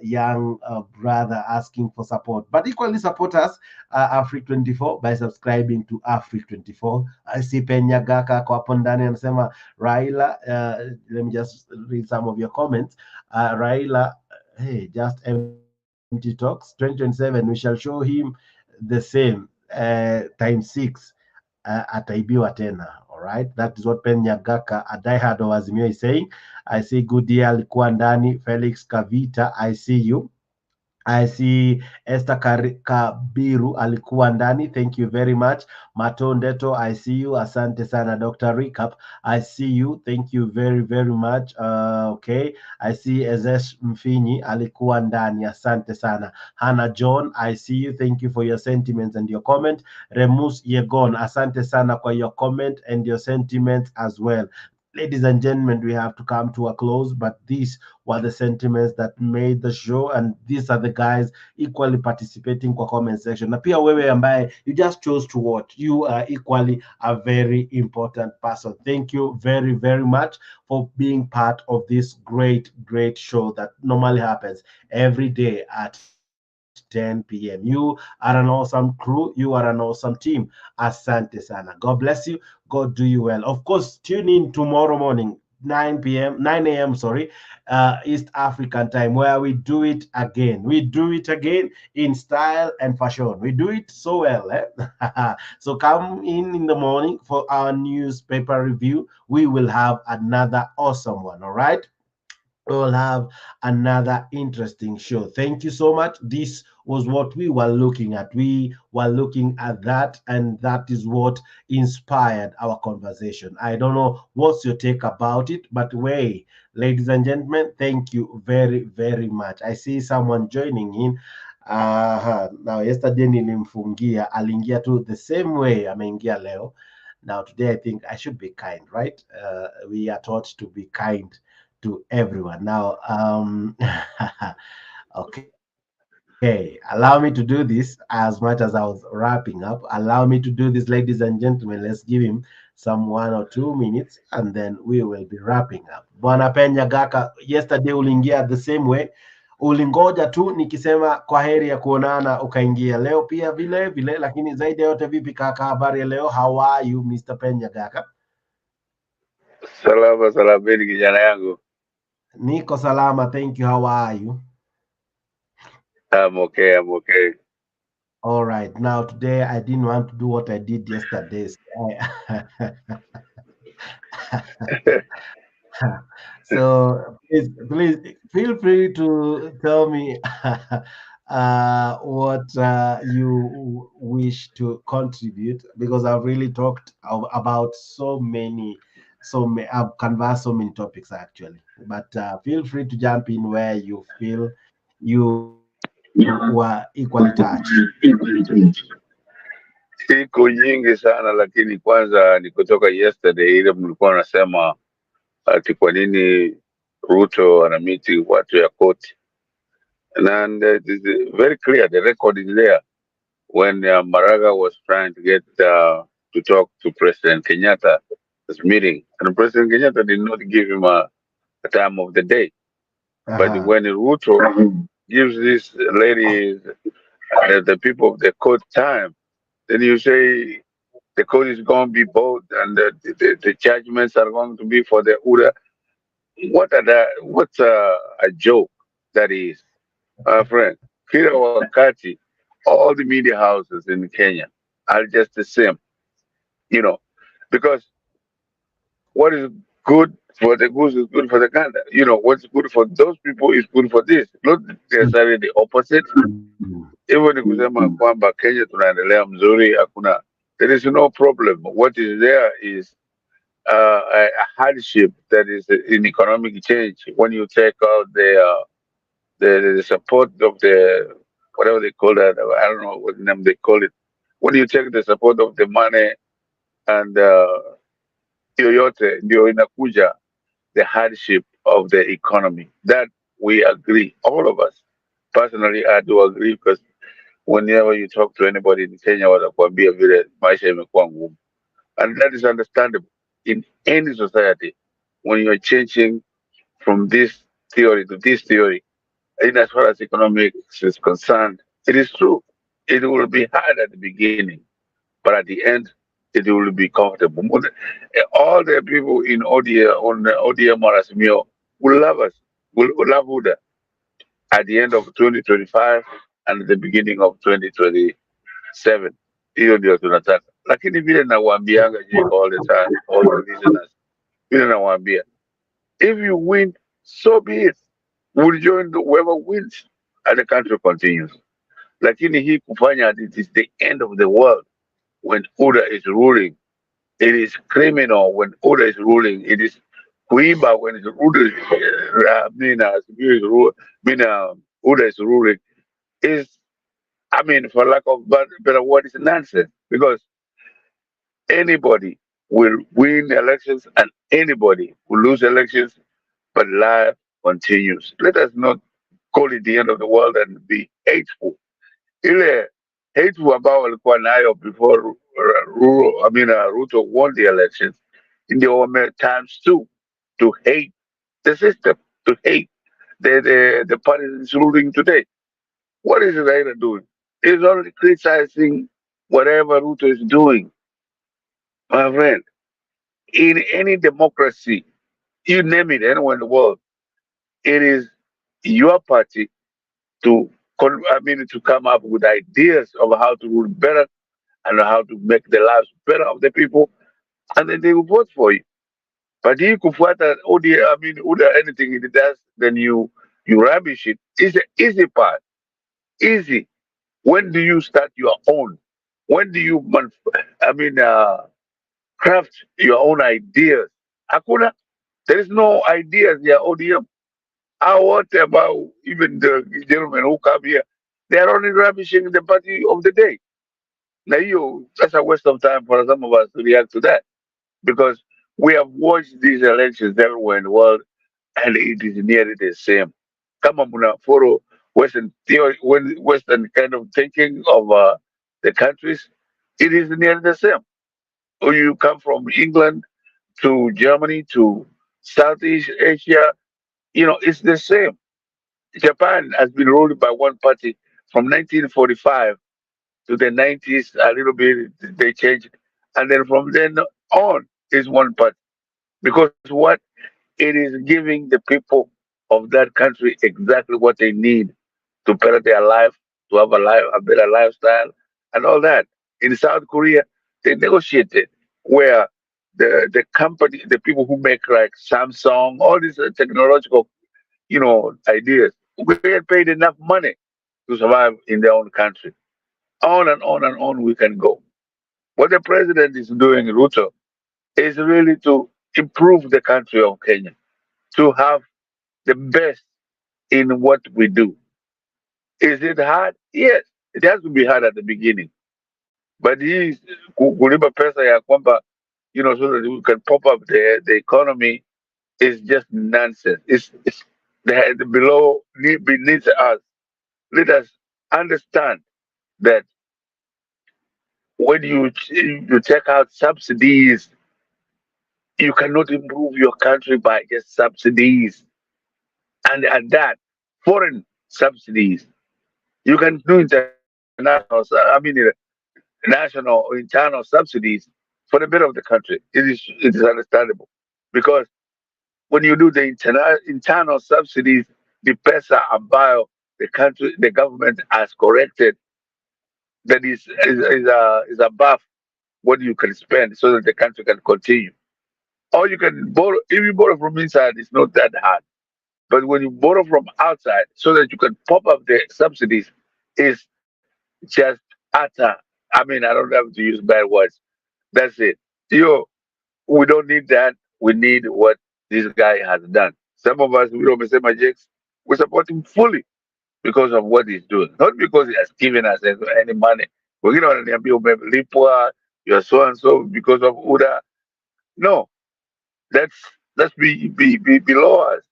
young brother asking for support, but equally support us, Afric24, by subscribing to Afric24. I see Penya Gaka kwa hapo ndani anasema Raila, let me just read some of your comments. Raila, hey, just empty talks. 2027 we shall show him the same times 6, ataibiwa tena. All right, that is what Penya Gaka, a diehard of Azimio, is saying. I see Goodyear alikuwa ndani. Felix Kavita, I see you. I see Esther Kabiru alikuwa ndani. Thank you very much. Matondeto, I see you. Asante sana. Dr. Recap, I see you. Thank you very, very much. Okay. I see Ezesh Mfinyi alikuwa ndani. Asante sana. Hannah John, I see you. Thank you for your sentiments and your comment. Remus Yegon, asante sana kwa your comment and your sentiments as well. Ladies and gentlemen, we have to come to a close, but these were the sentiments that made the show, and these are the guys equally participating kwa comment section. Na pia wewe ambaye you just chose to watch, you are equally a very important person. Thank you very, very much for being part of this great, great show that normally happens every day at 10 p.m. You are an awesome crew. You are an awesome team. Asante sana. God bless you. God do you well. Of course, tune in tomorrow morning, 9 a.m. sorry, East African time, where we do it again. We do it again in style and fashion. We do it so well. So come in the morning for our newspaper review. We will have another awesome one. All right. We'll have another interesting show. Thank you so much. This was what we were looking at. We were looking at that, and that is what inspired our conversation. I don't know what's your take about it, but wait, ladies and gentlemen, thank you very, very much. I see someone joining in. Now yesterday nilimfungia, aliingia tu the same way ameingia leo. Now today I think I should be kind, right? We are taught to be kind to everyone. Now, okay, allow me to do this as much as I was wrapping up. Allow me to do this, ladies and gentlemen. Let's give him some 1 or 2 minutes, and then we will be wrapping up. Bwana Penya Gaka, yesterday uliingia the same way. Ulingoja tu nikisema kwa heri ya kuonana ukaingia. Leo pia vile vile, lakini zaidi yote vipi kaka, habari ya leo? How are you, Mr. Penya Gaka? Salama salameni kijana yangu. Niko salama, thank you. How are you? I'm okay, I'm okay. All right. Now today I didn't want to do what I did yesterday. So please feel free to tell me what you wish to contribute, because I've really talked about I've conversed so many topics actually, but feel free to jump in where you feel you were equally touched. Siku nyingi sana, lakini kwanza ni kutoka yesterday ile mlikuwa nasema ati kwa nini Ruto anamiti watu ya koti, and it is very clear, the record is there. When Maraga was trying to get to talk to President Kenyatta, this meeting, and President Kenyatta did not give him a time of the day. But when Ruto gives this lady, the people of the court time, then you say the court is going to be bold, and the judgments are going to be for the URA. What's a joke that is, my friend? Kila wakati, all the media houses in Kenya are just the same, because what is good for the goose is good for the gander. What's good for those people is good for this. Not necessarily the opposite. Even kusema kwamba Kenya tunaendelea mzuri, hakuna, there is no problem. What is there is a hardship that is in economic change. When you take out the support of the, whatever they call that, I don't know what name they call it. When you take the support of the money and yoyote ndio inakuja the hardship of the economy. That we agree, all of us. Personally, I do agree, because whenever you talk to anybody in Kenya, watakwambia vile maisha imekuwa ngumu. And that is understandable in any society. When you're changing from this theory to this theory, in as far as economics is concerned, it is true. It will be hard at the beginning, but at the end, it will be comfortable. All the people in ODM or Azimio will love us, will love Huda at the end of 2025 and at the beginning of 2027. Hiyo ndio tunataka, lakini vile nawaambianga all the time, all the listeners, vile nawaambia, if you win, so be it. We'll join whoever wins and the country continues. Lakini hii kufanya it is the end of the world when Uda is ruling. It is criminal when Uda is ruling. It is kuiba when Uda Uda is ruling. Is, I mean, for lack of better word, is nonsense, because anybody will win elections and anybody will lose elections, but life continues. Let us not call it the end of the world and be hateful. Ile hateful ambao walikuwa nayo before Ruto won the elections, in the times too, to hate the system, to hate the party that is ruling today. What is Raila doing? He's only criticizing whatever Ruto is doing. My friend, in any democracy, you name it, anywhere in the world, it is your party to to come up with ideas of how to rule better and how to make the lives better of the people, and then they will vote for you. But if kufuata anything it does, then you rubbish it. It's the easy part. Easy. When do you start your own? When do you craft your own ideas? Hakuna. There is no ideas here, ODM. What about even the gentlemen who come here? They are only rubbishing the party of the day. Now that's a waste of time for some of us to react to that, because we have watched these elections everywhere in the world, and it is nearly the same. Kama muna follow Western theory, Western kind of thinking of the countries, it is nearly the same. Or you come from England to Germany to Southeast Asia, it's the same. Japan has been ruled by one party from 1945 to the 90s, a little bit, they changed. And then from then on is one party. Because what? It is giving the people of that country exactly what they need to better their life, to have a better lifestyle, and all that. In South Korea, they negotiated where the company, the people who make like Samsung, all these technological, ideas, we get paid enough money to survive in their own country. On and on and on we can go. What the president is doing, Ruto, is really to improve the country of Kenya, to have the best in what we do. Is it hard? Yes, it has to be hard at the beginning. But hii kulipa pesa ya kwamba, so that we can pop up the economy is just nonsense. It's the below beneath us. Let us understand that when you take out subsidies, you cannot improve your country by just subsidies. And at that, foreign subsidies, you can do national or internal subsidies for the better of the country. It is understandable, because when you do the internal subsidies, the pesa ambayo the government has corrected, that is above what you can spend, so that the country can continue. Or you can borrow. If you borrow from inside, it's not that hard. But when you borrow from outside, so that you can pop up the subsidies, is just utter. I don't have to use bad words. That's it. We don't need that. We need what this guy has done. Some of us, we don't say Jakes, we support him fully because of what he's doing, not because he has given us any money. We're going to be poor, you're so and so because of Uda. No, let's be below us.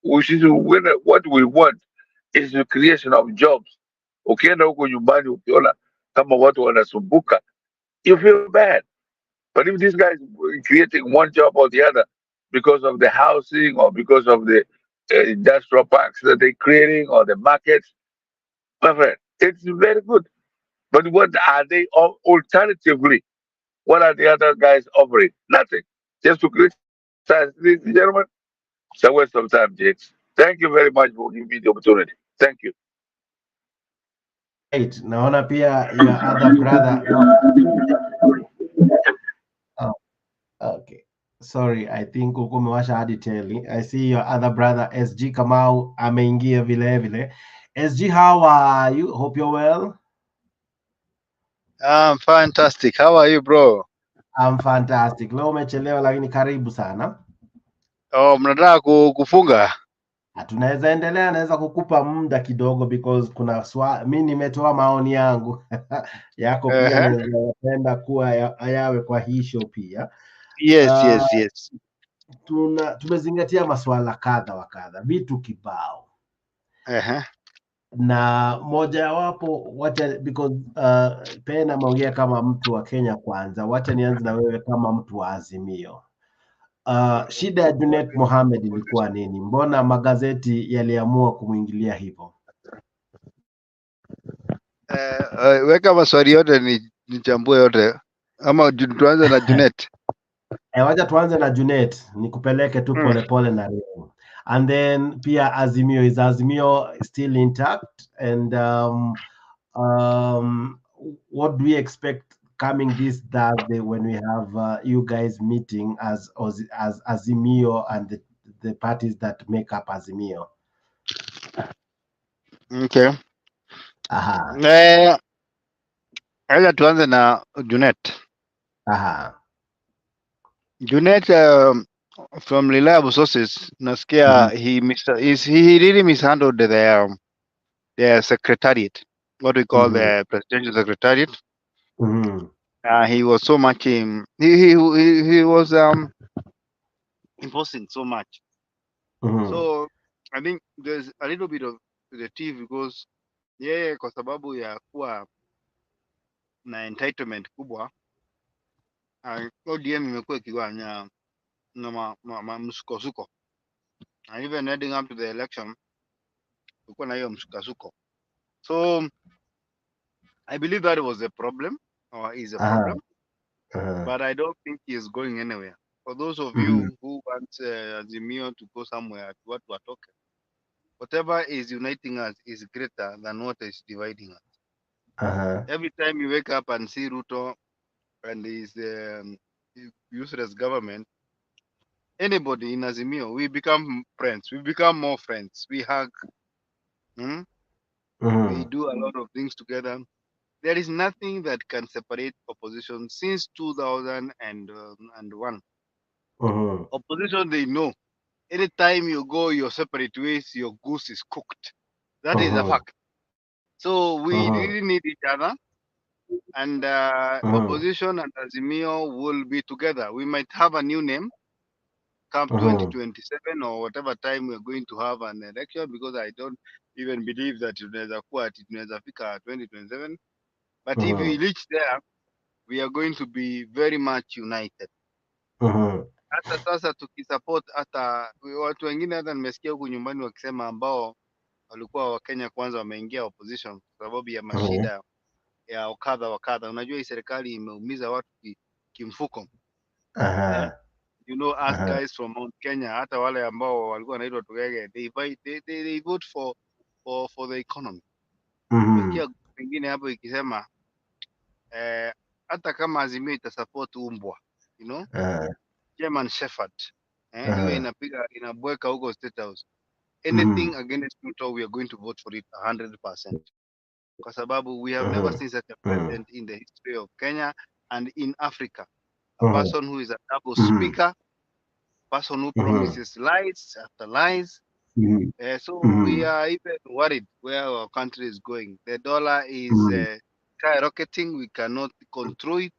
What we want is the creation of jobs. Ukienda huko nyumbani ukiona kama watu wanasumbuka, you feel bad. But if these guys creating one job or the other because of the housing or because of the industrial parks that they're creating or the markets, my friend, it's very good. But what are they alternatively? What are the other guys offering? Nothing. Just to criticize these gentlemen. It's a waste of time, Jakes. Thank you very much for giving me the opportunity. Thank you. Right. Naona pia your other brother. No. Oh, okay. Sorry, I think uko umewasha hadi teli. I see your other brother SG Kamau ameingia vile vile. SG, how are you? Hope you're well. I'm fantastic. How are you, bro? I'm fantastic. Leo umechelewa lakini karibu sana. Oh, mnataka kufunga? Tunaweza endelea, naweza kukupa muda kidogo because kuna mi nimetoa maoni yangu yako pia naweza kuwa yawe kwa hii show pia. Yes. Tumezingatia masuala kadha wa kadha, vitu kibao. Na moja wapo wacha because Pena ameongea kama mtu wa Kenya Kwanza, wacha nianze na wewe kama mtu wa Azimio. Shida ya Junet Mohamed ilikuwa nini? Mbona magazeti yaliamua kumwingilia hivyo? Weka maswali yote nichambue yote, ama tuanze na Junet? Wacha tuanze na Junet, nikupeleke tu polepole na refu. And then pia Azimio, is Azimio still intact? And what do we expect coming this Thursday when we have you guys meeting as Azimio and the parties that make up Azimio? Okay. Acha tuanze na Junet. Junet, from reliable sources, nasikia he really mishandled the secretariat, what we call the presidential secretariat. He was so much he was imposing so much. So I think there's a little bit of the tea because kwa sababu ya kuwa na entitlement kubwa, ODM imekuwa ikigawanya na msukosuko, and even heading up to the election kulikuwa na hiyo msukosuko. So I believe that was a problem, or is a problem, but I don't think he is going anywhere. For those of you who want Azimio to go somewhere, what we're talking, whatever is uniting us is greater than what is dividing us. Every time you wake up and see Ruto and his useless government, anybody in Azimio, we become friends. We become more friends. We hug. We do a lot of things together. There is nothing that can separate opposition since 2001. Opposition, they know. Anytime you go your separate ways, your goose is cooked. That is a fact. So we really need each other. And opposition and Azimio will be together. We might have a new name come 2027 or whatever time we're going to have an election, because I don't even believe that tunaweza fika 2027. But if we reach there, we are going to be very much united. Hata sasa tukisupport hata watu wengine, hata nimesikia huku nyumbani wakisema ambao walikuwa Wakenya Kwanza wameingia opposition kwa sababu ya mashida ya wakadha. Unajua hii serikali imeumiza watu kimfuko. You know, us guys from Mount Kenya, hata wale ambao walikuwa wanaitwa Tugege, they vote for the economy. Nimesikia wengine hapo ikisema hata kama Azimio itasupport umbwa, you know, German Shepherd, iwe inabweka huko State House, anything against Ruto, we are going to vote for it 100%. Kwa sababu we have never seen such a president in the history of Kenya and in Africa. A person who is a double speaker, person who promises lies after lies. So we are even worried where our country is going. The dollar is skyrocketing. We cannot control it.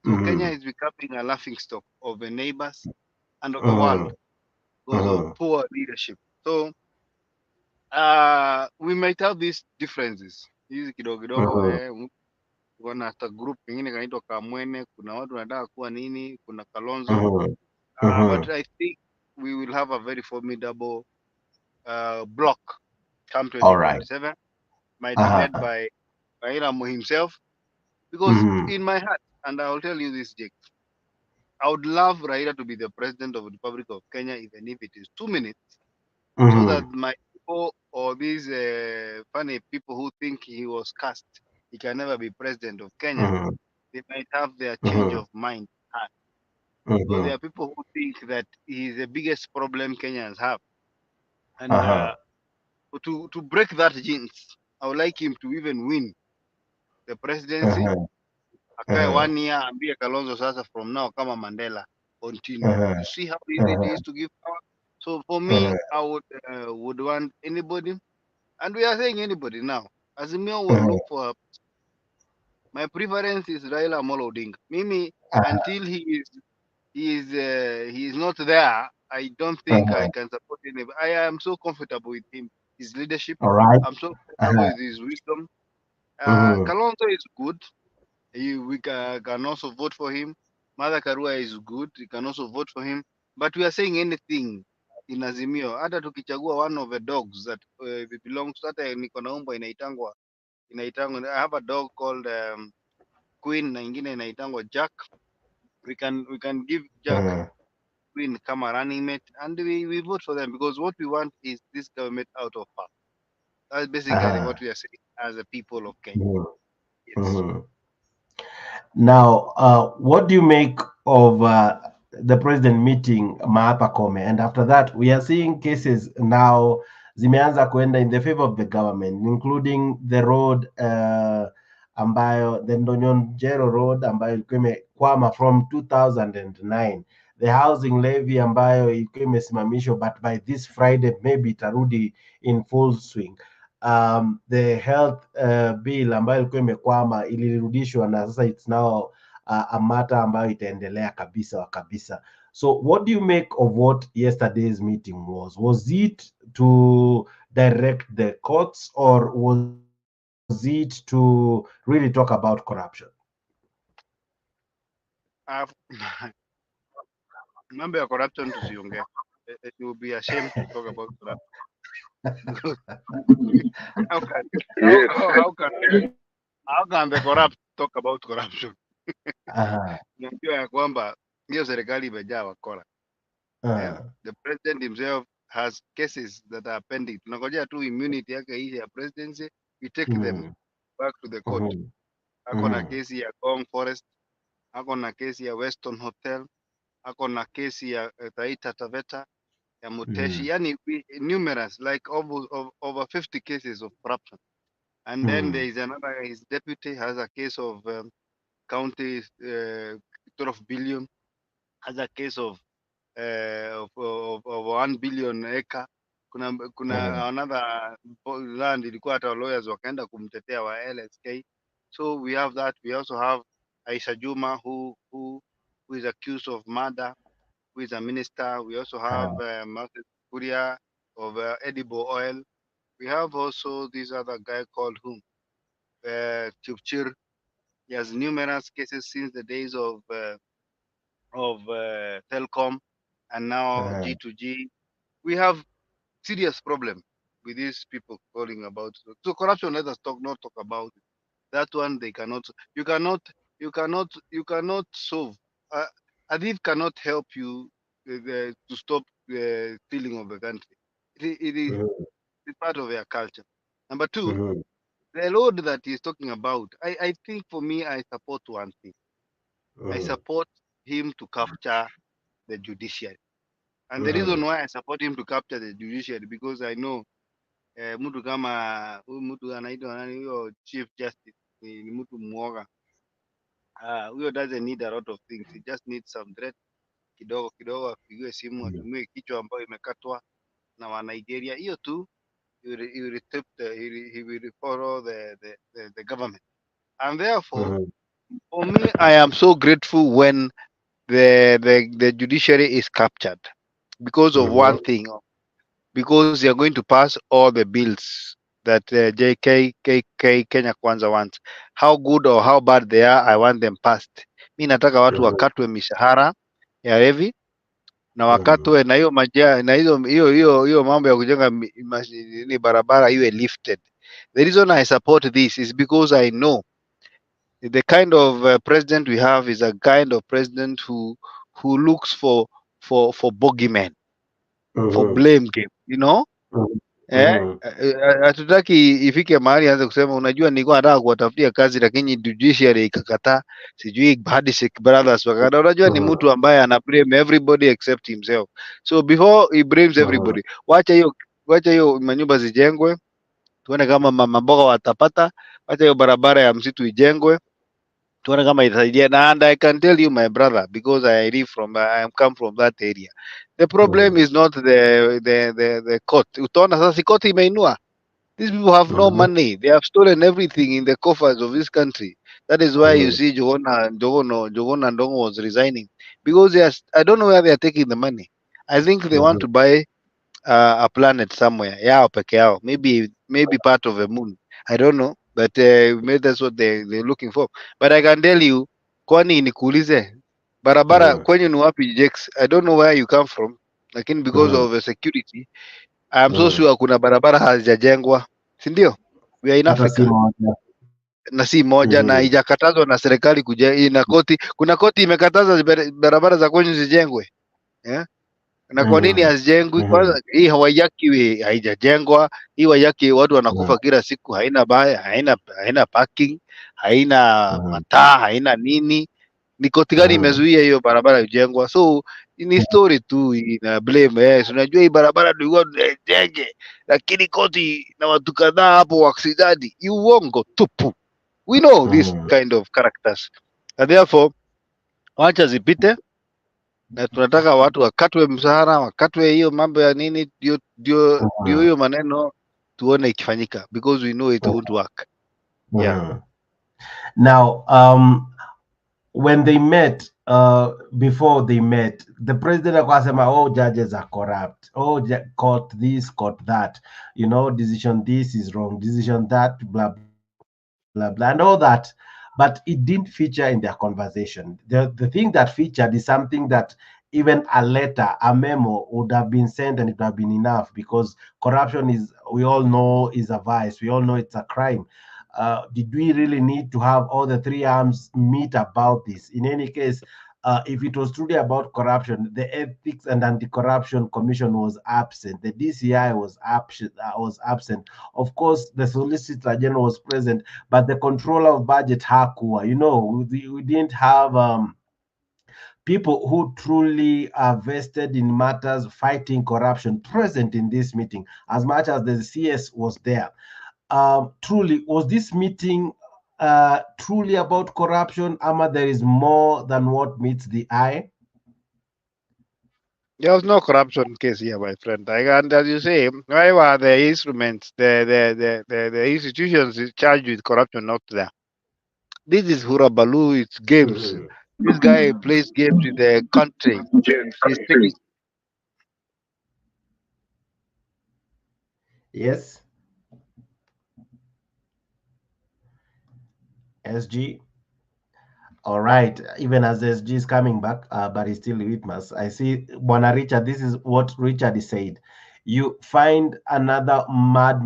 So Kenya is becoming a laughing stock of the neighbors and of the world because of poor leadership. So we might have these differences, hizi kidogo kidogo kuna hata group nyingine kanaitwa Kamwene, kuna watu wanataka kuwa nini, kuna Kalonzo. But I think we will have a very formidable block come All right. 2027, might be led by Raila himself, because in my heart, and I'll tell you this, Jake, I would love Raila to be the president of the Republic of Kenya, even if it is 2 minutes, so that my people or these funny people who think he was cast, he can never be president of Kenya, they might have their change of mind. So there are people who think that he is the biggest problem Kenyans have. And to break that jinx, I would like him to even win the presidency. Akae 1 year, ambie Kalonzo sasa from now kama Mandela, continue. You see how easy it is to give power? So for me, I would want anybody, and we are saying anybody now. Azimio will look for my preference is Raila Amolo Odinga. Mimi, until he is not there, I don't think I can support him. I am so comfortable with him, his leadership. All right. I'm so comfortable with his wisdom. Kalonzo is good. We can also vote for him. Mother Karua is good. We can also vote for him. But we are saying anything in Azimio. Hata tukichagua one of the dogs that belongs to hata niko na umbo inaitangwa. I have a dog called Queen na ingine inaitangwa Jack. We can give Jack Queen kama running mate, and we vote for them, because what we want is this government out of power. That's basically what we are saying as a people of Kenya. Yes. Now, what do you make of the president meeting Martha Koome? And after that, we are seeing cases now zimeanza kuenda in the favor of the government, including the road ambayo, the Ndonyonjero road ambayo ilikuwa imekwama from 2009, the housing levy ambayo ilikuwa imesimamishwa, but by this Friday maybe itarudi in full swing. The health bill ambayo ilikuwa imekwama ilirudishwa na sasa it's now a matter ambayo itaendelea kabisa wa kabisa. So what do you make of what yesterday's meeting was? Was it to direct the courts, or was it to really talk about corruption? Mambo ya corruption tusiongee. It will be ashamed to talk about corruption. How can the corrupt talk about corruption? Najua ya kwamba hiyo serikali imejaa wakora. The president himself has cases that are pending. Tunangojea tu immunity yake hii ya presidency, we take them back to the court. Ako na kesi ya Gong Forest, ako na kesi ya Weston Hotel, ako na kesi ya Taita Taveta, ya Muteshi, yani numerous, like over 50 cases of corruption. And then there is another, his deputy has a case of county 12 billion, has a case of 1 billion acre. Kuna another land ilikuwa hata lawyers wakaenda kumtetea wa LSK. So we have that. We also have Aisha Juma who is accused of murder, who is a minister. We also have Martin Kuria of edible oil. We have also this other guy called whom? Chupchir. He has numerous cases since the days of Telcom and now G2G. We have serious problem with these people calling about. So corruption, let us not talk about it. That one they cannot. You cannot solve. A thief cannot help you to stop the stealing of the country. It is part of their culture. Number two, the load that he's talking about, I think for me, I support one thing. I support him to capture the judiciary. And the reason why I support him to capture the judiciary, because I know mtu kama mtu anaitwa nani huyo Chief Justice ni mtu mwoga. Huyo doesn't need a lot of things. He just needs some threat kidogo kidogo, apigiwe simu, atumie kichwa ambayo imekatwa na wa Nigeria. Hiyo tu he will follow the government. And therefore, for me, I am so grateful when the judiciary is captured because of one thing, because they are going to pass all the bills that JKK Kenya Kwanza wants. How good or how bad they are, I want them passed. Mi nataka watu wakatwe mishahara ya heavy na wakatwe na hiyo na hiyo mambo ya kujenga ni barabara iwe lifted. The reason I support this is because I know the kind of president we have is a kind of president who looks for bogeymen, for blame game, you know. Hatutaki ifike mahali aanze kusema unajua nilikuwa nataka kuwatafutia kazi lakini judiciary ikakataa, sijui handshake brothers wakakataa. Unajua ni mtu ambaye ana blame everybody except himself, so before he blames everybody, wacha hiyo manyumba zijengwe, tuone kama mama mboga watapata. Wacha hiyo barabara ya msitu ijengwe, tuone kama itasaidia. And I can tell you my brother, because I come from that area, the problem is not the court. Utaona sasa court imeinua. These people have no money. They have stolen everything in the coffers of this country. That is why you see Jogona Ndongo was resigning, because I don't know where they are taking the money. I think they want to buy a planet somewhere. Yeah, peke yao. Maybe part of a moon. I don't know, but maybe that's what they're looking for. But I can tell you, kwani nikuulize, barabara kwenye ni wapi, Jex? I don't know where you come from, lakini because of security, I'm so sure kuna barabara hazijajengwa, si ndio? We are in Africa. Na si moja na ijakatazwa na serikali kujenga. Kuna koti imekataza barabara za kwenye zijengwe. Na kwa nini hazijengwi? Kwanza hii Hawaiaki haijajengwa. Hii Hawaiaki watu wanakufa kila siku, haina parking, haina mataa, haina nini. Ni koti gani imezuia hiyo barabara ijengwa? So ni story tu, ina blame. Yes, unajua hii barabara ndio jenge, lakini koti na watu kadhaa hapo waksidadi. Uongo tupu. We know this kind of characters, and therefore wacha zipite, na tunataka watu wakatwe mshahara, wakatwe hiyo mambo ya nini, ndio hiyo maneno tuone ikifanyika, because we know it won't work. Yeah. Now, when they met, before they met, the president akasema, oh, judges are corrupt. Oh, court this, court that. You know, decision this is wrong, decision that, blah, blah, blah, and all that. But it didn't feature in their conversation. The thing that featured is something that even a letter, a memo would have been sent, and it would have been enough, because corruption is, we all know, is a vice. We all know it's a crime. Did we really need to have all the three arms meet about this? In any case, if it was truly about corruption, the Ethics and Anti-Corruption Commission was absent. The DCI was absent. Of course, the Solicitor General was present, but the controller of budget, hakuwa. You know, we didn't have people who truly are vested in matters fighting corruption present in this meeting, as much as the CS was there. Truly, was this meeting truly about corruption, ama there is more than what meets the eye? There was no corruption case here, my friend. And as you say, why were the instruments, the institutions charged with corruption not there? This is Hurabalu, it's games. This guy plays games with the country. He's taking... Yes. SG. All right. Even as SG is coming back, but he's still with us. I see Bwana Richard. This is what Richard is said. You find another mad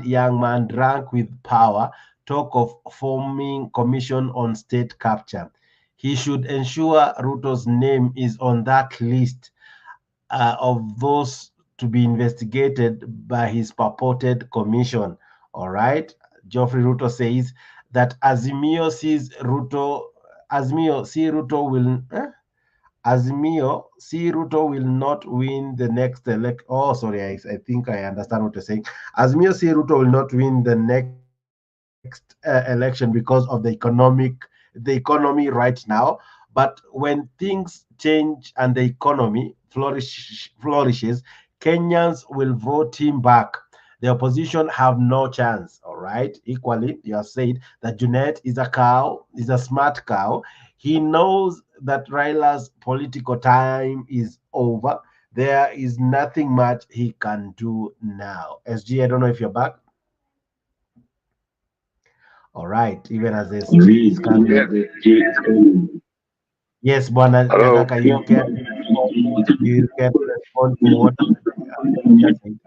young man drunk with power, talk of forming commission on state capture. He should ensure Ruto's name is on that list of those to be investigated by his purported commission. All right. Geoffrey Ruto says that Azimio see Ruto will not win the next elect. Oh, sorry, I think I understand what you're saying. Azimio see Ruto will not win the next election because of the economy right now. But when things change and the economy flourishes, Kenyans will vote him back. The opposition have no chance. All right. Equally, you have said that Junet is a smart cow. He knows that Raila's political time is over. there is nothing much he can do now. SG, I don't know if you're back. All right, even as SG is coming. Yes, Bwana Hello. Nyagaka, you can respond to what just said.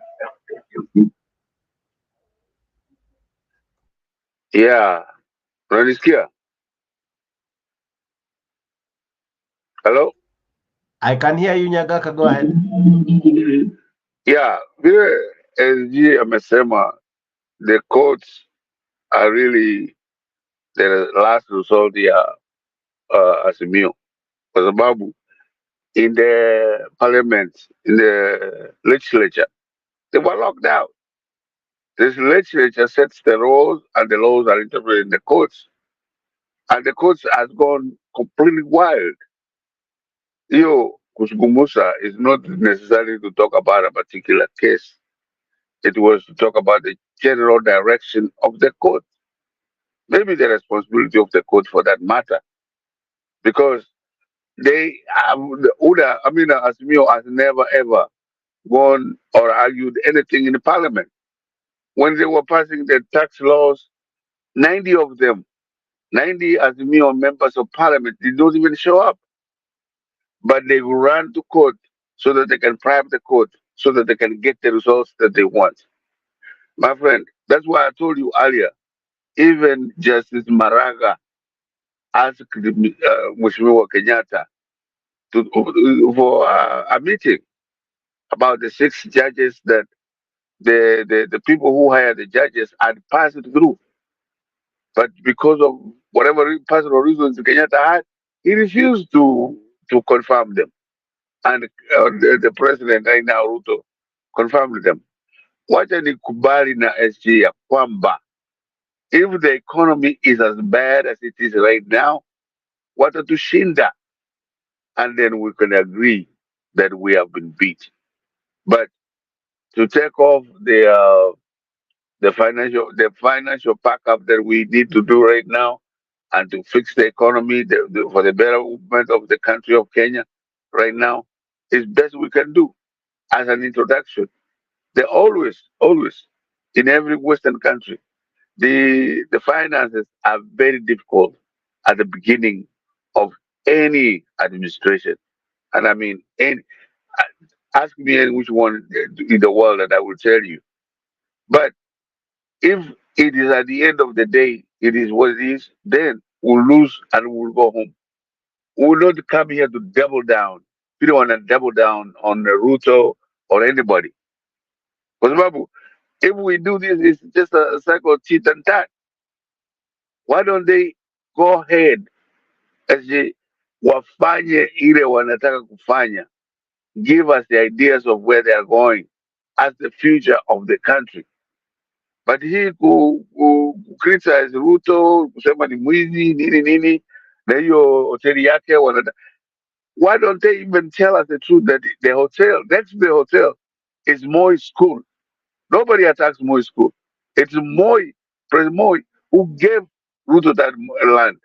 Yeah. Unanisikia? Hello? I can hear you, Nyagaka. Go ahead. Yeah, vile SG amesema, the courts are really the last resort ya Azimio, kwa sababu in the parliament, in the legislature, they were locked out. This legislature sets the laws, and the laws are interpreted in the courts, and the courts has gone completely wild. Hiyo kuzungumza is not necessarily to talk about a particular case. It was to talk about the general direction of the court. Maybe the responsibility of the court for that matter, because they have Uda, I mean, Azimio has never ever gone or argued anything in the parliament. When they were passing the tax laws, 90 of them, 90 Azimio members of parliament did not even show up, but they ran to court so that they can bribe the court, so that they can get the results that they want. My friend, that's why I told you earlier, even Justice Maraga asked Mheshimiwa Kenyatta for a meeting about the 6 judges that the people who hired the judges had passed it through. But because of whatever personal reasons Kenyatta had, he refused to confirm them. And the president right now, Ruto, confirmed them. Wacha nikubali na SG ya kwamba if the economy is as bad as it is right now, watatushinda, and then we can agree that we have been beat. But to take off the financial backup that we need to do right now, and to fix the economy for the betterment of the country of Kenya right now, is best we can do as an introduction. They always in every Western country, the finances are very difficult at the beginning of any administration. And I mean, ask me which one in the world that I will tell you. But if it is at the end of the day, it is what it is, then we'll lose and we'll go home. We will not come here to double down. We don't want to double down on Ruto or anybody. Because if we do this, it's just a cycle of cheat and tat. Why don't they go ahead as wafanye ile wanataka kufanya, give us the ideas of where they are going as the future of the country. But he criticize Ruto, kusema ni mwizi nini nini, na hiyo hoteli yake why don't they even tell us the truth that the hotel, next to the hotel, is Moi School? Nobody attacks Moi School. It's President Moi, who gave Ruto that land,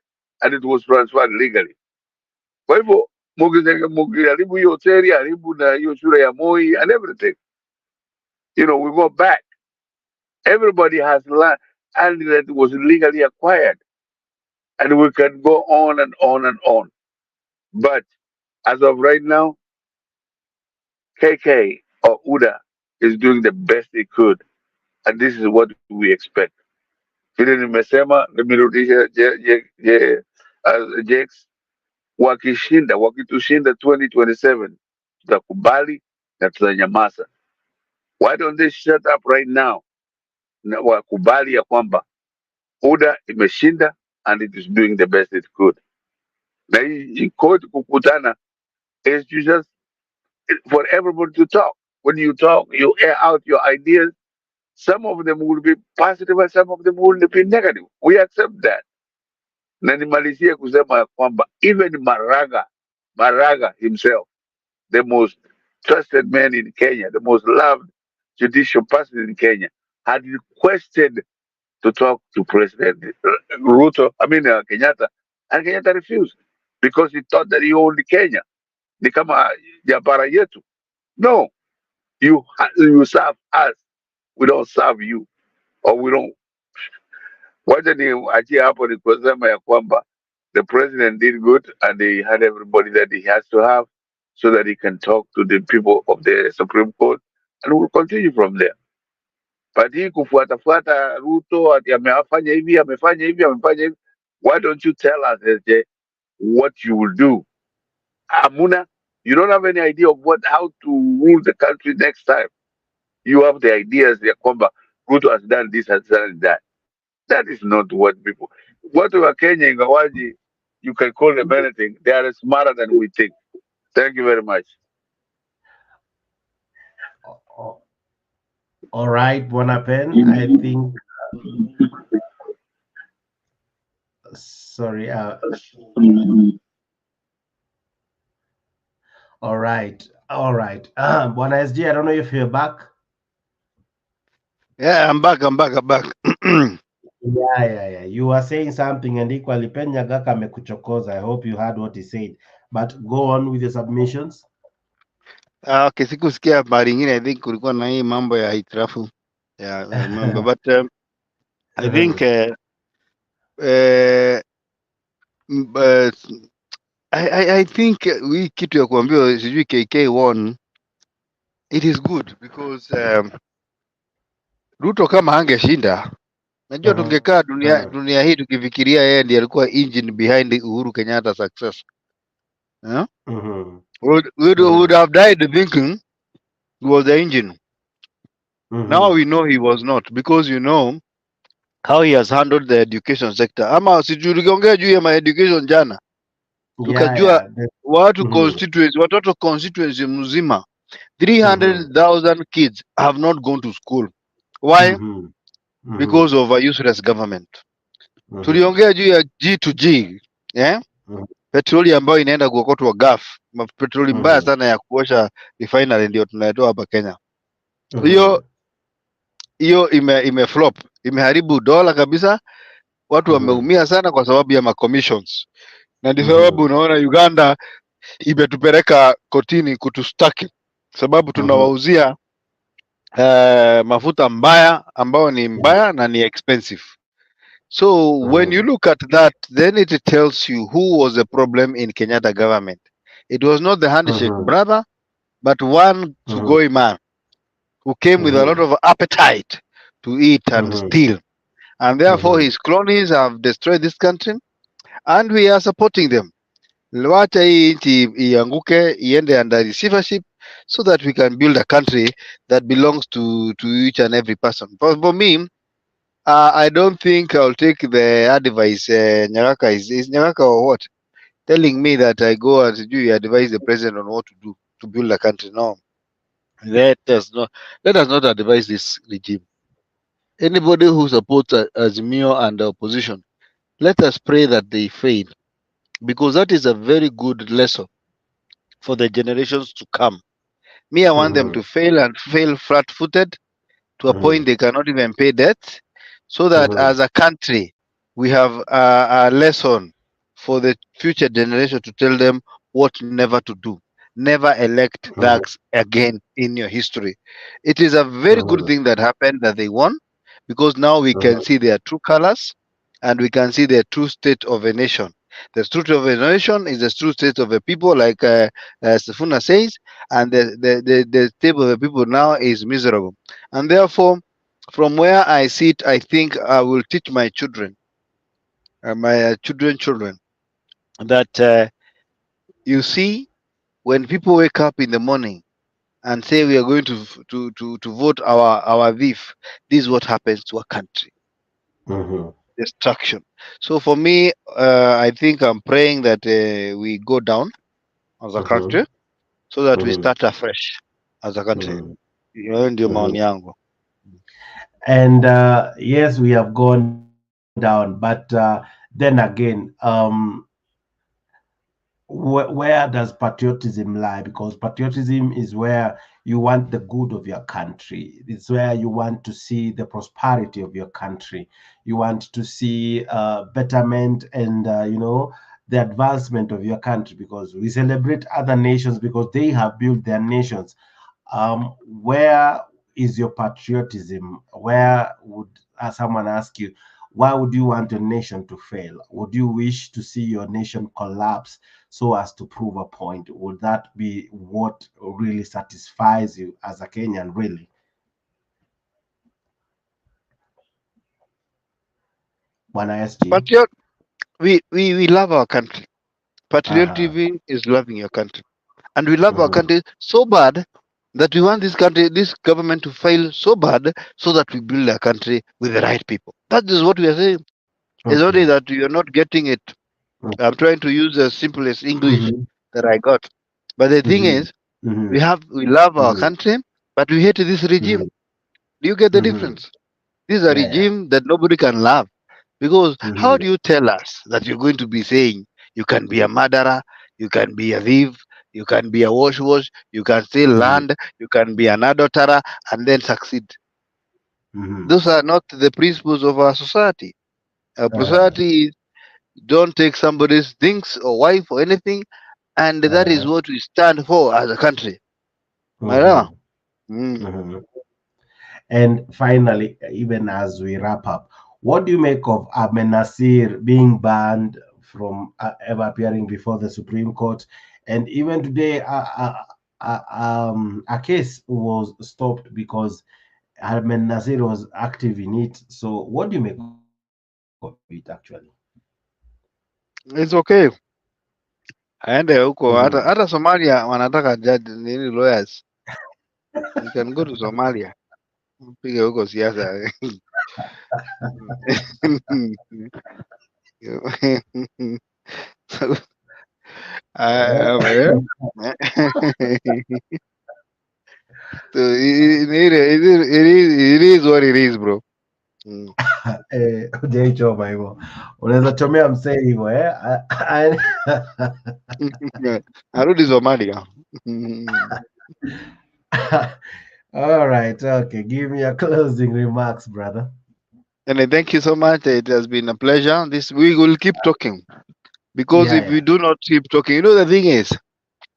and it was transferred legally. Kwa hivyo mukiharibu hiyo hoteli, haribu na hiyo shule ya Moi and everything. We go back. Everybody has land, and that was legally acquired, and we can go on and on and on. But as of right now, KK or UDA is doing the best they could, and this is what we expect. Vile nimesema, nimerudisha Jakes, wakitushinda 2027, tutakubali na tutanyamaza. Why don't they shut up right now na wakubali ya kwamba UDA imeshinda and it is doing the best it could. Na hii court kukutana is just for everybody to talk. When you talk, you air out your ideas. Some of them will be positive and some of them will be negative. We accept that. Na nimalizie kusema ya kwamba even Maraga himself, the most trusted man in Kenya, the most loved judicial person in Kenya, had requested to talk to President Ruto, Kenyatta, and Kenyatta refused because he thought that he owned Kenya. Ni kama jabara yetu. No, you serve us. We don't serve you, or we don't. Wacha niachie hapo ni kusema ya kwamba the president did good and he had everybody that he has to have so that he can talk to the people of the Supreme Court and we'll continue from there. But hii kufuatafuata Ruto ati amefanya hivi, amefanya hivi, amefanya hivi. Why don't you tell us what you will do? Amuna, you don't have any idea of how to rule the country next time. You have the ideas ya kwamba Ruto has done this, has done that. That is not what people. What we are Kenya ingawaji, you can call them anything. They are smarter than we think. Thank you very much. All right, Bonapen. I think. Sorry. All right. All right. Bwana SG, I don't know if you're back. Yeah, I'm back. Yeah. You were saying something and equally Penya Gaka amekuchokoza. I hope you heard what he said. But go on with the submissions. Okay, sikusikia habari ingine. I think kulikuwa na hii mambo ya hitilafu ya mambo, but I think I think hii kitu ya kuambiwa sijui KK1 it is good because Ruto kama hangeshinda, najua tungekaa dunia hii tukifikiria yeye ndiye alikuwa engine behind Uhuru Kenyatta success. Yeah? Would have died thinking he was the engine. Now we know he was not, because you know how he has handled the education sector. Ama sijuliongea juu ya education jana. Tukajua watu constituency, watoto constituency mzima 300,000 kids have not gone to school. Why? Because of a useless government. Tuliongea juu ya G2G, yeah? Petroli ambayo inaenda kuokotwa gas, petroli mbaya sana ya kuosha refinery ndio tunatoa hapa Kenya. Hiyo ime flop, imeharibu dola kabisa. Watu wameumia sana kwa sababu ya commissions. Na ndio sababu unaona Uganda imetupeleka kotini kutustaki, sababu tunawauzia mafuta mbaya ambao ni mbaya na ni expensive. So when you look at that, then it tells you who was the problem in Kenyatta government. It was not the handshake brother, but one Sugoi man who came with a lot of appetite to eat and steal. And therefore his cronies have destroyed this country and we are supporting them. Wacha hii nchi ianguke iende under receivership so that we can build a country that belongs to each and every person. But for me, I don't think I'll take the advice. Nyaraka is Nyaraka or what? Telling me that I go and you advise the president on what to do to build a country. No, let us not advise this regime. Anybody who supports Azimio and the opposition, let us pray that they fail, because that is a very good lesson for the generations to come. Me, I want them to fail and fail flat-footed to a point they cannot even pay debt, so that as a country, we have a lesson for the future generation to tell them what never to do. Never elect thugs again in your history. It is a very good thing that happened that they won, because now we can see their true colors and we can see the true state of a nation. The truth of a nation is the true state of a people, like Sifuna says, and the state of the people now is miserable. And therefore, from where I sit, I think I will teach my children, my children, that you see, when people wake up in the morning and say we are going to vote our thief, this is what happens to a country. Destruction. So for me, I think I'm praying that we go down as a country so that we start afresh as a country. Ndio maoni yangu. And yes, we have gone down, but then again, where does patriotism lie? Because patriotism is where you want the good of your country. It's where you want to see the prosperity of your country. You want to see betterment and the advancement of your country, because we celebrate other nations because they have built their nations Where is your patriotism? Where would someone ask you, why would you want your nation to fail? Would you wish to see your nation collapse so as to prove a point? Would that be what really satisfies you as a Kenyan, really? Bwana SG? We love our country. Patriotism is loving your country. And we love our country so bad that we want this country, this government to fail so bad so that we build a country with the right people. That is what we are saying. It's only that you are not getting it. I'm trying to use the simplest English that I got. But the thing is, we love our country, but we hate this regime. Do you get the difference? This is a regime that nobody can love. Because how do you tell us that you're going to be saying you can be a murderer, you can be a thief, you can be a wash, you can steal land, you can be an adulterer, and then succeed? Those are not the principles of our society. Our society is don't take somebody's things or wife or anything, and that is what we stand for as a country. And finally, even as we wrap up, what do you make of Ahmed Nasir being banned from ever appearing before the Supreme Court? And even today, a case was stopped because Ahmed Nasir was active in it. So what do you make of it, actually? It's okay. Aende huko hata Somalia wanataka judge nini lawyers. You can go to Somalia. Piga huko siasa. So, it is what it is, bro. Hujaichoma hivyo, unaweza chomea msee hivyo arudi Somalia. All right, okay, give me your closing remarks, brother. And thank you so much. It has been a pleasure. We will keep talking, because if we do not keep talking, the thing is,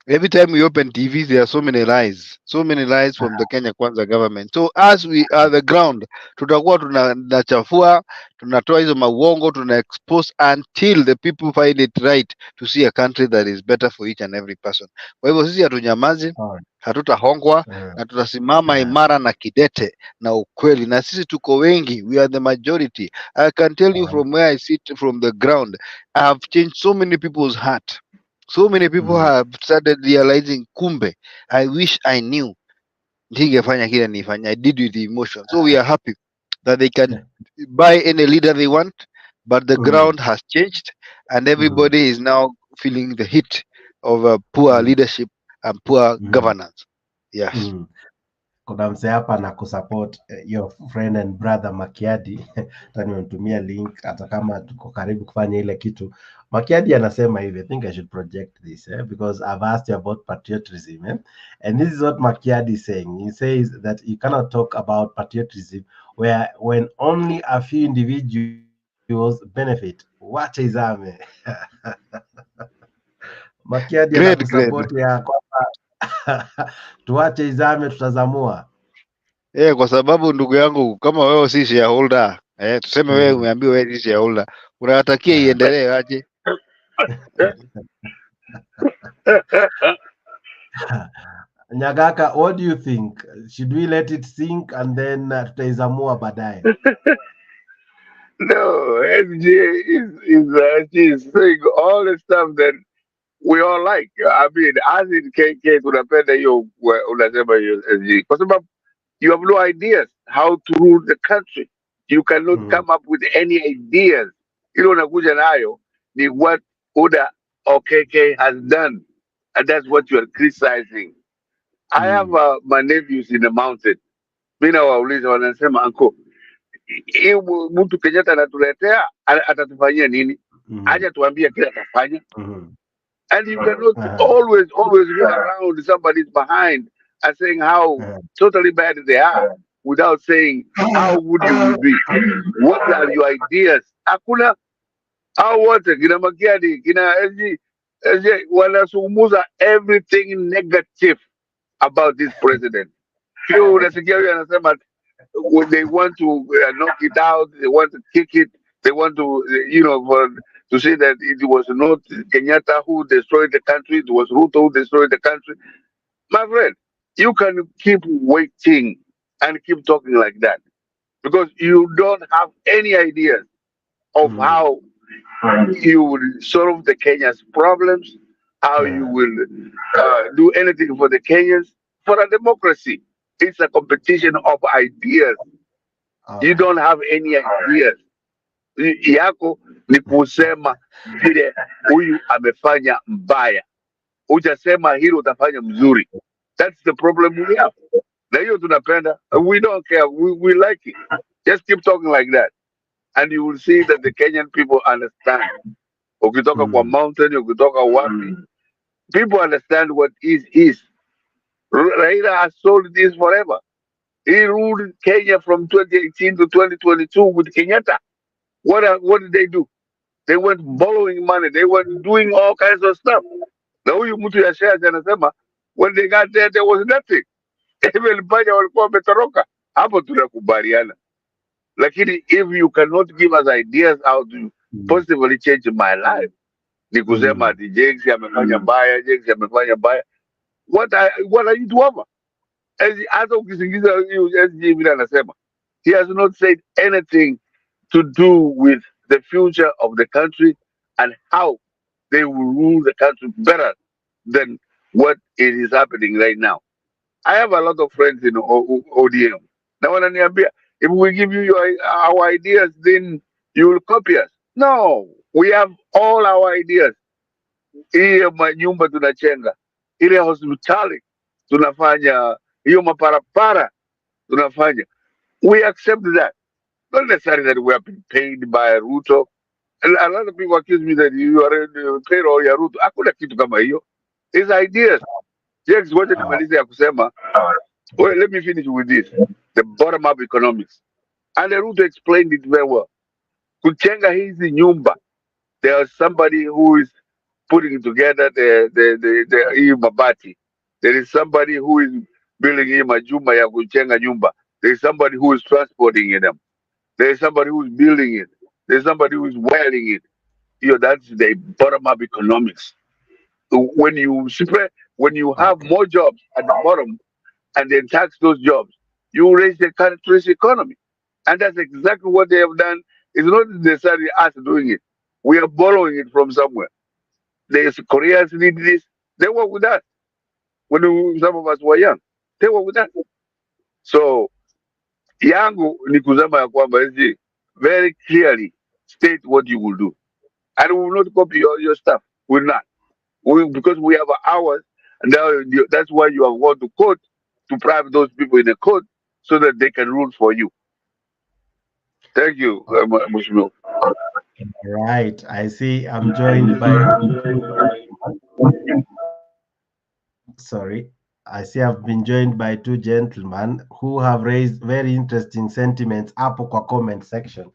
every time we open TVs, there are so many lies from the Kenya Kwanza government. So as we are the ground, tutakuwa tunachafua, tunatoa hizo mauongo, tuna expose until the people find it right to see a country that is better for each and every person. Kwa hivyo sisi hatunyamazi, hatutahongwa, na tutasimama imara na kidete na ukweli, na sisi tuko wengi, we are the majority. I can tell you from where I sit from the ground, I have changed so many people's heart. So many people have started realizing, kumbe, I wish I knew. I did with the emotion. So we are happy that they can buy any leader they want, but the ground has changed, and everybody is now feeling the hit of poor leadership and poor governance. Yes. Kuna mse hapa na kusupport your friend and brother Makiadi. Nimemtumia link hata kama tuko karibu kufanya ile kitu. Makiadi anasema hivi, I think I should project this because I've asked you about patriotism, and this is what Makiadi is saying. He says that you cannot talk about patriotism when only a few individuals benefit. Wacha izame. Makiadi anakusupport ya kwamba tuache izame, tutazamua. Kwa sababu ndugu yangu, kama wewe si shareholder, tuseme wewe umeambiwa wewe si shareholder, unatakia iendelee aje? Nyagaka, what do you think? Should we let it sink and then tutaizamua baadaye? No, SJ is saying all the stuff that we all like. I mean, as in KK, tunapenda hiyo unasema hiyo SJ. Kwa sababu you have no ideas how to rule the country. You cannot come up with any ideas. Ile unakuja nayo ni what Oda or KK has done, and that's what you are criticizing. I have my nephews in the mountain. Mimi nawauliza, wanasema uncle, hii mtu Kenyatta anatuletea atatufanyia nini? Aje tuambie kile atafanya. And you cannot always go around somebody's behind and saying how totally bad they are without saying how good you will be. What are your ideas? Hakuna hao wote kina Makiadi, kina SG wanazungumza everything negative about this president. Few unasikia huyu anasema they want to knock it out, they want to kick it, they want to, to say that it was not Kenyatta who destroyed the country, it was Ruto who destroyed the country. My friend, you can keep waiting and keep talking like that because you don't have any ideas of how you will solve the Kenya's problems, how you will do anything for the Kenyans, for a democracy. It's a competition of ideas. You don't have any ideas. Yako ni kusema vile huyu amefanya mbaya. Hujasema hilo utafanya mzuri. That's the problem we have. Na hiyo tunapenda. We don't care. We like it. Just keep talking like that. And you will see that the Kenyan people understand. Ukitoka kwa mountain, ukitoka wapi, people understand what is. Raila has sold this forever. He ruled Kenya from 2018 to 2022 with Kenyatta. What did they do? They went borrowing money. They were doing all kinds of stuff. Na huyu mtu ya shares anasema when they got there was nothing. Even panya walikuwa wametoroka. Hapo tunakubaliana. Lakini if you cannot give us ideas how to positively change my life, ni kusema ati James amefanya mbaya, James amefanya mbaya. What are you to offer? Hata ukisingiza SG vile anasema, he has not said anything to do with the future of the country and how they will rule the country better than what it is happening right now. I have a lot of friends in ODM. Now wananiambia, if we give you our ideas, then you will copy us. No, we have all our ideas. Hiyo manyumba tunachenga, ile hospitali tunafanya, hiyo maparapara tunafanya. We accept that. Not necessarily that we have been paid by Ruto. A lot of people accuse me that you are paid all ya Ruto. Hakuna kitu kama hiyo. It's ideas. Yes, wote nimalize ya kusema. Well, let me finish with this. The bottom-up economics. And Ruto explained it very well. Kuchenga hizi nyumba, there is somebody who is putting together the hii mabati. There is somebody who is building hii majumba ya kuchenga nyumba. There is somebody who is transporting them. There is somebody who is building it. There is somebody who is wiring it. That's the bottom-up economics. When you have more jobs at the bottom and then tax those jobs, you raise the country's economy. And that's exactly what they have done. It's not necessarily us doing it. We are borrowing it from somewhere. The Koreans did this. They were with us. When some of us were young, they were with us. So, yangu ni kusema ya kwamba very clearly state what you will do. And we will not copy your stuff. We will not. Because we have ours, and that's why you have gone to court to bribe those people in the court so that they can rule for you. Thank you, Mushmil. Right. I see I'm joined by sorry. I see I've been joined by two gentlemen who have raised very interesting sentiments hapo kwa comment section.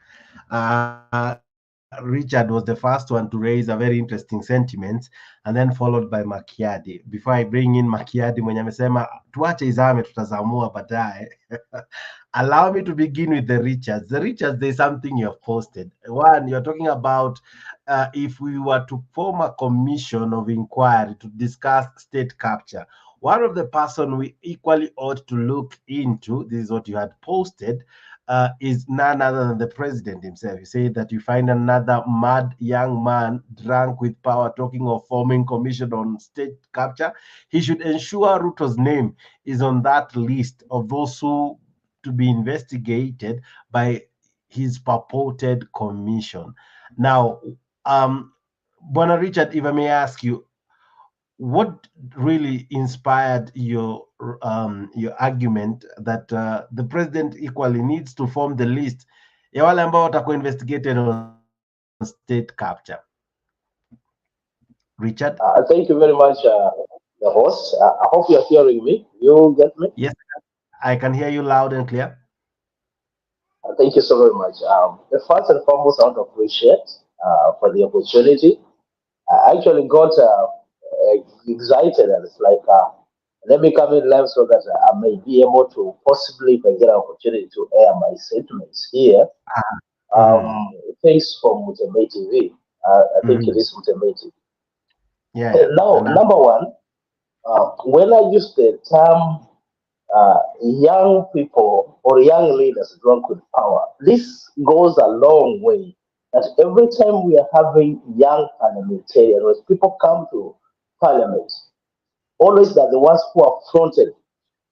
Richard was the first one to raise a very interesting sentiment and then followed by Makiadi. Before I bring in Makiadi mwenye amesema tuache izame tutazamua baadaye. Allow me to begin with the Richards. The Richards, there's something you have posted. One, you're talking about if we were to form a commission of inquiry to discuss state capture. One of the person we equally ought to look into, this is what you had posted, is none other than the president himself. You say that you find another mad young man drunk with power talking of forming commission on state capture. He should ensure Ruto's name is on that list of those who to be investigated by his purported commission. Now, Bwana Richard, if I may ask you, what really inspired your argument that the president equally needs to form the list ya wale ambao watakuwa investigated on state capture? Richard? Thank you very much, the host. I hope you're hearing me. You get me? Yes, I can hear you loud and clear. Thank you so very much. First and foremost, I want to appreciate for the opportunity. I actually got excited, and it's like Let me come in live so that I may be able to possibly, if I get an opportunity, to air my sentiments here. Thanks for Mutembei TV. I think it is Mutembei TV. Now, number one, when I use the term young people or young leaders drunk with power, this goes a long way. That every time we are having young parliamentarians, when people come to parliament, always they're the ones who are fronted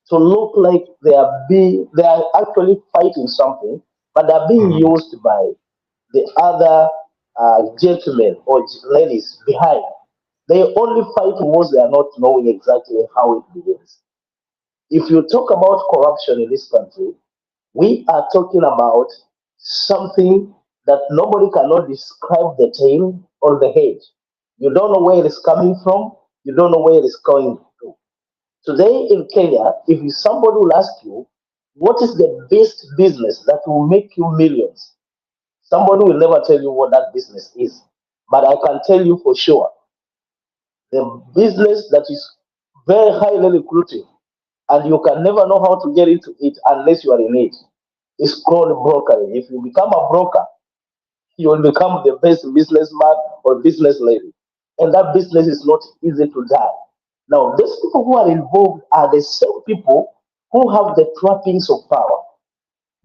to look like they are actually fighting something, but they're being used by the other gentlemen or ladies behind. They only fight wars they are not knowing exactly how it begins. If you talk about corruption in this country, we are talking about something that nobody cannot describe the tail or the head. You don't know where it is coming from. You don't know where it is going to. Today in Kenya, if somebody will ask you, what is the best business that will make you millions? Somebody will never tell you what that business is. But I can tell you for sure, the business that is very highly lucrative and you can never know how to get into it unless you are in it is called brokerage. If you become a broker, you will become the best businessman or business lady. And that business is not easy to die. Now, these people who are involved are the same people who have the trappings of power.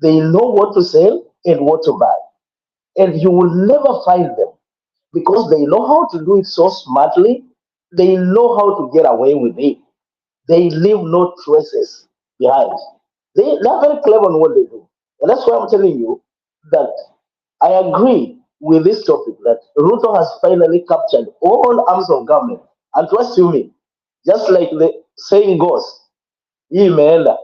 They know what to sell and what to buy. And you will never find them because they know how to do it so smartly. They know how to get away with it. They leave no traces behind. They're very clever in what they do. And that's why I'm telling you that I agree with this topic that Ruto has finally captured all arms of government. And trust you me, just like the saying goes, imeenda.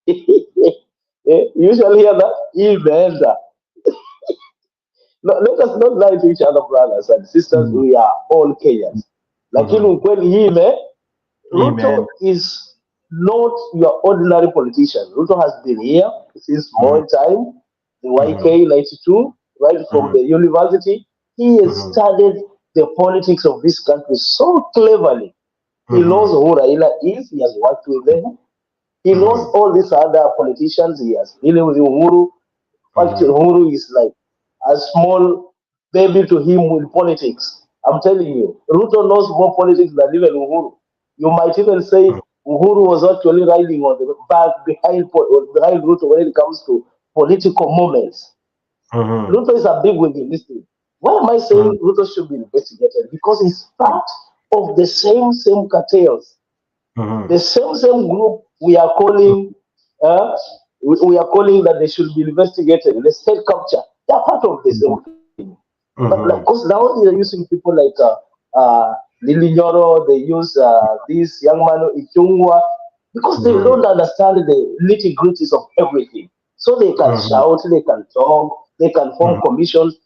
You shall hear that, imeenda. No, let us not lie to each other, brothers and sisters. We are all Kenyans. Lakini ukweli hii Ruto is not your ordinary politician. Ruto has been here since more time, the YK 92, right from the university. He has studied the politics of this country so cleverly. He knows who Raila is. He has worked with them. He knows all these other politicians. He has dealing with Uhuru. Actually, Uhuru is like a small baby to him with politics. I'm telling you, Ruto knows more politics than even Uhuru. You might even say Uhuru was actually riding on the back behind Ruto when it comes to political moments. Ruto is a big wig in this thing. Why am I saying Ruto should be investigated? Because he's part of the same cartels. The same group we are calling that they should be investigated. The state capture. They are part of the same thing. But of course now they are using people like Lili Nyoro, they use this young man Ichungwa because they don't understand the nitty-gritties of everything. So they can shout, they can talk, they can form commissions.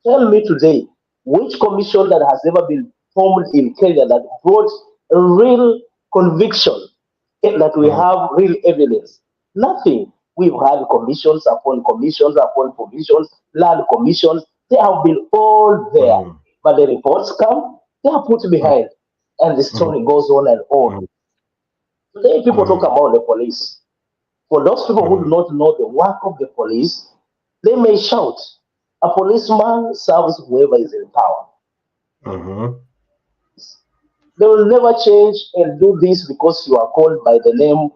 Tell me today, which commission that has ever been formed in Kenya that brought a real conviction that we have real evidence? Nothing. We've had commissions upon commissions upon commissions, land commissions. They have been all there. But the reports come, they are put behind. And the story goes on and on. Today people talk about the police. For those people who do not know the work of the police, they may shout, a policeman serves whoever is in power. They will never change and do this because you are called by the name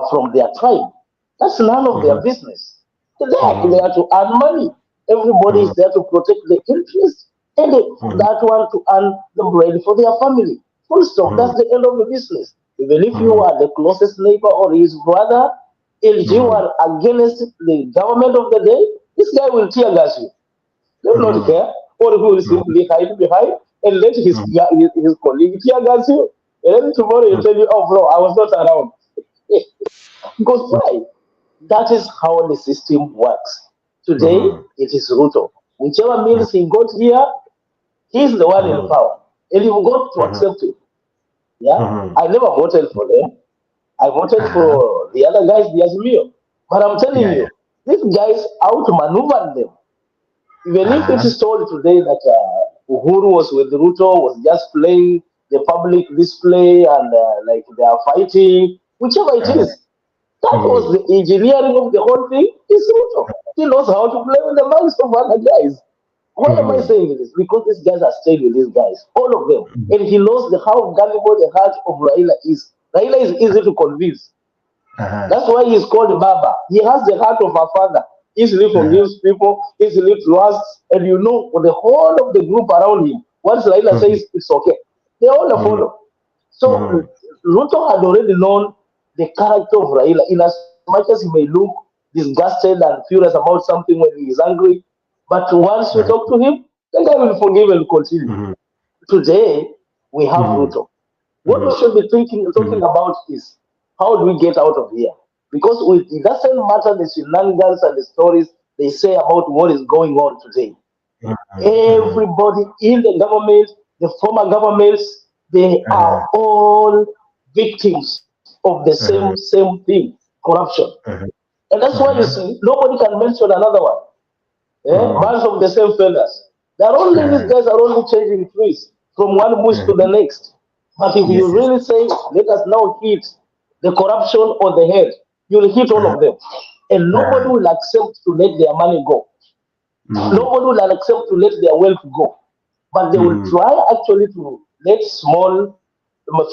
from their tribe. That's none of their business. They're there to earn money. Everybody is there to protect the interests and that one to earn the bread for their family. Full stop. That's the end of the business. Even if you are the closest neighbor or his brother, if you are against the government of the day, this guy will tear gas you. He will not care. Or he will simply hide behind and let his colleague tear gas you. And then tomorrow he'll tell you, oh bro, I was not around. Because why? That is how the system works. Today, it is Ruto. Whichever means he got here, he's the one in power. And you've got to accept it. Yeah? I never voted for them. I voted for the other guys, the Azimio. But I'm telling you, these guys outmaneuvered them. Even if it is told today that Uhuru was with Ruto, was just playing the public display and like they are fighting, whichever it is. That was the engineering of the whole thing. Is Ruto. He knows how to play with the minds of other guys. Why am I saying this? Because these guys are staying with these guys, all of them. And he knows how gullible the heart of Raila is. Raila is easy to convince. That's why he's called Baba. He has the heart of our father. Easily forgives people, easily trusts, and you know, the whole of the group around him, once Raila says it's okay, they all follow. So Ruto had already known the character of Raila, in as much as he may look disgusted and furious about something when he is angry. But once you talk to him, the guy will forgive and continue. Today, we have Ruto. What we should be talking about is how do we get out of here? Because it doesn't matter the shenanigans and the stories they say about what is going on today. Everybody in the government, the former governments, they are all victims of the same thing, corruption. And that's why you see, nobody can mention another one. Bunch of the same fellas. These guys are only changing trees from one bush to the next. But if you really say, let us now hit the corruption on the head, you'll hit all of them. And nobody will accept to let their money go. Nobody will accept to let their wealth go. But they will try actually to let small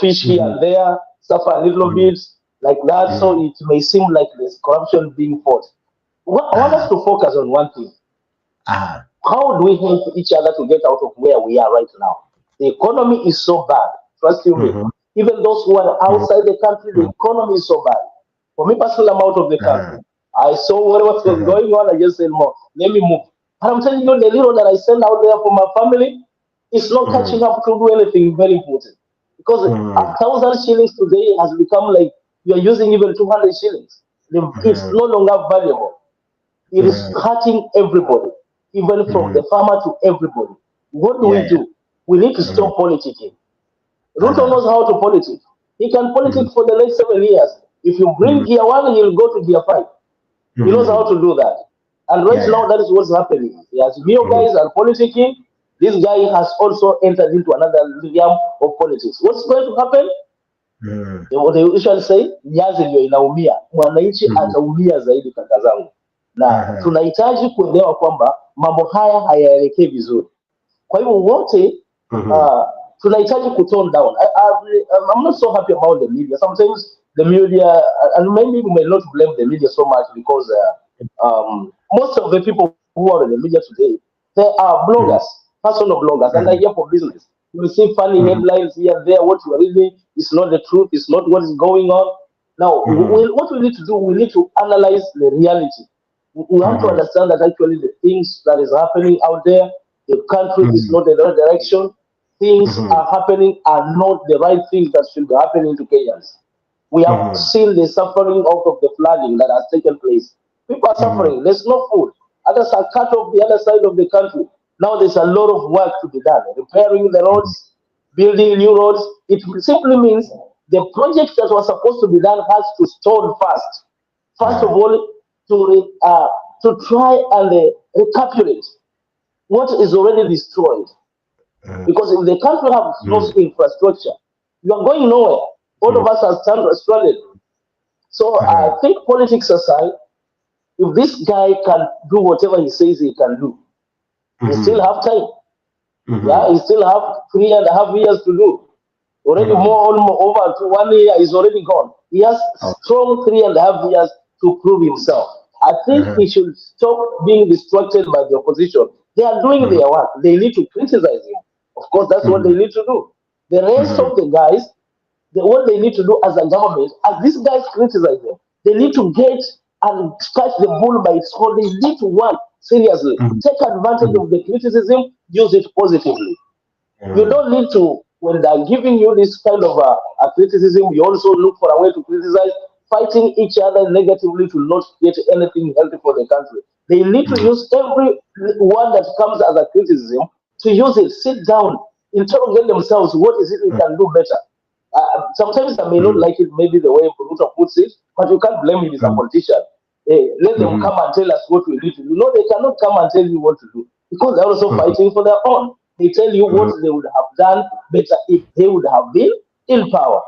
fish here and there suffer a little bit like that, so it may seem like there's corruption being fought. I want us to focus on one thing. How do we help each other to get out of where we are right now? The economy is so bad. Trust you me. Even those who are outside the country, the economy is so bad. For me personally, I'm out of the country. I saw what was going on. I just said, "More, let me move." But I'm telling you, the little that I send out there for my family, it's not catching up to do anything very important. Because 1,000 shillings today has become like you're using even 200 shillings. It's no longer valuable. It is hurting everybody, even from the farmer to everybody. What do we do? We need to stop politicking. Ruto knows how to politic. He can politic for the next 7 years. If you bring gear 1, he'll go to gear 5. He knows how to do that. And right now, that is what's happening. He has new guys are politicking. This guy has also entered into another realm of politics. What's going to happen? They usually say, nyazi ndio inaumia. Mwananchi ataumia zaidi kaka zangu. Na tunahitaji kuelewa kwamba mambo haya hayaelekei vizuri. Kwa hivyo wote tunahitaji ku tone down. I'm not so happy about the media. Sometimes the media, and maybe we may not blame the media so much because most of the people who are in the media today, they are bloggers, personal bloggers, and they're here for business. You see funny headlines here and there. What you are reading is not the truth. It's not what is going on. Now, what we need to do, we need to analyze the reality. We have to understand that actually the things that is happening out there, the country is not in the right direction. Things are happening are not the right things that should be happening to Kenyans. We have seen the suffering out of the flooding that has taken place. People are suffering. There's no food. Others are cut off the other side of the country. Now there's a lot of work to be done. Repairing the roads, building new roads. It simply means the projects that were supposed to be done has to stall first. First of all, to try and recapitulate what is already destroyed. Because if the country has no infrastructure, you are going nowhere. All of us are stranded. So I think politics aside, if this guy can do whatever he says he can do, he still have time. Yeah, he still have 3.5 years to do. Already over 1 year is already gone. He has strong 3.5 years to prove himself. I think he should stop being distracted by the opposition. They are doing their work. They need to criticize him. Of course, that's what they need to do. The rest of the guys, what they need to do as a government, as these guys criticize them, they need to get and catch the bull by its horn. They need to work seriously. Take advantage of the criticism, use it positively. You don't need to, when they're giving you this kind of a criticism, you also look for a way to criticize, fighting each other negatively to not get anything healthy for the country. They need to use every word that comes as a criticism to use it, sit down, interrogate themselves, what is it we can do better? Sometimes I may not like it, maybe the way Ruto puts it, but you can't blame him as a politician. Let them come and tell us what we need to do. No, they cannot come and tell you what to do because they're also fighting for their own. They tell you what they would have done better if they would have been in power.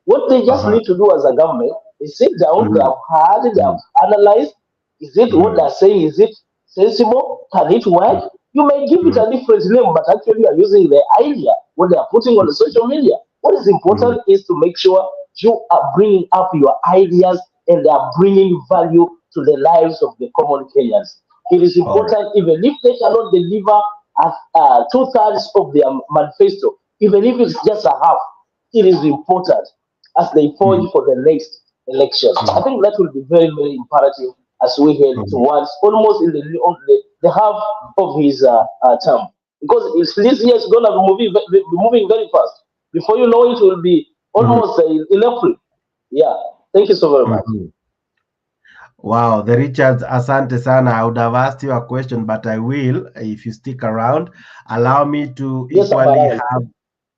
What they just need to do as a government is sit down, they have heard, they have analyzed. Is it what they're saying? Is it sensible? Can it work? You may give it a different name, but actually you are using the idea, what they are putting on the social media. What is important is to make sure you are bringing up your ideas and they are bringing value to the lives of the common Kenyans. It is important, even if they cannot deliver 2/3 of their manifesto, even if it's just a half, it is important as they forge for the next elections. I think that will be very, very imperative as we head towards almost in the half of his term. Because this year is going to be moving very fast. Before you know it, will be almost in April. Yeah. Thank you so very much. Wow, the Richards, asante sana. I would have asked you a question, but I will, if you stick around. Allow me to equally have...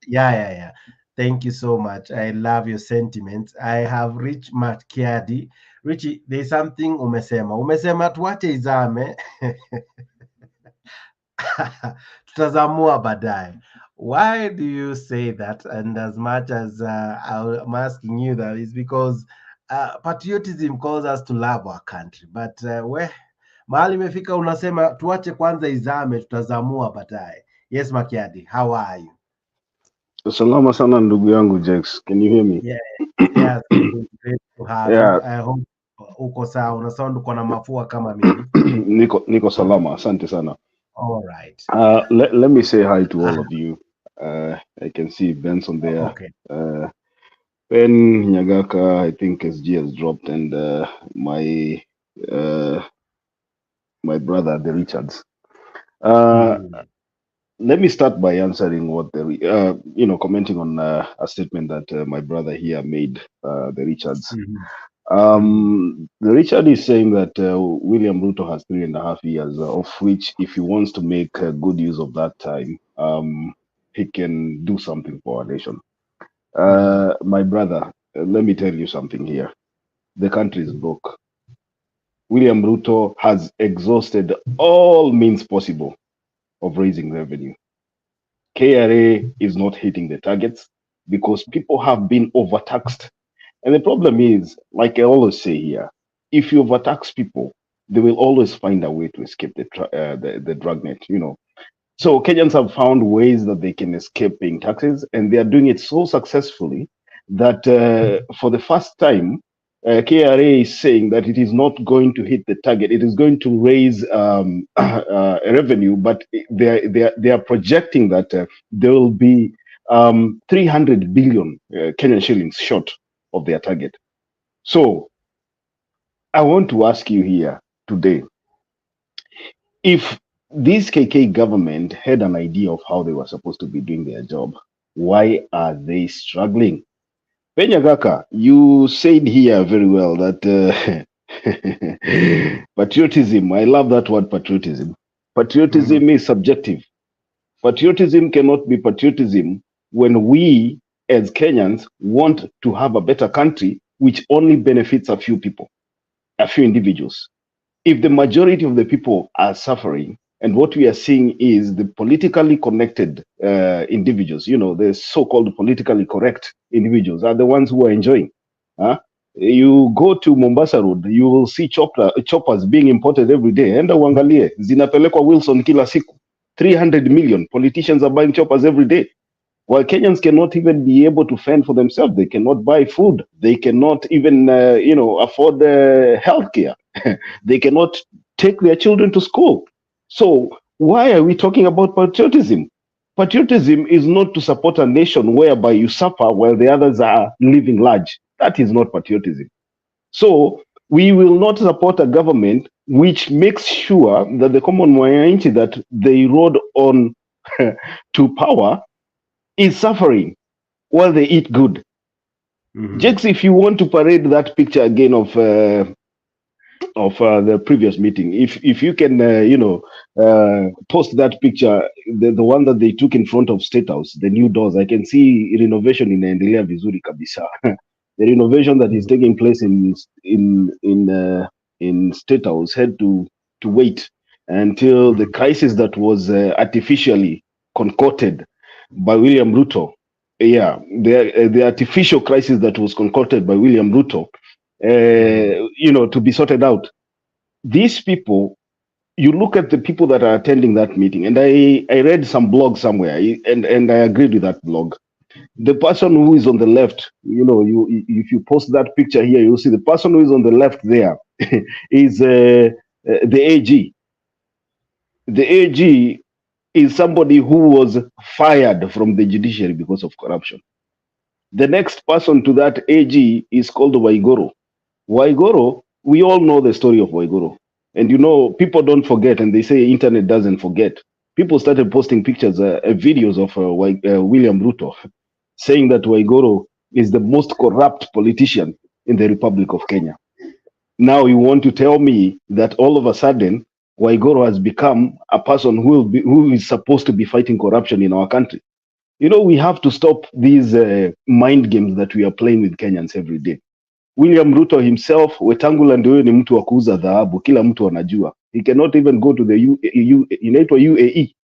Yeah. Thank you so much. I love your sentiments. I have Rich Makiadi. Richie, there's something umesema tuache izame tutazamua baadaye. Why do you say that? And as much as I'm asking you that, is because patriotism calls us to love our country, but mahali imefika unasema tuache kwanza izame tutazamua baadaye. Yes, Makiadi, how are you? Salama sana ndugu yangu Jex. Can you hear me? Yeah, great to have you. I hope uko sawa. Una sound uko na mafua kama mimi. Niko salama. Asante sana. All right. Let me say hi to all of you. I can see Benson there. Okay. Ben Nyagaka, I think SG has dropped, and my brother, the Richards. Let me start by answering what commenting on a statement that my brother here made, the Richards. The Richard is saying that William Ruto has 3.5 years, of which, if he wants to make good use of that time, he can do something for our nation. My brother, let me tell you something here. The country is broke. William Ruto has exhausted all means possible of raising revenue. KRA is not hitting the targets because people have been overtaxed. And the problem is, like I always say here, if you overtax people, they will always find a way to escape the dragnet, So Kenyans have found ways that they can escape paying taxes, and they are doing it so successfully that for the first time, KRA is saying that it is not going to hit the target. It is going to raise revenue, but they are projecting that there will be 300 billion Kenyan shillings short of their target. So I want to ask you here today, if this KK government had an idea of how they were supposed to be doing their job, why are they struggling? Penyagaka, you said here very well that patriotism, I love that word patriotism. Patriotism is subjective. Patriotism cannot be patriotism when we as Kenyans want to have a better country which only benefits a few people, a few individuals. If the majority of the people are suffering, and what we are seeing is the politically connected individuals, the so-called politically correct individuals are the ones who are enjoying. You go to Mombasa Road, you will see choppers being imported every day. Enda uangalie, zinapelekwa Wilson kila siku. 300 million politicians are buying choppers every day. While Kenyans cannot even be able to fend for themselves, they cannot buy food, they cannot even, afford healthcare, they cannot take their children to school. So why are we talking about patriotism? Patriotism is not to support a nation whereby you suffer while the others are living large. That is not patriotism. So we will not support a government which makes sure that the common mwananchi that they rode on to power is suffering while they eat good. Jakes, if you want to parade that picture again of the previous meeting, if you can, post that picture, the one that they took in front of State House, the new doors, I can see renovation inaendelea vizuri kabisa. The renovation that is taking place in State House had to wait until the crisis that was artificially concocted by William Ruto, the artificial crisis that was concocted by William Ruto, to be sorted out. These people, you look at the people that are attending that meeting, and I read some blog somewhere, and I agreed with that blog. The person who is on the left, if you post that picture here, you'll see the person who is on the left there is the AG. The AG is somebody who was fired from the judiciary because of corruption. The next person to that AG is called Waigoro. Waigoro, we all know the story of Waigoro. And people don't forget, and they say internet doesn't forget. People started posting pictures, videos of William Ruto, saying that Waigoro is the most corrupt politician in the Republic of Kenya. Now you want to tell me that all of a sudden, Waigoro has become a person who is supposed to be fighting corruption in our country. We have to stop these mind games that we are playing with Kenyans every day. William Ruto himself, Wetangula ndio ni mtu wa kuuza dhahabu, kila mtu anajua. He cannot even go to the inaitwa UAE.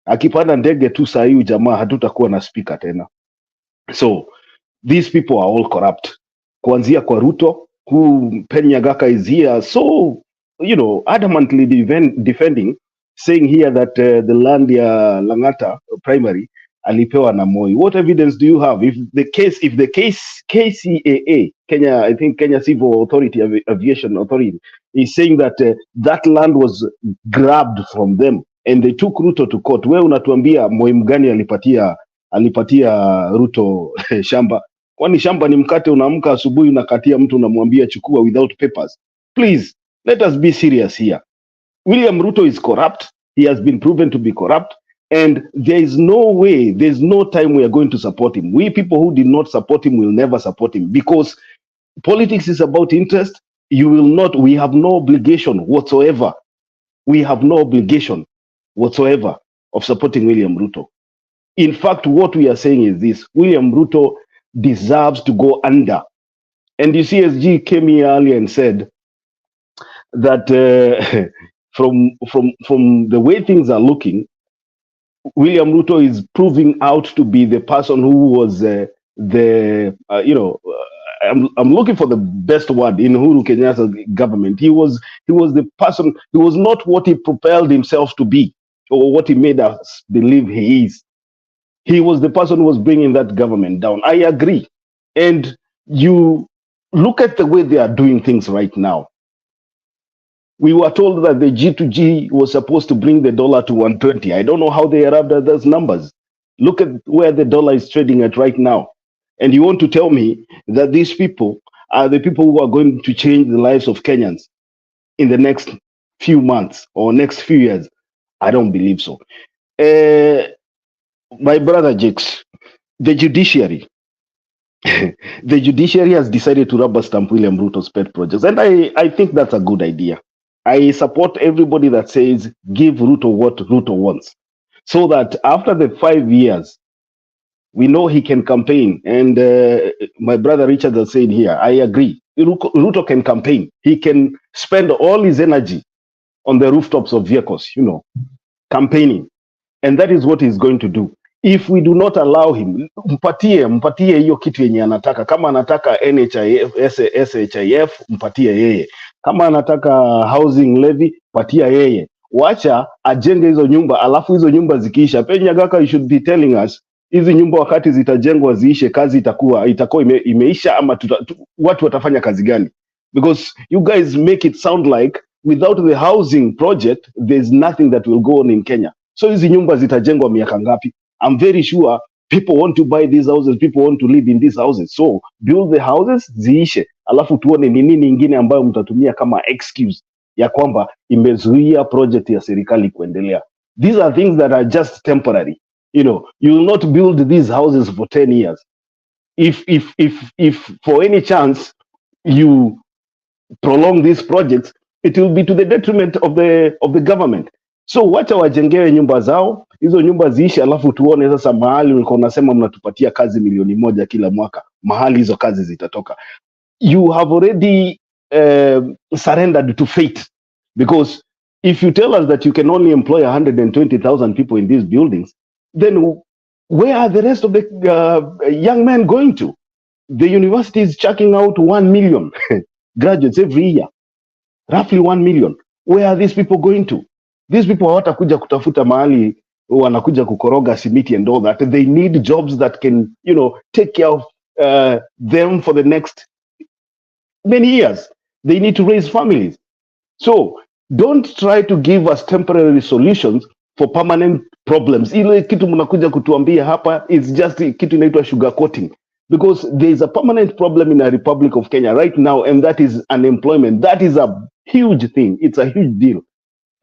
Akipanda ndege tu saa hii jamaa hatutakuwa na speaker tena. So these people are all corrupt. Kuanzia kwa Ruto, who Penyagaka is here, so adamantly defending, saying here that the land ya Langata primary alipewa na Moi. What evidence do you have? If the KCAA, Kenya Civil Authority, Aviation Authority, is saying that that land was grabbed from them and they took Ruto to court, wewe unatuambia Moi mgani alipatia Ruto shamba? Kwani shamba ni mkate unaamka asubuhi unakatia mtu unamwambia chukua without papers? Please, let us be serious here. William Ruto is corrupt. He has been proven to be corrupt. And there is no way, there's no time we are going to support him. We people who did not support him will never support him, because politics is about interest. We have no obligation whatsoever. We have no obligation whatsoever of supporting William Ruto. In fact, what we are saying is this: William Ruto deserves to go under. And you see, SG came here earlier and said that from the way things are looking, William Ruto is proving out to be the person who was I'm looking for the best word in Uhuru Kenyatta's government. He was the person. He was not what he propelled himself to be, or what he made us believe he is. He was the person who was bringing that government down. I agree. And you look at the way they are doing things right now. We were told that the G2G was supposed to bring the dollar to 120. I don't know how they arrived at those numbers. Look at where the dollar is trading at right now. And you want to tell me that these people are the people who are going to change the lives of Kenyans in the next few months or next few years? I don't believe so. My brother Jakes, the judiciary, the judiciary has decided to rubber stamp William Ruto's pet projects. And I think that's a good idea. I support everybody that says give Ruto what Ruto wants, so that after the 5 years, we know he can campaign. And my brother Richard has said here, I agree. Ruto can campaign. He can spend all his energy on the rooftops of vehicles, campaigning. And that is what he's going to do. If we do not allow him, mpatie hiyo kitu yenye anataka. Kama anataka SHIF, mpatie yeye. Kama anataka housing levy, patia yeye. Wacha ajenge hizo nyumba, alafu hizo nyumba zikiisha. Penyagaka, you should be telling us, hizi nyumba wakati zitajengwa ziishe, kazi itakuwa imeisha, ama watu watafanya kazi gani? Because you guys make it sound like without the housing project, there's nothing that will go on in Kenya. So hizi nyumba zitajengwa miaka ngapi? I'm very sure people want to buy these houses, people want to live in these houses. So build the houses, ziishe. Alafu tuone ni nini ingine ambayo mtatumia kama excuse ya kwamba imezuia project ya serikali kuendelea. These are things that are just temporary. You will not build these houses for 10 years. If for any chance you prolong these projects, it will be to the detriment of the government. So wacha wajengewe nyumba zao, hizo nyumba ziishi, alafu tuone sasa mahali ulikuwa unasema mnatupatia kazi 1,000,000 kila mwaka, mahali hizo kazi zitatoka. You have already surrendered to fate, because if you tell us that you can only employ 120,000 people in these buildings, then where are the rest of the young men going to? The university is chucking out 1 million graduates every year, roughly 1 million. Where are these people going to? These people hawatakuja kutafuta mahali wanakuja kukoroga simiti and all that. They need jobs that can, take care of them for the next many years. They need to raise families. So don't try to give us temporary solutions for permanent problems. Ile kitu mnakuja kutuambia hapa is just kitu inaitwa sugar coating, because there is a permanent problem in the Republic of Kenya right now, and that is unemployment. That is a huge thing. It's a huge deal.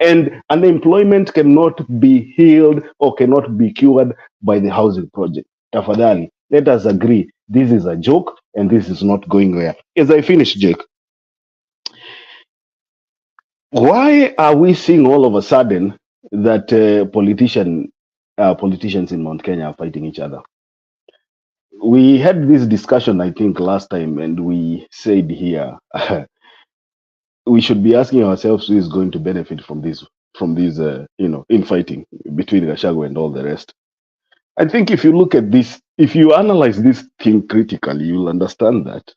And unemployment cannot be healed or cannot be cured by the housing project. Tafadhali, let us agree. This is a joke and this is not going there. As I finish, Jake, why are we seeing all of a sudden that politicians in Mount Kenya are fighting each other? We had this discussion, I think, last time, and we said here we should be asking ourselves who is going to benefit from this infighting between Gachagua and all the rest. I think if you look at this, if you analyze this thing critically, you'll understand that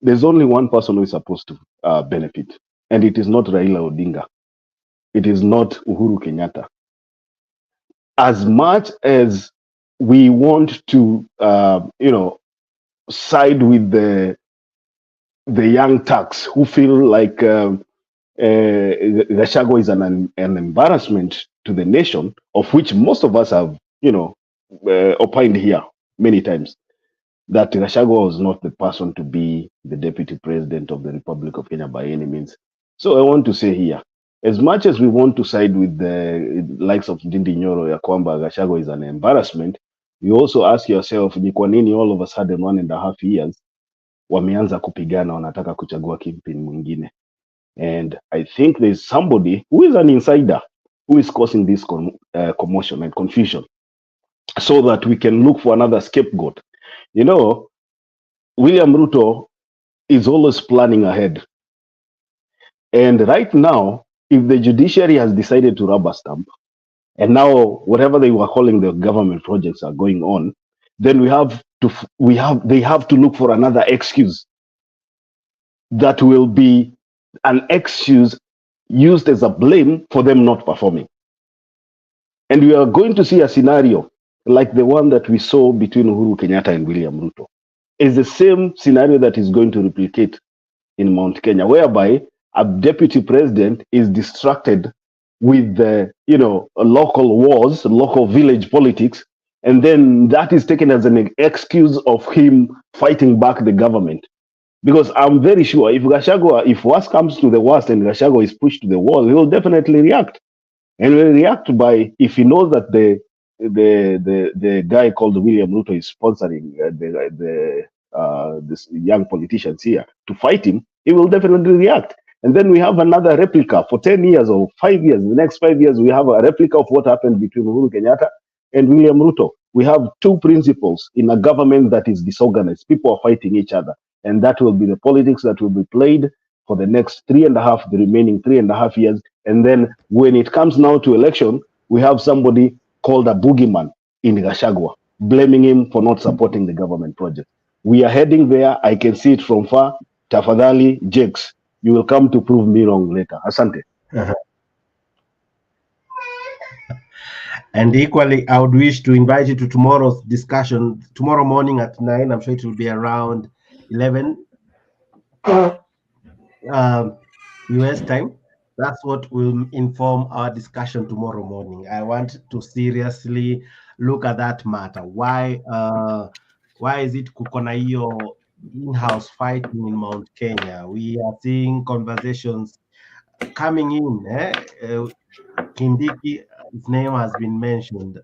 there's only one person who is supposed to benefit, and it is not Raila Odinga. It is not Uhuru Kenyatta. As much as we want to, side with the young Turks who feel like Gachagua is an embarrassment to the nation, of which most of us have, opined here many times, that Gachagua was not the person to be the deputy president of the Republic of Kenya by any means. So I want to say here, as much as we want to side with the likes of Ndindi Nyoro ya kwamba Gachagua is an embarrassment, you also ask yourself, ni kwa nini all of a sudden 1.5 years wameanza kupigana, wanataka kuchagua kingpin mwingine? And I think there's somebody who is an insider who is causing this commotion and confusion so that we can look for another scapegoat. William Ruto is always planning ahead. And right now, if the judiciary has decided to rubber stamp, and now whatever they were calling the government projects are going on, then they have to look for another excuse that will be an excuse used as a blame for them not performing. And we are going to see a scenario like the one that we saw between Uhuru Kenyatta and William Ruto. It's the same scenario that is going to replicate in Mount Kenya, whereby a deputy president is distracted with the, local wars, local village politics, and then that is taken as an excuse of him fighting back the government. Because I'm very sure if worst comes to the worst and Gachagua is pushed to the wall, he will definitely react. And will react by, if he knows that the guy called William Ruto is sponsoring this young politicians here to fight him, he will definitely react. And then we have another replica for 10 years or 5 years. In the next 5 years, we have a replica of what happened between Uhuru Kenyatta and William Ruto. We have two principles in a government that is disorganized. People are fighting each other. And that will be the politics that will be played for the next the remaining 3.5 years. And then when it comes now to election, we have somebody called a boogeyman in Gachagua, blaming him for not supporting the government project. We are heading there. I can see it from far. Tafadhali, Jakes, you will come to prove me wrong later. Asante. And equally, I would wish to invite you to tomorrow's discussion, tomorrow morning at 9. I'm sure it will be around 11 US time. That's what will inform our discussion tomorrow morning. I want to seriously look at that matter. Why is it kukona hiyo in-house fighting in Mount Kenya? We are seeing conversations coming in. Kindiki, his name has been mentioned.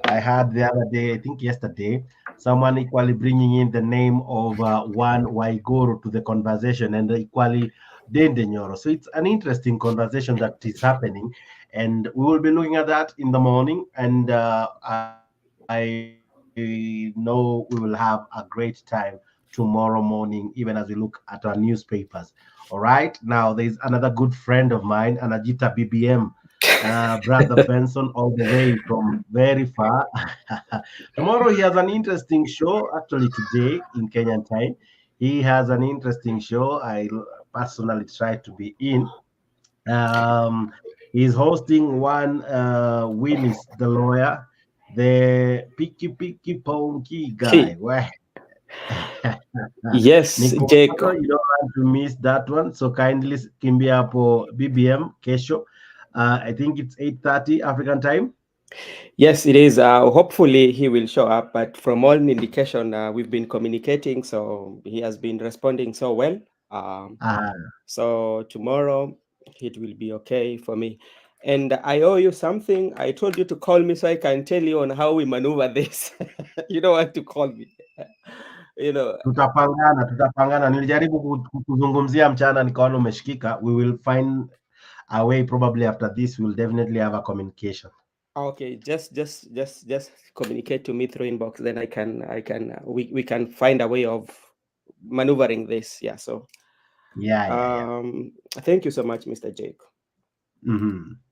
I heard the other day, I think yesterday, someone equally bringing in the name of one Waiguru to the conversation, and equally Ndindi Nyoro. So it's an interesting conversation that is happening, and we will be looking at that in the morning. And I know we will have a great time tomorrow morning, even as we look at our newspapers. All right. Now, there's another good friend of mine, Anajita BBM. Brother Benson, all the way from very far. Tomorrow he has an interesting show. Actually, today in Kenyan time, he has an interesting show. I personally try to be in. He's hosting one. Willis, the lawyer, the picky ponky guy. Where? Yes, Jake. You don't want to miss that one. So kindly kimbia hapo BBM kesho. I think it's 8:30 African time. Yes, it is. Hopefully he will show up, but from all indication, we've been communicating, so he has been responding so well. So tomorrow it will be okay for me. And I owe you something. I told you to call me so I can tell you on how we maneuver this. You don't want to call me. You know. Tutapangana. Nilijaribu kuzungumzia mchana nikaona umeshikika. We will find a way probably after this. We'll definitely have a communication. Okay, just communicate to me through inbox. Then we can find a way of maneuvering this. Yeah. So. Yeah. Thank you so much, Mr. Jake.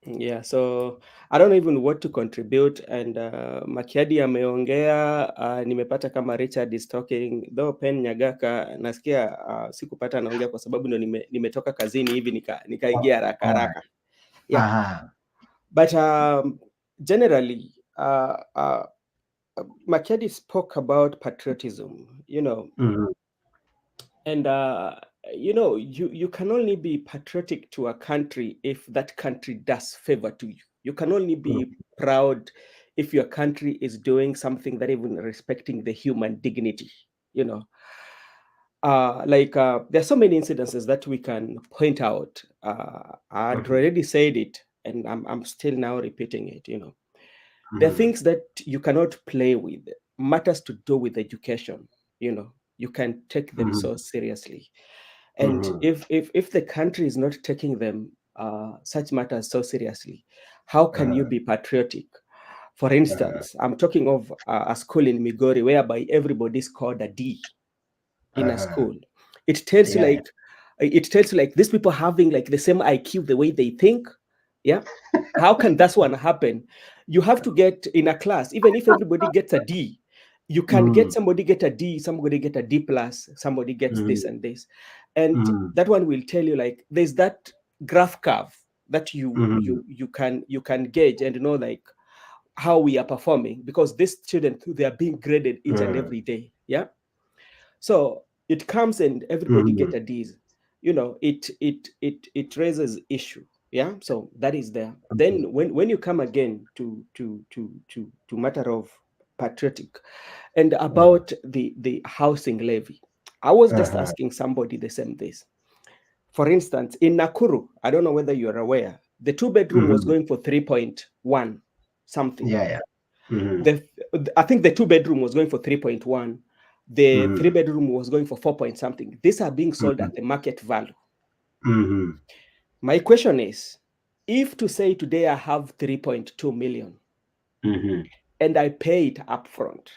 Yeah, so I don't know even what to contribute, and Makiadi ameongea, nimepata kama Richard is talking, though Pen Nyagaka nasikia sikupata anaongea kwa sababu ndo nimetoka kazini hivi nikaingia haraka. Yeah. But generally Makiadi spoke about patriotism, you know. And you know, you can only be patriotic to a country if that country does favor to you. You can only be proud if your country is doing something that even respecting the human dignity, you know. There's so many incidences that we can point out. I'd already said it, and I'm still now repeating it, you know. There are things that you cannot play with. Matters to do with education, you know. You can take them so seriously. And if the country is not taking them, such matters so seriously, how can you be patriotic? For instance, I'm talking of a school in Migori whereby everybody scored a D in a school. It tells you like these people having like the same IQ the way they think. Yeah. How can that one happen? You have to get in a class, even if everybody gets a D, you can get somebody get a D, somebody get a D plus, somebody gets this and this. And that one will tell you like there's that graph curve that you can gauge and know like how we are performing, because this student, they are being graded each and every day. Yeah. So it comes and everybody get a D's, you know, it raises issue. Yeah. So that is there. Then when you come again to matter of patriotic and about the housing levy, I was just asking somebody the same this. For instance, in Nakuru, I don't know whether you're aware, the 2-bedroom was going for 3.1 something. Yeah. I think the 2-bedroom was going for 3.1. The 3-bedroom was going for 4 point something. These are being sold at the market value. My question is, if to say today I have 3.2 million and I pay it upfront,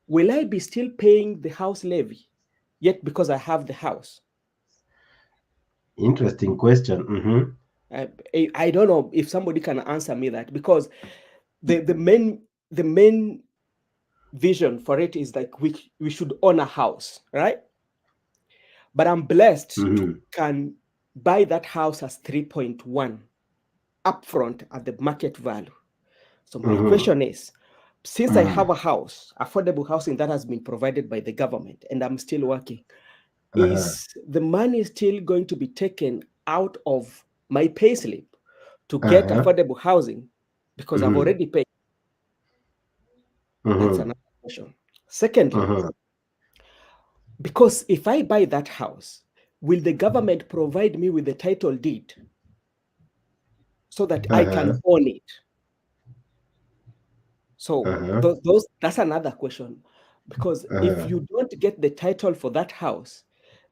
will I be still paying the house levy yet because I have the house? Interesting question. I don't know if somebody can answer me that, because the main vision for it is like we should own a house, right? But I'm blessed to can buy that house as 3.1 upfront at the market value. So my question is, since I have a house, affordable housing that has been provided by the government, and I'm still working, is the money still going to be taken out of my payslip to get affordable housing because I've already paid? That's another question. Secondly, because if I buy that house, will the government provide me with the title deed so that I can own it? So that's another question, because if you don't get the title for that house,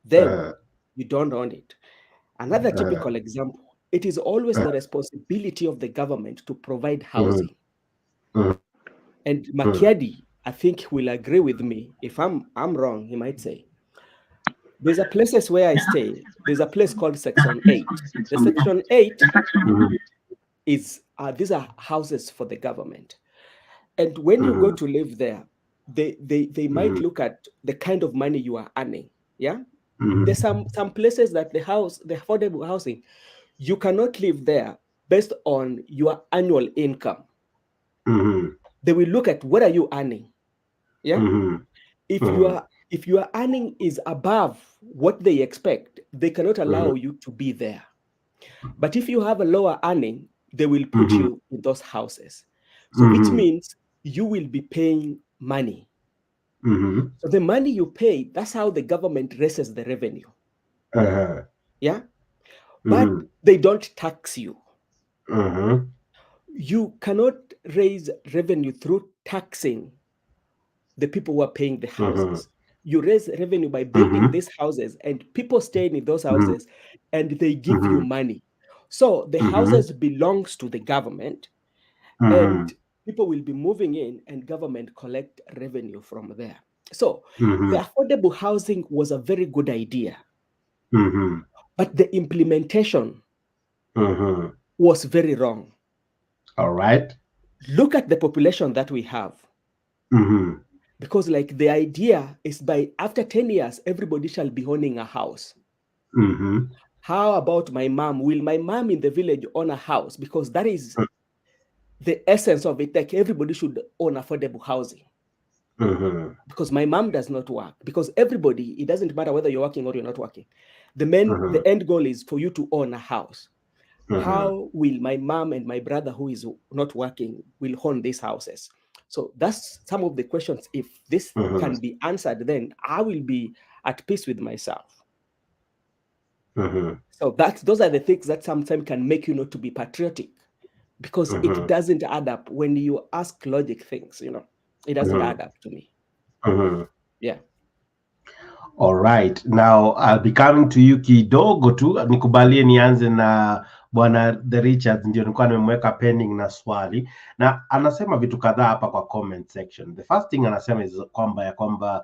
then you don't own it. Another typical example, it is always the responsibility of the government to provide housing. And Makiadi, I think, will agree with me. If I'm wrong, he might say, there's a places where I stay. There's a place called Section 8. The Section 8 is these are houses for the government. And when you go to live there, they might look at the kind of money you are earning. Yeah. There's some places that the affordable housing, you cannot live there based on your annual income. They will look at what are you earning. Yeah. If your earning is above what they expect, they cannot allow you to be there. But if you have a lower earning, they will put you in those houses. So which means you will be paying money. So the money you pay, that's how the government raises the revenue. Yeah. But they don't tax you. You cannot raise revenue through taxing the people who are paying the houses. You raise revenue by building these houses, and people stay in those houses, and they give you money. So the houses belongs to the government, and people will be moving in, and government collect revenue from there. So the affordable housing was a very good idea, but the implementation was very wrong. All right. Look at the population that we have. Because like the idea is by after 10 years, everybody shall be owning a house. How about my mom? Will my mom in the village own a house? Because that is the essence of it. Like everybody should own affordable housing. Because my mom does not work. Because everybody, it doesn't matter whether you're working or you're not working. The end goal is for you to own a house. How will my mom and my brother who is not working will own these houses? So that's some of the questions. If this can be answered, then I will be at peace with myself. So those are the things that sometimes can make you not to be patriotic, because it doesn't add up when you ask logic things, it doesn't add up to me. Yeah. All right. Now I'll be coming to you kidogo tu, nikubalie nianze na Bwana The Richards, ndio nilikuwa nimemweka pending na swali, na anasema vitu kadhaa hapa kwa comment section. The first thing anasema is kwamba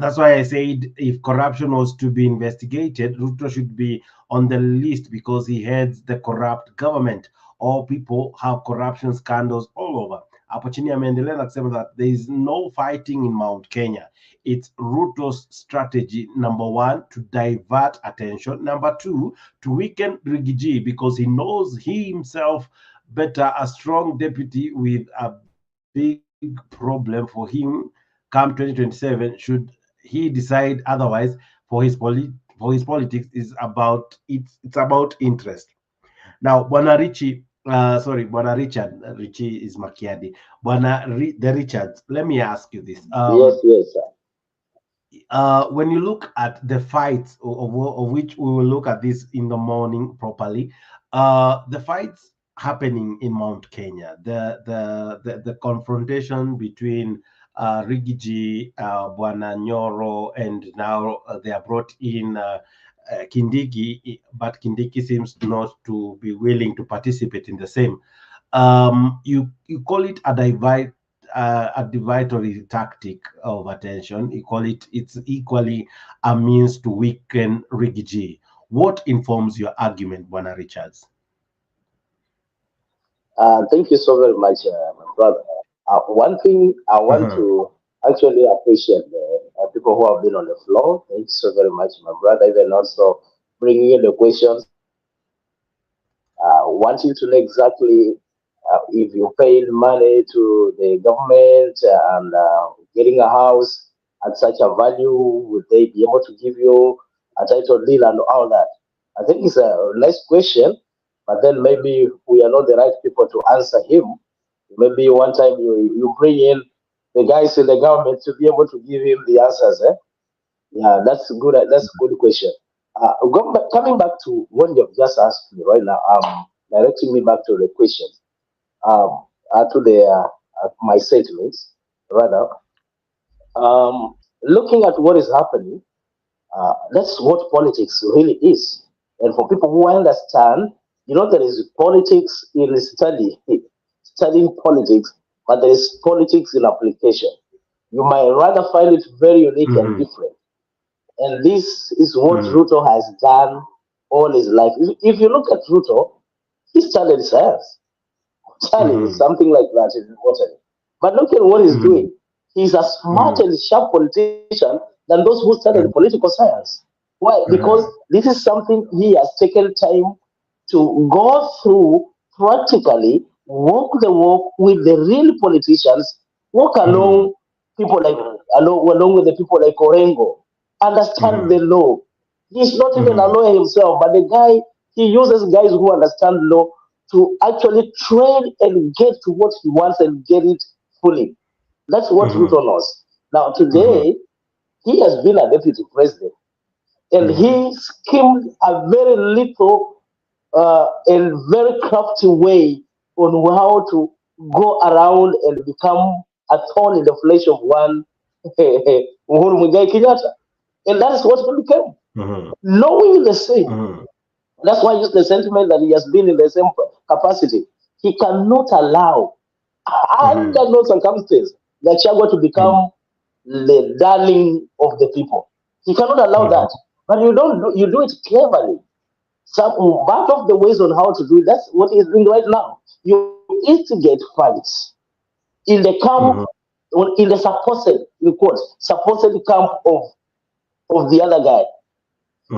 that's why I said if corruption was to be investigated, Ruto should be on the list because he heads the corrupt government. All people have corruption scandals all over. Hapo chini ameendelea na kusema that there is no fighting in Mount Kenya. It's Ruto's strategy, number one, to divert attention. Number two, to weaken Rigiji because he knows he himself better a strong deputy with a big problem for him come 2027 should he decide otherwise. For his politics is about it's about interest. Now, Bwana Richie, Bwana Richard, Richie is Makiadi. The Richards, let me ask you this. Yes, sir. When you look at the fights of which we will look at this in the morning properly, the fights happening in Mount Kenya, the confrontation between Rigiji, Bwana Nyoro, and now they are brought in Kindiki, but Kindiki seems not to be willing to participate in the same. You call it a divatory tactic of attention. You call it's equally a means to weaken Rigiji. What informs your argument, Bwana Richards? Thank you so very much, my brother. One thing I want to actually appreciate the people who have been on the floor. Thank you so very much, my brother. Even also bringing in the questions. Wanting to know exactly if you paid money to the government and getting a house at such a value, would they be able to give you a title deal and all that? I think it's a nice question, but then maybe we are not the right people to answer him. Maybe one time you bring in the guys in the government to be able to give him the answers. Yeah, that's good. That's a good question. Coming back to what you've just asked me right now, directing me back to the questions, to the my statements rather. Looking at what is happening, that's what politics really is. And for people who understand, there is politics in studying politics, but there is politics in application. You might rather find it very unique and different. And this is what Ruto has done all his life. If you look at Ruto, He studied science. Studying something like that is important. But look at what he's doing. He's a smart and sharp politician than those who studied political science. Why? Because this is something he has taken time to go through practically, walk the walk with the real politicians, walk along people like along with the people like Orengo, understand the law. He's not even a lawyer himself, but the guy, he uses guys who understand law to actually train and get to what he wants and get it fully. That's what Ruto knows. Now today, he has been a deputy president, and he schemed a very little and very crafty way on how to go around and become a thorn in the flesh of one Uhuru Muigai Kenyatta. And that is what he became. Knowing the same. That's why I use the sentiment that he has been in the same capacity. He cannot allow, under no circumstance, Gachagua to become the darling of the people. He cannot allow that. But you do it cleverly. Part of the ways on how to do it, that's what he's doing right now. You instigate fights in the camp, in the supposed camp of the other guy.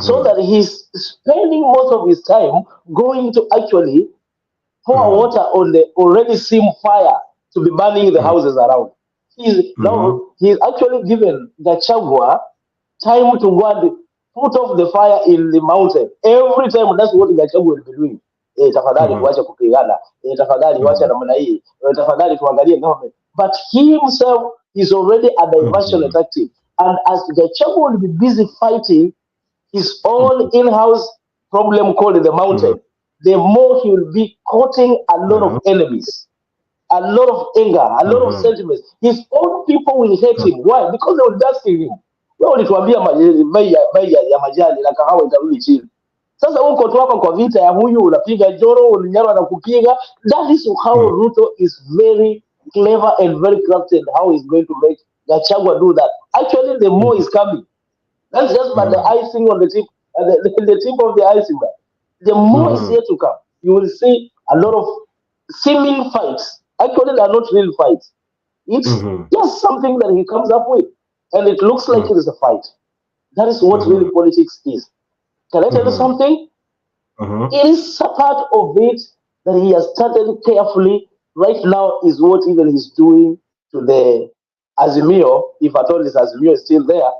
So that he's spending most of his time going to actually pour water on the already seen fire to be burning the houses around. Now he's actually given Gachagua time to go and put off the fire in the mountain. Every time, that's what Gachagua will be doing. Tafadhali tuache kupigana. Tafadhali wacha namna hii. Tafadhali tuangalie government. But he himself is already a diversion tactic. And as Gachagua will be busy fighting his own in-house problem called in the mountain, the more he will be courting a lot of enemies, a lot of anger, a lot of sentiments. His own people will hate him. Why? Because they will be asking him, wewe ulituambia bei ya majani na kahawa itarudi chini. Sasa uko tu hapa kwa vita ya huyu unapiga joro, ulinyama na kupiga. That is how Ruto is very clever and very crafted how he's going to make Gachagua do that. Actually, the more is coming. That's just but the icing on the tip, the tip of the icing. The more is yet to come. You will see a lot of seeming fights. Actually, they are not real fights. It's just something that he comes up with, and it looks like it is a fight. That is what really politics is. Can I tell you something? It is a part of it that he has started carefully. Right now is what even he's doing to the Azimio, if at all this Azimio is still there.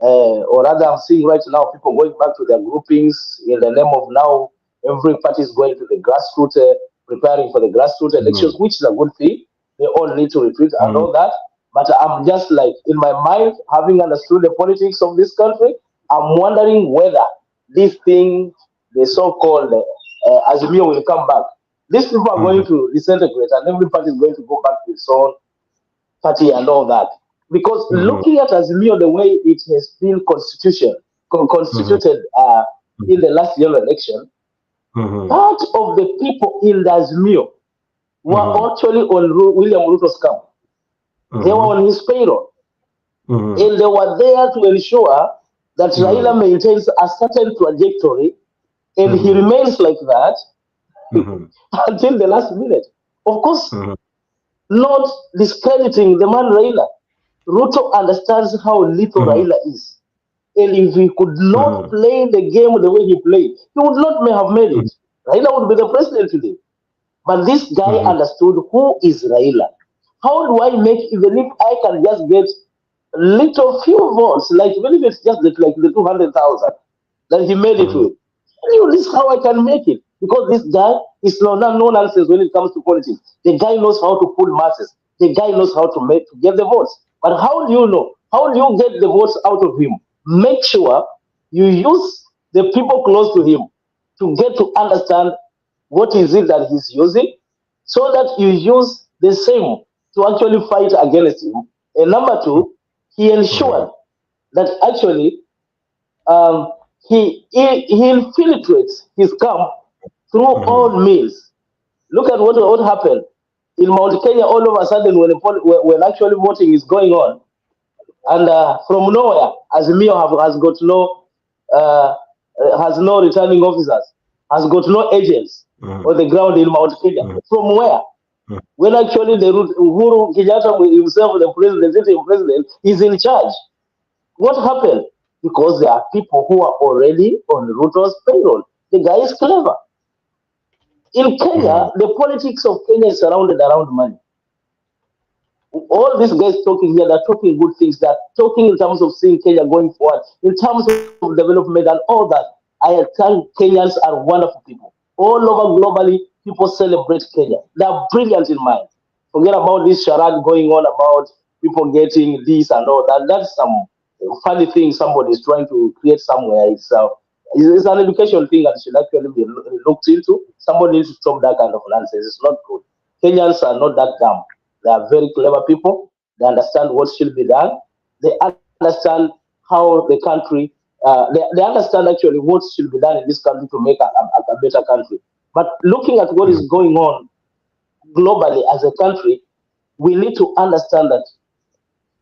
Or rather, I'm seeing right now people going back to their groupings in the name of now every party is going to the grassroots, preparing for the grassroots elections, which is a good thing. They all need to retreat and all that. But I'm just like, in my mind, having understood the politics of this country, I'm wondering whether this thing, the so-called Azimio will come back. These people are going to disintegrate and every party is going to go back to its own party and all that. Because looking at Azimio the way it has been constituted in the last year election, part of the people in the Azimio were actually on William Ruto's camp. They were on his payroll. And they were there to ensure that Raila maintains a certain trajectory and he remains like that until the last minute. Of course, not discrediting the man Raila. Ruto understands how little Raila is. And if he could not play the game the way he played, he would not have made it. Raila would be the president today. But this guy understood who is Raila. How do I make, even if I can just get little few votes, like even if it's just like the 200,000 that he made it with, this is how I can make it. Because this guy is no nonsense when it comes to politics. The guy knows how to pull masses. The guy knows how to get the votes. But how do you know? How do you get the votes out of him? Make sure you use the people close to him to get to understand what is it that he's using, so that you use the same to actually fight against him. And number two, he ensured that actually he infiltrates his camp through all means. Look at what happened in Mount Kenya all of a sudden when actually voting is going on, and from nowhere, Azimio has no returning officers, has got no agents. on the ground in Mount Kenya. From where? When actually the Uhuru Kenyatta himself, the president, sitting president, is in charge. What happened? Because there are people who are already on Ruto's payroll. The guy is clever. In Kenya, the politics of Kenya is surrounded around money. All these guys talking here, they're talking good things. They're talking in terms of seeing Kenya going forward, in terms of development and all that. I tell Kenyans are wonderful people. All over globally, people celebrate Kenya. They're brilliant in mind. Forget about this charade going on about people getting this and all that. That's some funny thing somebody is trying to create somewhere. It's an education thing that should actually be looked into. Somebody needs to stop that kind of nonsense. It's not good. Kenyans are not that dumb. They are very clever people. They understand what should be done. They understand how the country, they understand actually what should be done in this country to make a better country. But looking at what is going on globally as a country, we need to understand that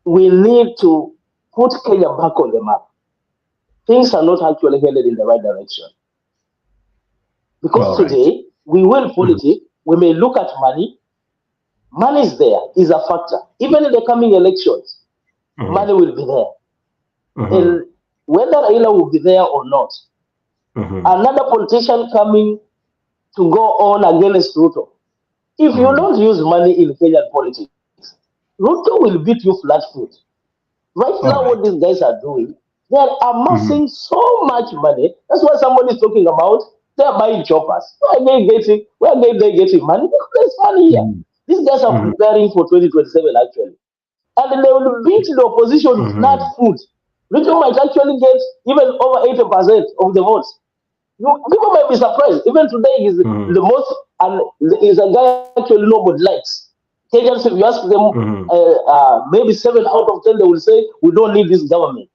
we need to put Kenya back on the map. Things are not actually headed in the right direction. Because today, we will politics, we may look at money. Money is there, is a factor. Even in the coming elections, money will be there. And whether Raila will be there or not, another politician coming to go on against Ruto, if you don't use money in Kenyan politics, Ruto will beat you flat foot. Right now, what these guys are doing, they are amassing so much money. That's why somebody is talking about they're buying choppers. Where are they getting money? Because there's money here. These guys are preparing for 2027 actually. And they will beat the opposition flat foot. Ruto might actually get even over 80% of the votes. People might be surprised. Even today, he's the most, and is a guy actually nobody likes. Kenyans, if you ask them, maybe 7 out of 10, they will say, we don't need this government.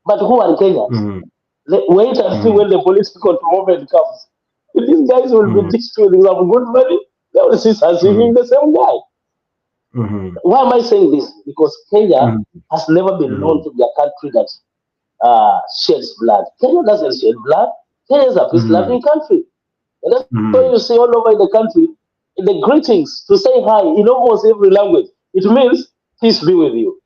But who are Kenyans? Wait and see when the political moment comes. If these guys will be distributing some good money, they will see us being the same guy. Why am I saying this? Because Kenya has never been known to be a country that sheds blood. Kenya doesn't shed blood. Kenya is a peace-loving country. And that's why you see all over the country, the greetings to say hi in almost every language. It means peace be with you.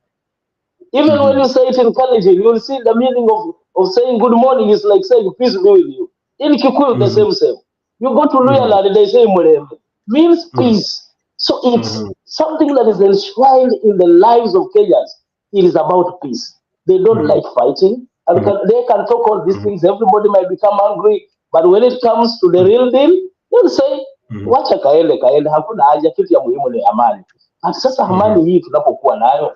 Even when you say it in Kalenjin, you will see the meaning of saying good morning is like saying peace be with you. In Kikuyu, the same. You go to Luyaland, they say Murembe. Means peace. So it's something that is enshrined in the lives of Kenyans. It is about peace. They don't like fighting. And they can talk all these things. Everybody might become angry. But when it comes to the real deal, they'll say, wacha kaende, hakuna haja, kitu ya muhimu ni amani. Hata sasa amani hii tunapokuwa nayo,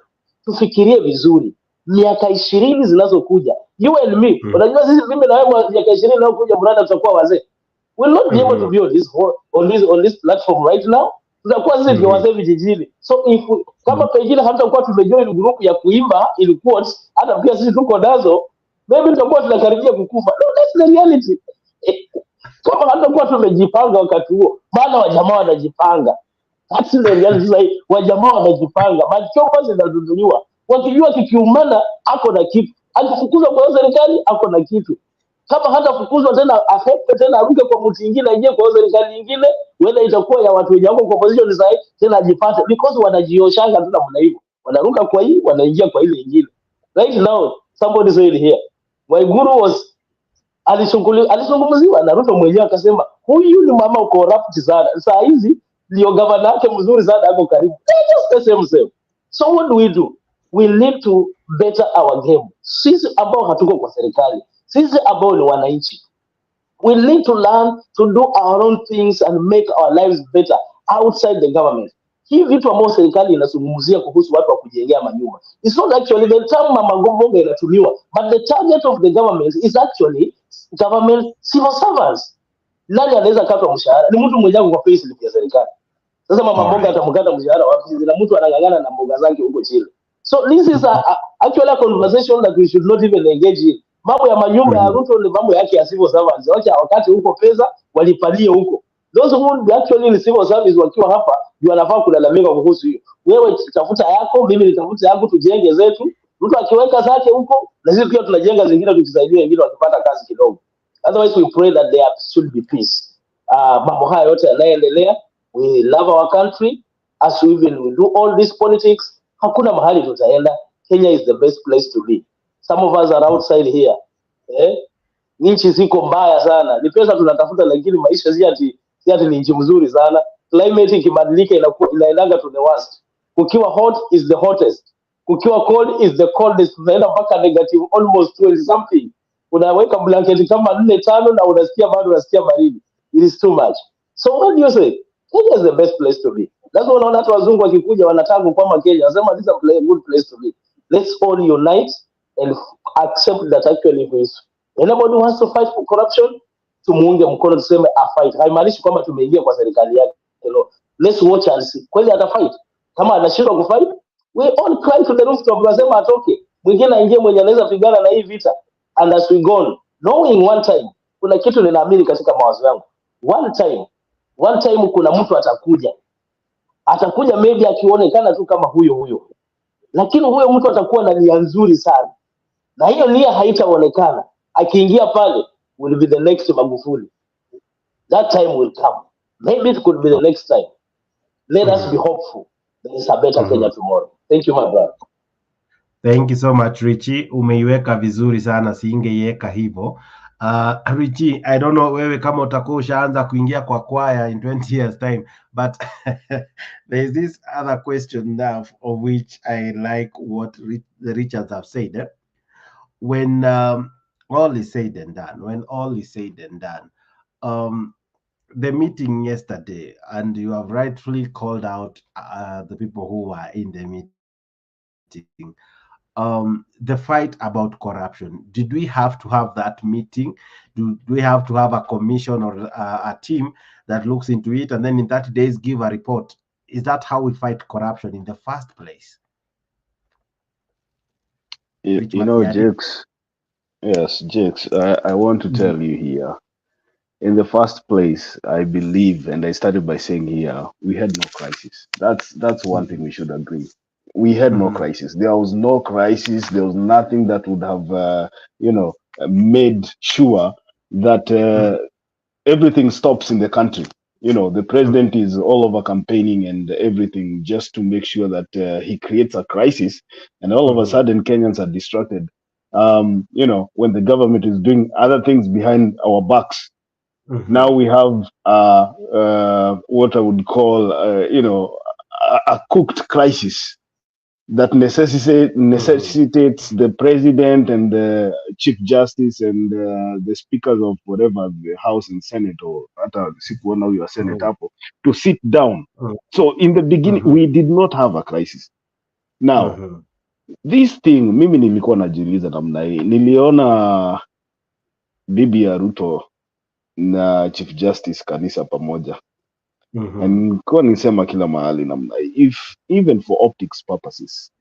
tufikirie vizuri. Miaka 20 zinazokuja, you and me, unajua sisi mimi na wewe miaka 20 zinazokuja brother tutakuwa wazee. We'll not be able to be on this platform right now. Tutakuwa sisi ndio wazee vijijini. So if kama pengine hatutakuwa tumejoin group ya kuimba in quotes, hata pia sisi tuko nazo, maybe tutakuwa tunakaribia kukufa. No, that's the reality. Kama hatakuwa tumejipanga wakati huo, maana wajamaa wanajipanga. That's the reality. Wajamaa wanajipanga. Machopa zinazuzuliwa. Wakijua kikiumana, ako na kitu. Akifukuzwa kwa serikali, ako na kitu. Kama hatafukuzwa tena, afepe tena, aruke kwa mtu mwingine, aingie kwa serikali nyingine, whether itakuwa ya watu wenye wako kwa position sahihi, tena ajipate. Because wanajioshanga tu namna hivyo. Wanaruka kwa hii, wanaingia kwa ile nyingine. Right now, somebody said here, Waiguru was alizungumziwa na Ruto mwenyewe akasema huyu ni mama corrupt sana. Saa hizi ndio gavana yake mzuri sana hapo karibu. Just the same. So what do? We need to better our game. Sisi ambao hatuko kwa serikali, sisi ambao ni wananchi, we need to learn to do our own things and make our lives better outside the government. Hii vitu ambao serikali inazungumzia kuhusu watu wa kujengea manyumba, it's not actually the term mama mboga inatumiwa, but the target of the government is actually government civil servants. Nani anaweza katwa mshahara? Ni mtu mmoja kwa payslip ya serikali. Sasa mama mboga atamkata mshahara wapi? Na mtu anangangana na mboga zake huko chini. So this is actually a conversation that we should not even engage in. Mambo ya manyumba ya Ruto ni mambo yake ya civil servants. Wacha wakati huko pesa walipalie huko. Those who would be actually in civil service wakiwa hapa ndio wanafaa kulalamika kuhusu hiyo. Wewe tafuta yako, mimi nitafuta yangu, tujenge zetu. Mtu akiweka zake huko, na sisi pia tunajenga zingine tukisaidia wengine wakipata kazi kidogo. Otherwise we pray that there should be peace. mambo haya yote yanayoendelea. We love our country as we do all this politics. Hakuna mahali tutaenda. Kenya is the best place to be. Some of us are outside here. Nchi ziko mbaya sana. Ni pesa tunatafuta, lakini maisha si ati ni nchi mzuri sana. Climate ikibadilika inaendanga to the worst. Kukiwa hot is the hottest. Kukiwa cold is the coldest. Tunaenda mpaka negative almost 20 something. Unaweka blanket kama 4-5 na unasikia baridi. It is too much. So what do you say? Kenya is the best place to be. That's why unaona hata wazungu wakikuja wanataka kwamba Kenya, wanasema this is a good place to be. Let's all unite and accept that actually anybody who wants to fight for corruption, tumuunge mkono, tuseme a fight. Haimaanishi kwamba tumeingia kwa serikali yake. Let's watch and see. Kweli ata fight. Kama anashindwa kufight, we all cry to the rooftop, tunasema atoke. Mwingine aingie mwenye anaweza pigana na hii vita. And as we go, knowing one time, kuna kitu ninaamini katika mawazo yangu. One time kuna mtu atakuja maybe akionekana tu kama huyo. Lakini huyo mtu atakuwa na nia nzuri sana. Na hiyo nia haitaonekana. Akiingia pale will be the next Magufuli. That time will come. Maybe it could be the next time. Let us be hopeful. There is a better Kenya tomorrow. Thank you, my brother. Thank you so much, Richie. Umeiweka vizuri sana, singeiweka hivyo. Richie, I don't know wewe kama utakuwa ushaanza kuingia kwa kwaya in 20 years time, but there is this other question now of which I like what the Richards have said. When all is said and done, the meeting yesterday, and you have rightfully called out the people who were in the meeting, the fight about corruption. Did we have to have that meeting? Do we have to have a commission or a team that looks into it and then in 30 days give a report? Is that how we fight corruption in the first place? You know, Jakes, I want to tell you here, in the first place, I believe, and I started by saying here, we had no crisis. That's one thing we should agree. We had no crisis. There was no crisis. There was nothing that would have, made sure that everything stops in the country. The president is all over campaigning and everything just to make sure that he creates a crisis, and all of a sudden Kenyans are distracted. When the government is doing other things behind our backs. Now we have what I would call, a cooked crisis that necessitates the president and the chief justice and the speakers of whatever, the House and Senate, or your Senate to sit down. So in the beginning, we did not have a crisis. Now, this thing, mimi nilikuwa najiuliza namna hii. Niliona bibi ya Ruto na chief justice kanisa pamoja. And nilikuwa nisema kila mahali namna hii. Even for optics purposes,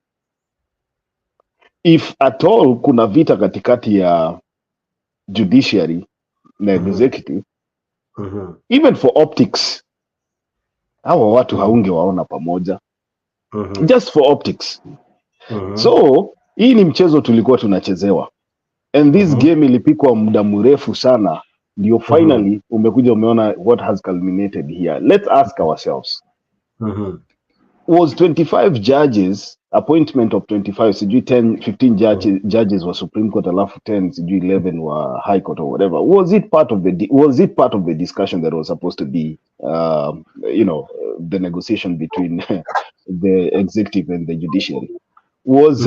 if at all kuna vita katikati ya judiciary na executive, even for optics, hawa watu haungewaona pamoja. Just for optics. So hii ni mchezo tulikuwa tunachezewa, and this game ilipikwa muda mrefu sana, ndio finally umekuja umeona what has culminated here. Let's ask ourselves, was 25 judges, appointment of 25, sijui 15 judges were Supreme Court, alafu 10 sijui 11 were High Court or whatever, was it part of the discussion that was supposed to be the negotiation between the executive and the judiciary? Was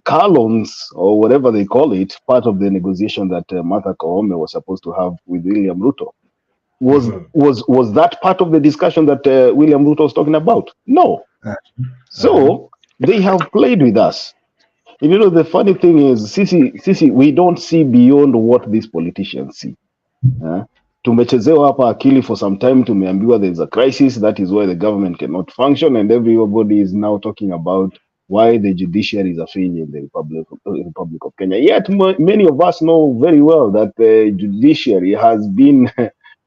Carlons, or whatever they call it, part of the negotiation that Martha Koome was supposed to have with William Ruto? Was that part of the discussion that William Ruto was talking about? No. So they have played with us. The funny thing is, Sisi, we don't see beyond what these politicians see. Tumechezewa hapa akili for some time, tumeambiwa there's a crisis, that is why the government cannot function, and everybody is now talking about why the judiciary is a failure in the Republic of Kenya. Yet many of us know very well that the judiciary has been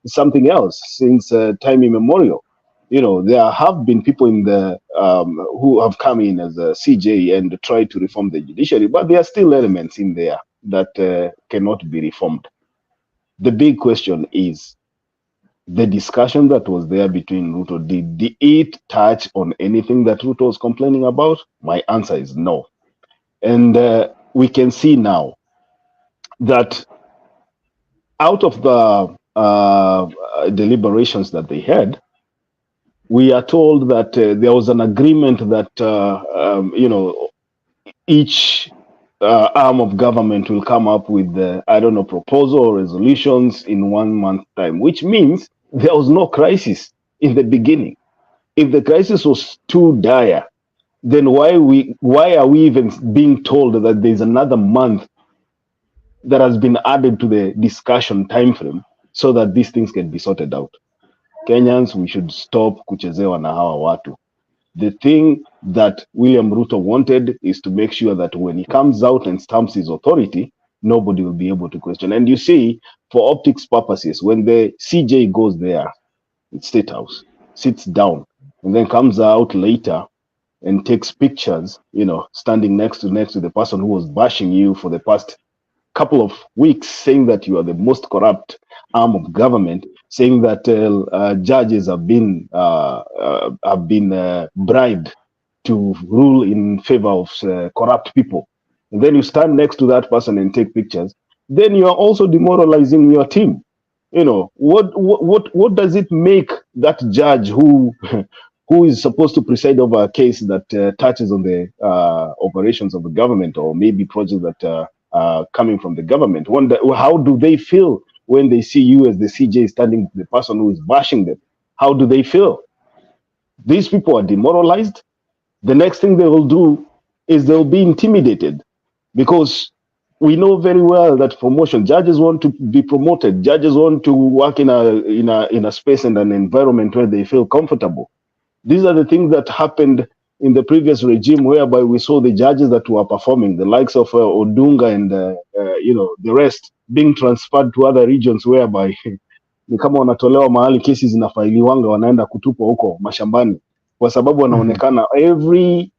something else since time immemorial. There have been people in the who have come in as a CJ and tried to reform the judiciary, but there are still elements in there that cannot be reformed. The big question is, the discussion that was there between Ruto, did it touch on anything that Ruto was complaining about? My answer is no. And we can see now that out of the deliberations that they had, we are told that there was an agreement that, each arm of government will come up with, I don't know, proposal or resolutions in 1 month time, which means there was no crisis in the beginning. If the crisis was too dire, then why are we even being told that there's another month that has been added to the discussion time frame so that these things can be sorted out? Kenyans, we should stop kuchezewa na hawa watu. The thing that William Ruto wanted is to make sure that when he comes out and stamps his authority, nobody will be able to question. And you see, for optics purposes, when the CJ goes there, State House, sits down, and then comes out later and takes pictures, standing next to the person who was bashing you for the past couple of weeks, saying that you are the most corrupt arm of government, saying that judges have been bribed to rule in favor of corrupt people, and then you stand next to that person and take pictures, then you are also demoralizing your team. What does it make that judge who is supposed to preside over a case that touches on the operations of the government, or maybe projects that coming from the government? How do they feel when they see you as the CJ standing the person who is bashing them? How do they feel? These people are demoralized. The next thing they will do is they'll be intimidated, because we know very well that promotion, judges want to be promoted. Judges want to work in a space and an environment where they feel comfortable. These are the things that happened in the previous regime, whereby we saw the judges that were performing, the likes of Odunga and the rest, being transferred to other regions, whereby ni kama wanatolewa mahali kesi zinafailiwanga, wanaenda kutupwa huko mashambani, kwa sababu wanaonekana every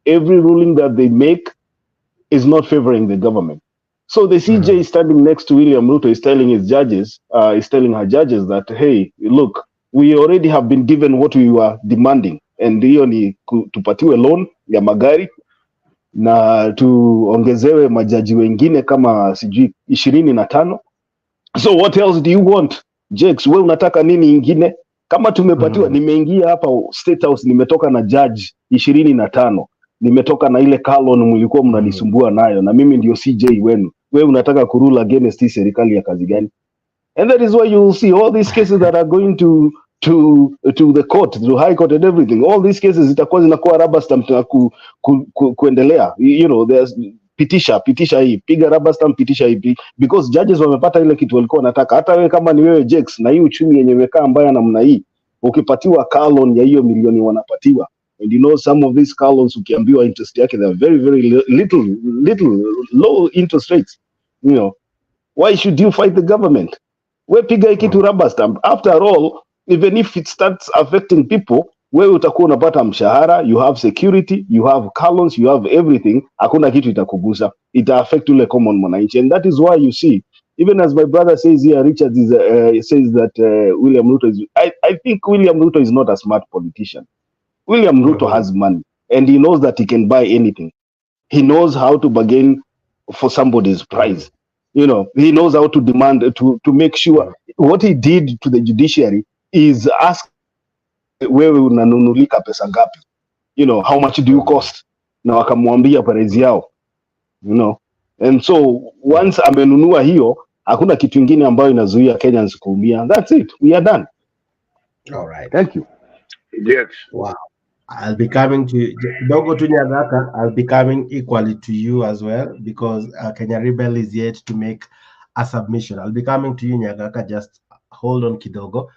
ruling that they make is not favoring the government. So the CJ standing next to William Ruto is telling his judges, is telling her judges that, hey, look, we already have been given what we were demanding, and hiyo ni tupatiwe loan ya magari na tuongezewe majaji wengine kama sijui 25. So what else do you want? Jakes, we unataka nini ingine? Kama tumepatiwa, nimeingia hapa State House, nimetoka na judge 25, nimetoka na ile Kalon mlikuwa mnanisumbua nayo, na mimi ndio CJ wenu. We unataka kurule against hii serikali ya kazi gani? And that is why you will see all these cases that are going to the court, to high court and everything. All these cases itakuwa zinakuwa rubber stamp na kuendelea. There's pitisha hii, piga rubber stamp, pitisha hii, because judges wamepata ile kitu walikuwa wanataka. Hata wewe kama ni wewe Jakes, na hii uchumi yenye imekaa mbaya namna hii, ukipatiwa car loan ya hiyo milioni wanapatiwa, and some of these car loans ukiambiwa interest yake, they are very very little low interest rates. Why should you fight the government? We piga hii kitu rubber stamp. After all, even if it starts affecting people, wewe utakuwa unapata mshahara, you have security, you have car loans, you have everything. Hakuna kitu itakugusa. Ita affect ule common mwananchi, and that is why you see, even as my brother says here, Richard says that William Ruto is. I think William Ruto is not a smart politician. William Ruto has money, and he knows that he can buy anything. He knows how to bargain for somebody's price. He knows how to demand, to make sure. What he did to the judiciary is ask, wewe unanunulika pesa ngapi? How much do you cost? Na wakamwambia price yao. And so once amenunua hiyo, hakuna kitu kingine ambayo inazuia Kenyans kuumia. That's it. We are done. All right. Thank you. Yes. Wow. I'll be coming to Dogo to Nyagaka. I'll be coming equally to you as well, because Kenya Rebel is yet to make a submission. I'll be coming to you, Nyagaka. Just hold on, kidogo.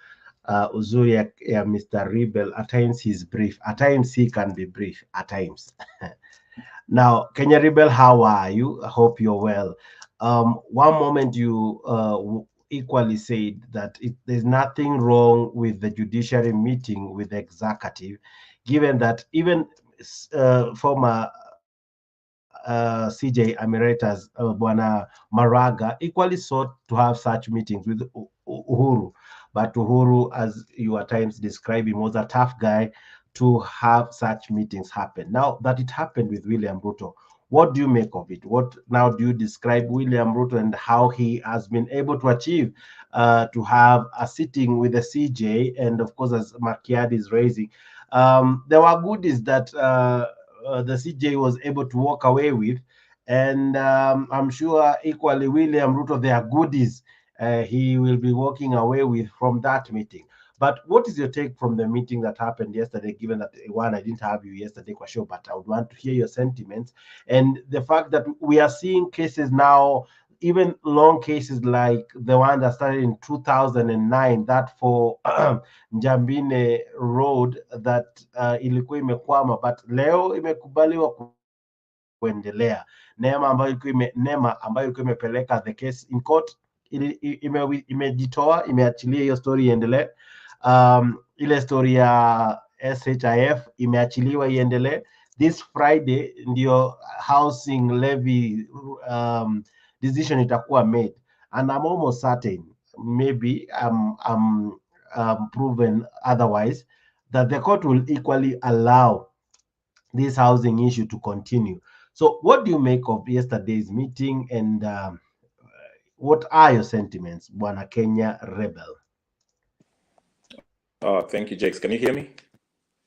Uzuri ya Mr. Rebel, at times he's brief. At times he can be brief. At times. Now, Kenya Rebel, how are you? I hope you're well. One moment you equally said that there's nothing wrong with the judiciary meeting with the executive, given that even former CJ Emeritus Bwana Maraga equally sought to have such meetings with Uhuru. But Uhuru, as you at times describe him, was a tough guy to have such meetings happen. Now that it happened with William Ruto, what do you make of it? What now do you describe William Ruto and how he has been able to achieve to have a sitting with the CJ? And of course, as Makiadi is raising, there were goodies that the CJ was able to walk away with. And I'm sure equally William Ruto, there are goodies he will be walking away with from that meeting. But what is your take from the meeting that happened yesterday, given that, one, I didn't have you yesterday for sure, but I would want to hear your sentiments. And the fact that we are seeing cases now, even long cases like the one that started in 2009, that for Njambine Road, that ilikuwa imekwama, but leo imekubaliwa kuendelea. Nema ambayo ilikuwa imepeleka the case in court, imejitoa, imeachilia hiyo story iendelee. Ile story ya SHIF imeachiliwa iendelee. This Friday ndio housing levy decision itakuwa made, and I'm almost certain, maybe I'm proven otherwise, that the court will equally allow this housing issue to continue. So what do you make of yesterday's meeting, and what are your sentiments, Bwana Kenya Rebel? Thank you, Jakes. Can you hear me?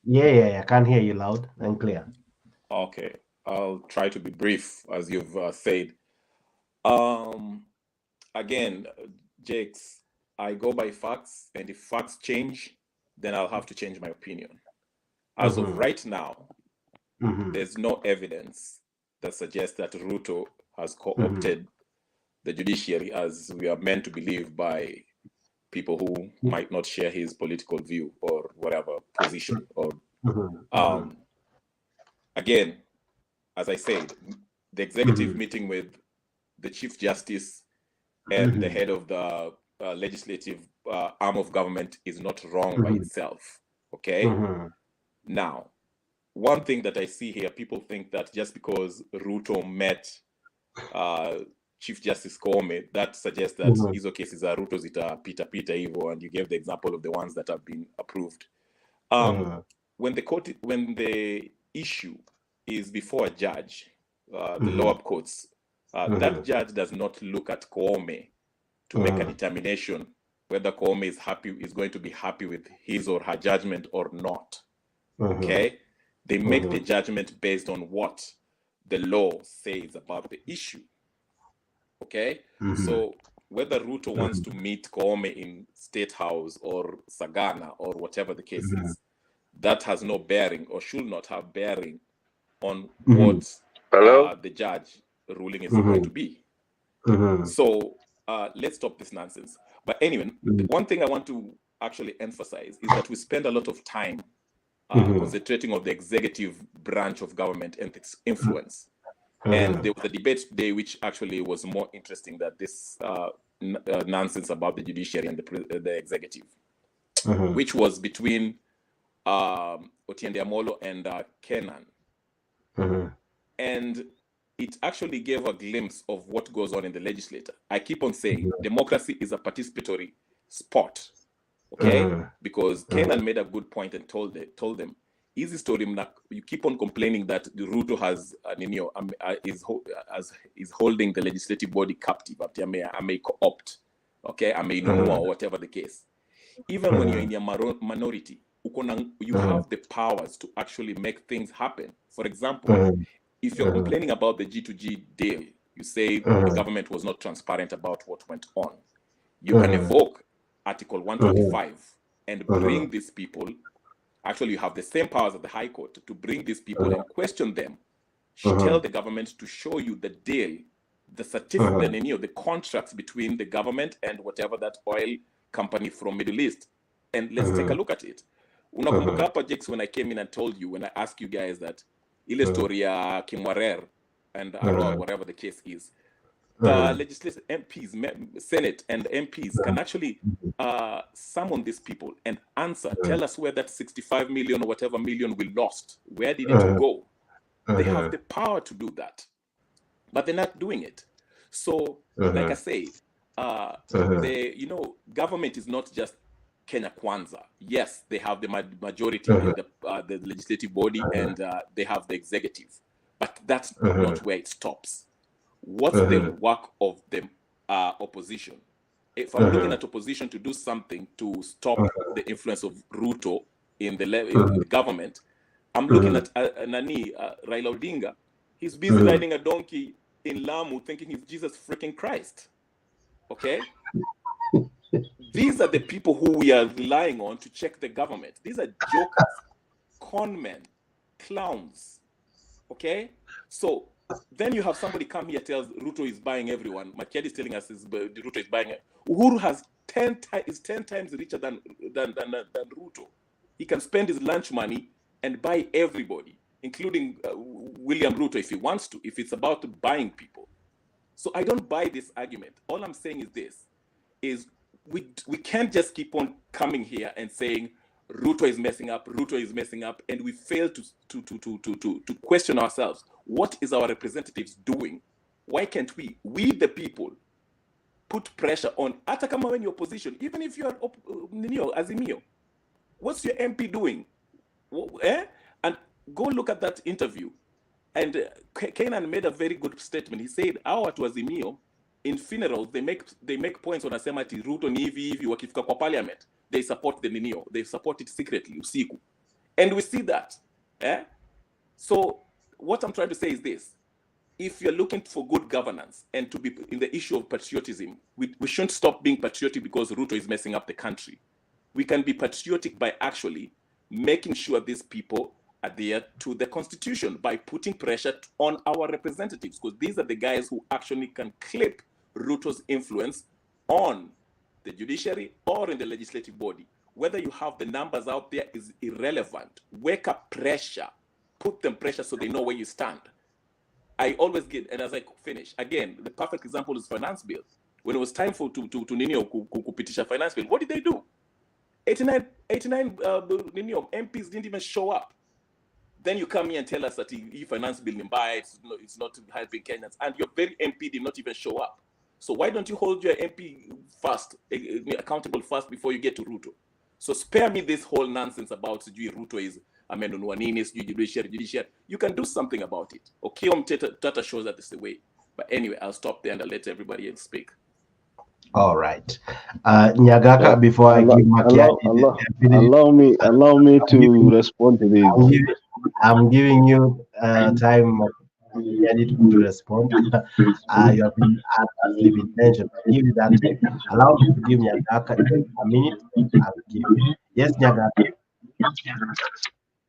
Yeah, I can hear you loud and clear. Okay, I'll try to be brief, as you've said. Again, Jakes, I go by facts, and if facts change, then I'll have to change my opinion. As of right now, there's no evidence that suggests that Ruto has co-opted the judiciary, as we are meant to believe by people who might not share his political view or whatever position. Or again, as I said, the executive meeting with the Chief Justice and the head of the legislative arm of government is not wrong by itself. Okay. Now, one thing that I see here, people think that just because Ruto met Chief Justice Koome, that suggests that hizo cases are Ruto zita pita hivyo, and you gave the example of the ones that have been approved. When the issue is before a judge, the lower courts, that judge does not look at Koome to make a determination whether Koome is going to be happy with his or her judgment or not. Okay, they make the judgment based on what the law says about the issue. Okay, so whether Ruto wants to meet Koome in State House or Sagana or whatever the case is, that has no bearing or should not have bearing on what the judge ruling is going to be. So let's stop this nonsense. But anyway, one thing I want to actually emphasize is that we spend a lot of time concentrating on the executive branch of government and its influence. And there was a debate today which actually was more interesting than this nonsense about the judiciary and the executive, which was between Otiende Amolo and Kenan. And it actually gave a glimpse of what goes on in the legislature. I keep on saying democracy is a participatory sport, okay? Because Kenan made a good point and told them, easy story, you keep on complaining that the Ruto has is holding the legislative body captive. I may co-opt, okay? I may know, or whatever the case. Even when you're in your minority, you have the powers to actually make things happen. For example, if you're complaining about the G2G deal, you say the government was not transparent about what went on. You can evoke Article 125 and bring these people. Actually, you have the same powers of the High Court to bring these people and question them. Tell the government to show you the deal, the certificate, the contracts between the government and whatever that oil company from Middle East. And let's take a look at it. Unakumbuka hapa, Jakes, when I came in and told you, when I asked you guys that ile story ya Kimwarer and Arroa, whatever the case is, the legislative MPs, Senate and MPs can actually summon these people and answer, tell us where that 65 million or whatever million we lost, where did it go? They have the power to do that, but they're not doing it. So, like I said, government is not just Kenya Kwanza. Yes, they have the majority in the legislative body and they have the executive, but that's not where it stops. What's the work of the opposition? If I'm looking at opposition to do something to stop the influence of Ruto in the government, I'm looking at Raila Odinga. He's busy riding a donkey in Lamu thinking he's Jesus freaking Christ. Okay? These are the people who we are relying on to check the government. These are jokers, con men, clowns. Okay? So then you have somebody come here tells Ruto is buying everyone. Makiadi is telling us Ruto is buying it. Uhuru is 10 times richer than Ruto. He can spend his lunch money and buy everybody, including William Ruto if he wants to, if it's about buying people. So I don't buy this argument. All I'm saying is this, is we can't just keep on coming here and saying Ruto is messing up, and we fail to question ourselves. What is our representatives doing? Why can't we the people, put pressure on, hata kama when you're opposition, even if you're Azimio, what's your MP doing? And go look at that interview. And Kenan made a very good statement. He said, our to Azimio, in funerals, they make points on asema ati Ruto ni hivi wakifika kwa parliament. They support the Ninio. They support it secretly, usiku. And we see that. So what I'm trying to say is this. If you're looking for good governance and to be in the issue of patriotism, we shouldn't stop being patriotic because Ruto is messing up the country. We can be patriotic by actually making sure these people adhere to the constitution by putting pressure on our representatives, because these are the guys who actually can clip Ruto's influence on the judiciary or in the legislative body. Whether you have the numbers out there is irrelevant. Wake up pressure. Put them pressure so they know where you stand. I always get, and as I finish, again, the perfect example is finance bill. When it was time for to kupitisha finance bill, what did they do? 89 MPs didn't even show up. Then you come here and tell us that finance bill it's not helping Kenyans, and your very MP did not even show up. So why don't you hold your MP accountable first before you get to Ruto? So spare me this whole nonsense about Ruto is amenunua nini, judicial. You can do something about it. Okay, Tata shows that it's the way. But anyway, I'll stop there and I'll let everybody else speak. All right. Nyagaka, before I give Makiadi, allow me to respond to this. I'm giving you time to respond. You have been absolutely intentional. Give you that time. Allow me to give Nyagaka a minute. I'll give you. Yes, Nyagaka.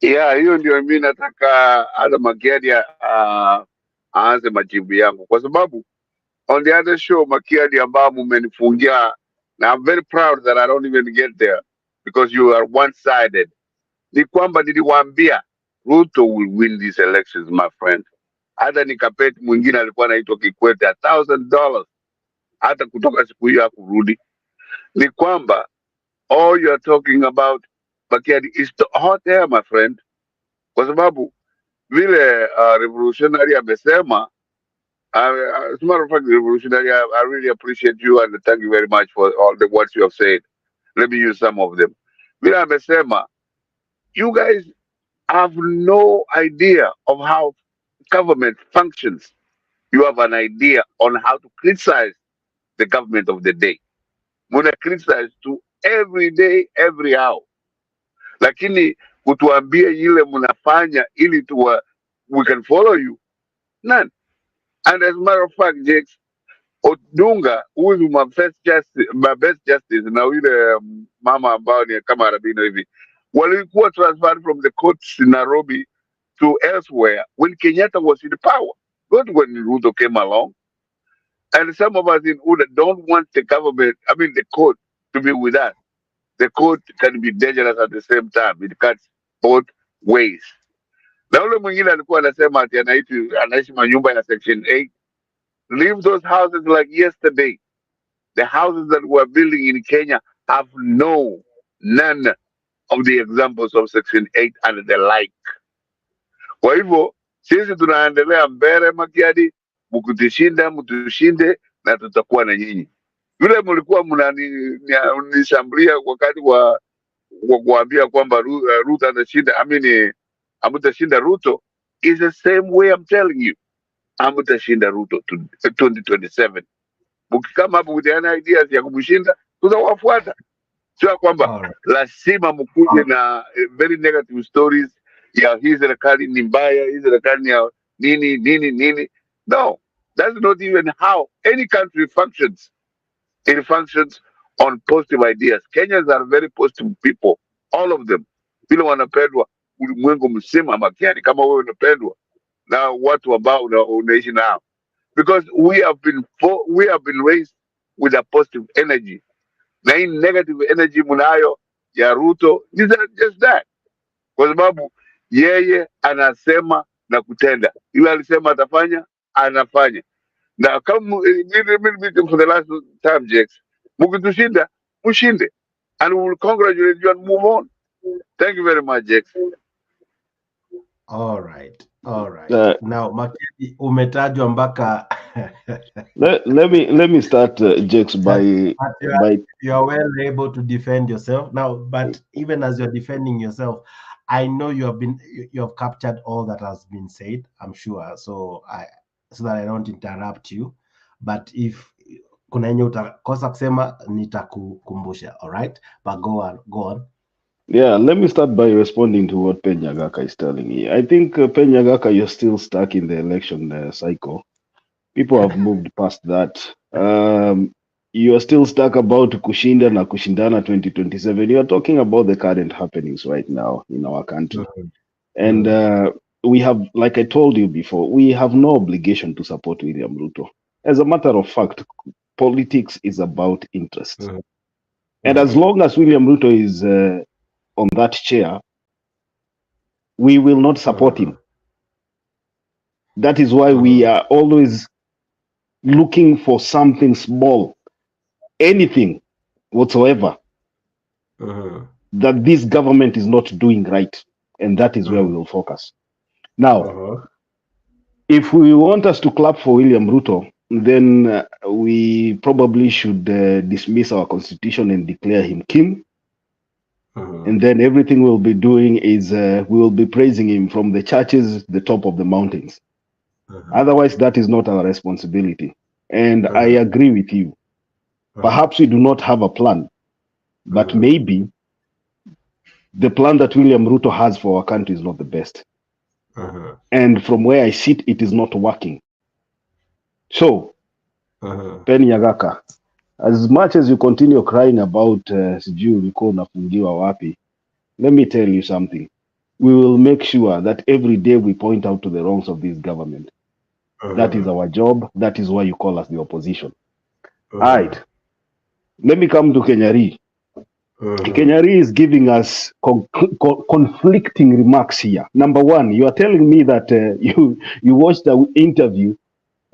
Yeah, hiyo ndio mimi nataka hata Makiadi aanze majibu yangu, kwa sababu on the other show Makiadi ambao mmenifungia, na I'm very proud that I don't even get there because you are one-sided. Ni kwamba niliwaambia Ruto will win these elections, my friend. Hata nikapeti mwingine alikuwa anaitwa Kikwete $1,000 hata kutoka siku hiyo kurudi. Ni kwamba all you are talking about Makiadi is hot air, my friend. Kwa sababu vile revolutionary amesema, as a matter of fact, revolutionary, I really appreciate you and thank you very much for all the words you have said. Let me use some of them. Vile amesema, you guys have no idea of how government functions. You have an idea on how to criticize the government of the day. Muna criticize to every day, every hour. Lakini kutuambia ile munafanya ili we can follow you. None. And as a matter of fact, Jakes, Odunga, who is my best justice, na yule mama ambao ni kama Arabino hivi, walikuwa transferred from the courts in Nairobi to elsewhere when Kenyatta was in power, not when Ruto came along. And some of us in Uda don't want the government, the court, to be with us. The court can be dangerous at the same time. It cuts both ways. Na ule mwingine alikuwa anasema ati anaishi manyumba ya Section 8. Leave those houses like yesterday. The houses that we're building in Kenya have none of the examples of Section 8 and the like. Kwa hivyo, sisi tunaendelea mbele Makiadi, mkutushinda, mtushinde, na tutakuwa na nyinyi. Yule mlikuwa mnanishambulia wakati wa kuambia kwamba Ruto anashinda, amutashinda Ruto, is the same way I'm telling you. Amutashinda Ruto 2027. Mkikama hapo with any ideas ya kumshinda, tutawafuata. Sio kwamba lazima mkuje na very negative stories ya hii serikali ni mbaya, hii serikali ya nini. No, that's not even how any country functions. It functions on positive ideas. Kenyans are very positive people, all of them. Vile wanapendwa ulimwengu mzima, makiani kama wewe unapendwa na watu ambao unaishi nao, because we have been raised with a positive energy. Na hii negative energy munayo ya Ruto is just that, kwa sababu yeye anasema na kutenda. Yule alisema atafanya, anafanya. Na kama for the last time, Jex, mukitushinda mushinde, and we will congratulate you and move on. Thank you very much, Jex. All right. Now Makedi umetajwa mpaka let me start Jex by you are well able to defend yourself now, but even as you're defending yourself, I know you have captured all that has been said, I'm sure, so that I don't interrupt you, but if kuna yenye utakosa kusema nitakukumbusha. All right, but go on. Yeah, let me start by responding to what Penyagaka is telling me. I think Penyagaka, you're still stuck in the election cycle. People have moved past that. You are still stuck about kushinda na kushindana 2027. You are talking about the current happenings right now in our country. And we have, like I told you before, we have no obligation to support William Ruto. As a matter of fact, politics is about interest. And as long as William Ruto is on that chair, we will not support him. That is why we are always looking for something small, anything whatsoever, that this government is not doing right. And that is where we will focus. Now, if we want us to clap for William Ruto, then we probably should dismiss our constitution and declare him king. And then everything we'll be doing is we will be praising him from the churches, the top of the mountains. Otherwise, that is not our responsibility. And I agree with you. Perhaps we do not have a plan, but maybe the plan that William Ruto has for our country is not the best. And from where I sit, it is not working. So, Penyagaka, as much as you continue crying about sijui ulikuwa unafungiwa wapi, let me tell you something. We will make sure that every day we point out to the wrongs of this government. That is our job. That is why you call us the opposition. All right. Let me come to Kenyari. Kenyari is giving us conflicting remarks here. Number one, you are telling me that you watched the interview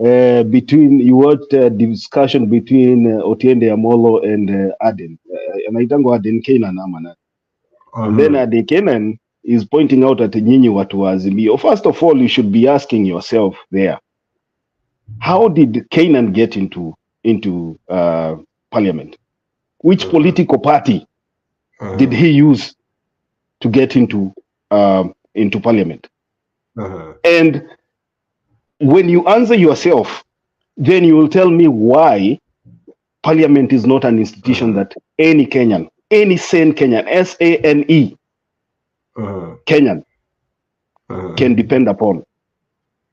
you watched a discussion between Otiende Amolo and Aden. Anaitango Aden Kenan Amana. And then Aden Kenan is pointing out at nyinyi watu wa Azimio. First of all, you should be asking yourself there, how did Kenan get into parliament? Which political party did he use to get into parliament? And when you answer yourself, then you will tell me why parliament is not an institution that any Kenyan, any sane Kenyan, SANE, Kenyan, can depend upon.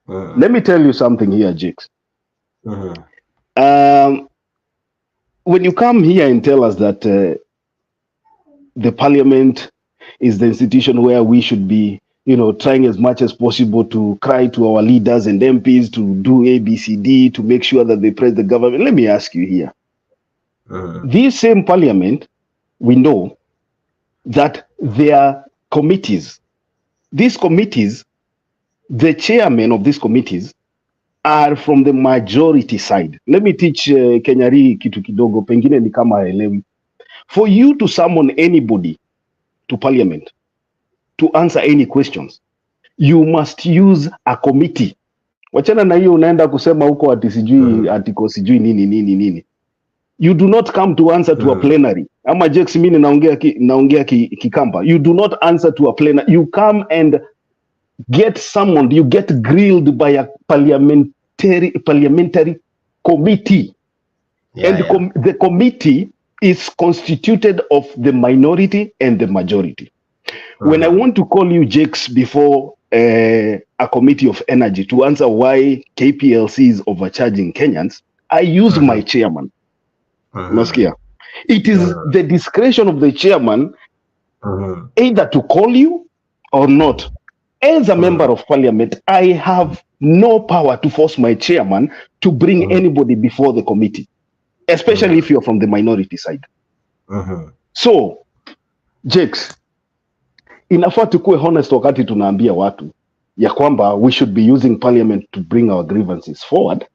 Let me tell you something here, Jakes. When you come here and tell us that the parliament is the institution where we should be, trying as much as possible to cry to our leaders and MPs to do ABCD to make sure that they press the government. Let me ask you here. This same parliament, we know that there are committees. These committees, the chairmen of these committees are from the majority side. Let me teach Kenyari kitu kidogo, pengine ni kama haelewi. For you to summon anybody to parliament, to answer any questions, you must use a committee. Wachana na hiyo unaenda kusema huko ati sijui article sijui nini. You do not come to answer to a plenary. Ama Jex mimi naongea kikamba. You do not answer to a plenary. You come and get summoned, you get grilled by a parliamentary committee. The committee is constituted of the minority and the majority. When I want to call you Jakes before a committee of energy to answer why KPLC is overcharging Kenyans, I use my chairman. Naskia. It is the discretion of the chairman either to call you or not. As a member of parliament, I have no power to force my chairman to bring anybody before the committee, especially if you're from the minority side. So, Jakes, inafaa tukue honest wakati tunaambia watu ya kwamba we should be using parliament to bring our grievances forward,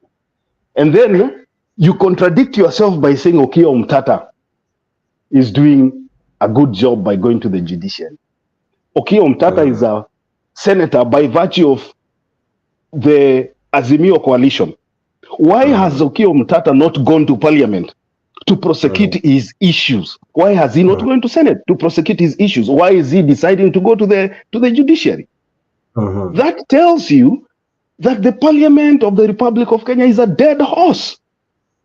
and then you contradict yourself by saying Okiya Omtatah is doing a good job by going to the judiciary. Okiya Omtatah is a senator by virtue of the Azimio coalition. Why has Okiya Omtatah not gone to parliament to prosecute his issues? Why has he not gone to Senate to prosecute his issues? Why is he deciding to go to the judiciary? That tells you that the parliament of the Republic of Kenya is a dead horse.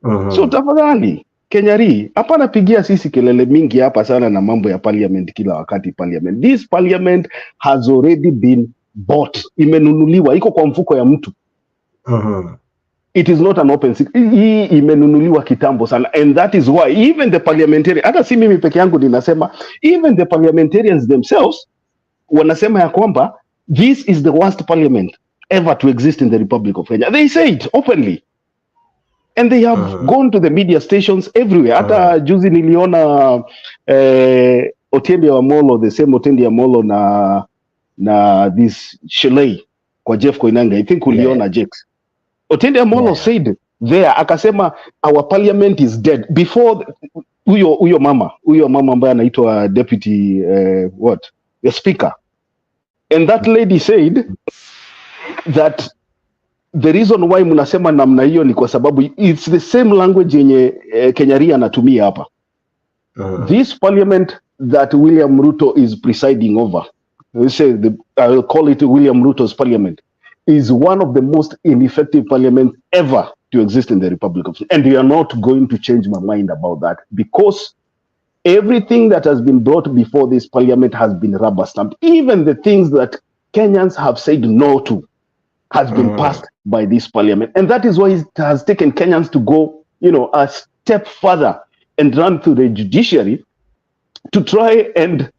So tafadhali Kenyari, hapana pigia sisi kelele mingi hapa sana na mambo ya parliament kila wakati parliament. This parliament has already been bought. Imenunuliwa, iko kwa mfuko ya mtu. It is not an open secret. Hii imenunuliwa kitambo sana, and that is why even the parliamentary, hata si mimi peke yangu ninasema, even the parliamentarians themselves wanasema ya kwamba this is the worst parliament ever to exist in the Republic of Kenya. They say it openly. And they have gone to the media stations everywhere. Hata juzi niliona Otiende Amolo, the same Otiende Amolo na this Shelley kwa Jeff Koinange. I think uliona Jakes. Otiende Amolo said there, akasema our parliament is dead. Before huyo mama ambaye anaitwa deputy the speaker. And that lady said that the reason why mnasema namna hiyo ni kwa sababu it's the same language yenye Kenyari anatumia hapa. This parliament that William Ruto is presiding over, we say I will call it William Ruto's parliament, is one of the most ineffective parliaments ever to exist in the Republic of Kenya. And we are not going to change my mind about that, because everything that has been brought before this parliament has been rubber stamped. Even the things that Kenyans have said no to has been passed by this parliament. And that is why it has taken Kenyans to go, a step further and run to the judiciary to try and,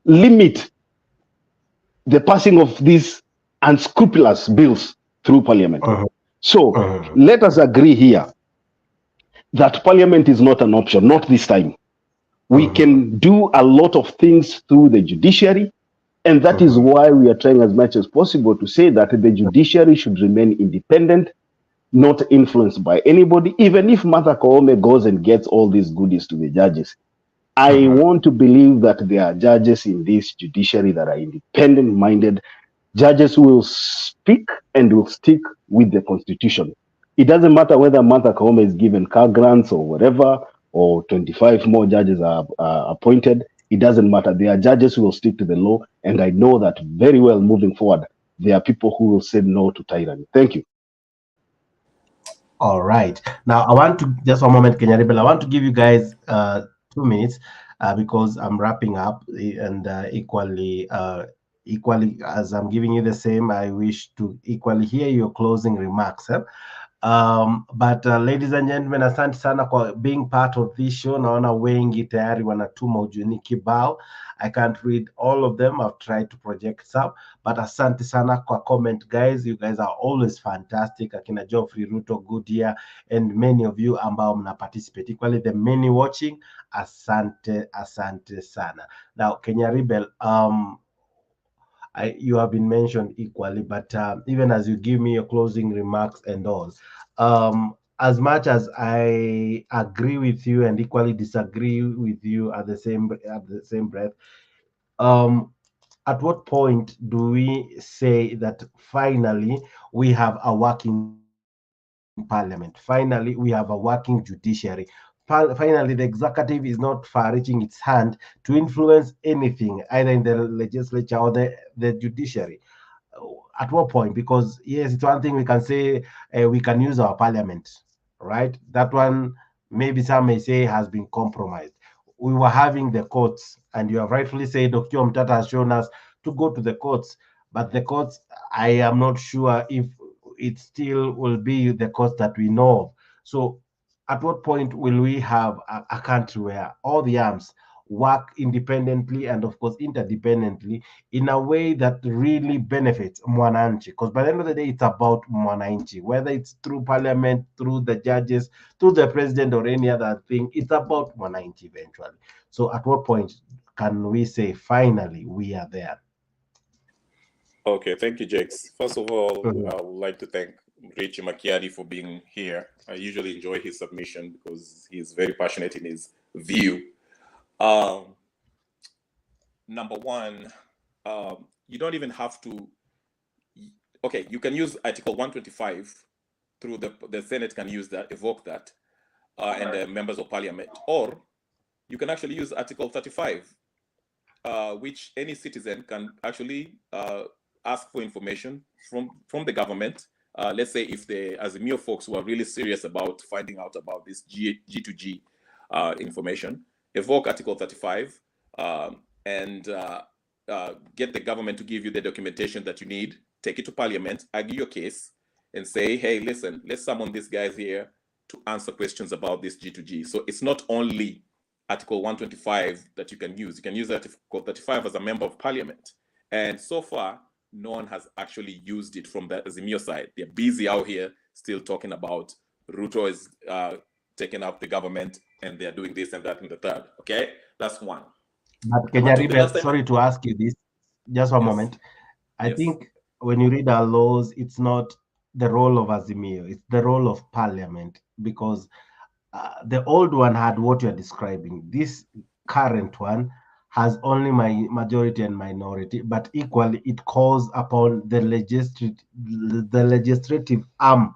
limit the passing of these unscrupulous bills through parliament. So let us agree here that parliament is not an option, not this time. We can do a lot of things through the judiciary, and that is why we are trying as much as possible to say that the judiciary should remain independent, not influenced by anybody. Even if Martha Koome goes and gets all these goodies to the judges, I want to believe that there are judges in this judiciary that are independent-minded, judges who will speak and will stick with the constitution. It doesn't matter whether Martha Koome is given car grants or whatever, or 25 more judges are appointed. It doesn't matter. There are judges who will stick to the law, and I know that very well moving forward, there are people who will say no to tyranny. Thank you. All right. Now, I want to, just one moment, Kenya Rebel, I want to give you guys 2 minutes because I'm wrapping up, and equally as I'm giving you the same, I wish to equally hear your closing remarks. But ladies and gentlemen, asante sana kwa being part of this show. Naona wengi tayari wanatuma ujuni kibao. I can't read all of them. I've tried to project some, but asante sana kwa comment, guys. You guys are always fantastic. Akina Geoffrey Ruto, Goodyear, and many of you ambao mna participate. Equally, the many watching, asante sana. Now, Kenya Rebel, you have been mentioned equally, but even as you give me your closing remarks and all, as much as I agree with you and equally disagree with you at the same breath, at what point do we say that finally we have a working parliament, finally we have a working judiciary, finally the executive is not far-reaching its hand to influence anything, either in the legislature or the judiciary. At what point? Because yes, it's one thing we can say, we can use our parliament, right? That one, maybe some may say, has been compromised. We were having the courts, and you have rightfully said, Dr. Mtata has shown us to go to the courts, but the courts, I am not sure if it still will be the courts that we know of. So at what point will we have a country where all the arms work independently and of course interdependently in a way that really benefits mwananchi? Because by the end of the day, it's about mwananchi, whether it's through parliament, through the judges, through the president, or any other thing. It's about mwananchi eventually. So at what point can we say finally we are there? Okay, thank you, Jakes. First of all, I would like to thank Richie Makiadi for being here. I usually enjoy his submission because he's very passionate in his view. Number one, you don't even have to. Okay, you can use Article 125 through the Senate can use that, evoke that, and the members of Parliament, or you can actually use Article 35, which any citizen can actually ask for information from the government. Let's say if the Azimio folks were really serious about finding out about this G2G information, evoke Article 35 and get the government to give you the documentation that you need, take it to Parliament, argue your case, and say, hey, listen, let's summon these guys here to answer questions about this G2G. So it's not only Article 125 that you can use. You can use Article 35 as a member of Parliament. And so far, no one has actually used it from the Azimio side. They're busy out here still talking about Ruto is taking up the government and they're doing this and that and the third. Okay, that's one. But Kenya, sorry to ask you this, just one moment. I think when you read our laws, it's not the role of Azimio, it's the role of Parliament, because the old one had what you're describing. This current one has only majority and minority, but equally it calls upon the legislative arm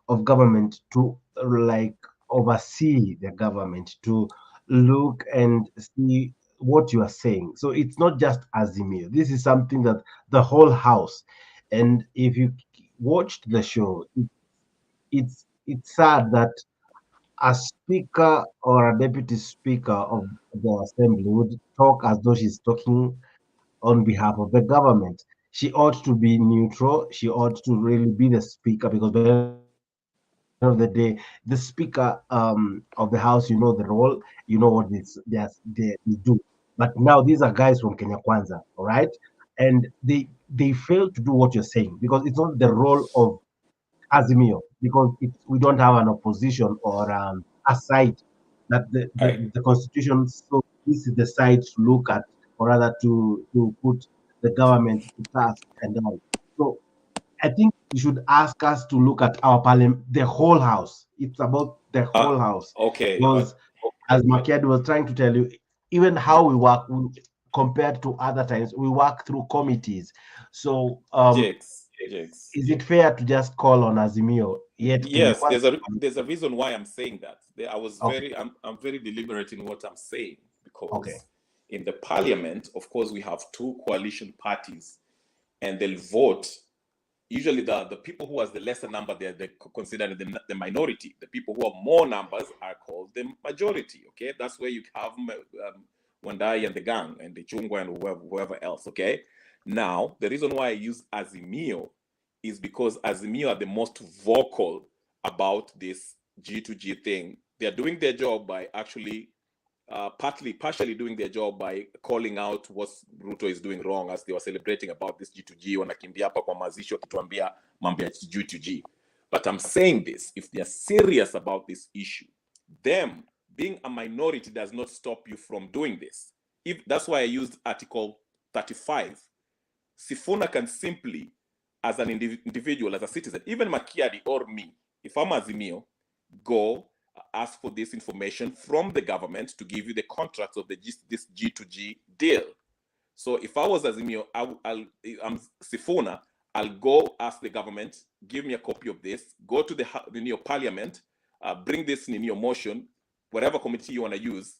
of government to like oversee the government, to look and see what you are saying. So it's not just Azimio. This is something that the whole house, and if you watched the show, it's sad that a speaker or a deputy speaker of the assembly would talk as though she's talking on behalf of the government. She ought to be neutral. She ought to really be the speaker, because by the end of the day, the speaker of the house, you know the role, you know what they do. But now these are guys from Kenya Kwanza, all right? And they fail to do what you're saying, because it's not the role of Azimio, because we don't have an opposition or a side that the constitution. So this is the side to look at, or rather to put the government to task and all. So I think you should ask us to look at our parliament, the whole house. It's about the whole house. Okay. Because as Makiadi was trying to tell you, even how we work compared to other times, we work through committees. So is it fair to just call on Azimio? Yes, there's a reason why I'm saying that. I was I'm very deliberate in what I'm saying, because in the Parliament, of course, we have two coalition parties, and they'll vote. Usually, the people who has the lesser number, they're considered the minority. The people who have more numbers are called the majority. Okay, that's where you have Wandai and the gang and the Chungwa and whoever else. Okay, now the reason why I use Azimio is because Azimio are the most vocal about this G2G thing. They're doing their job by actually partially doing their job by calling out what Ruto is doing wrong, as they were celebrating about this G2G, wanakimbia hapa kwa mazisho kituambia mambo ya G2G. But I'm saying this, if they're serious about this issue, them being a minority does not stop you from doing this. That's why I used Article 35. Sifuna can simply, as an individual, as a citizen, even Makiadi or me, if I'm Azimio, go ask for this information from the government to give you the contracts of this G2G deal. So if I was Azimio, I'm Sifuna, I'll go ask the government, give me a copy of this, go to the Parliament, bring this in your motion, whatever committee you want to use,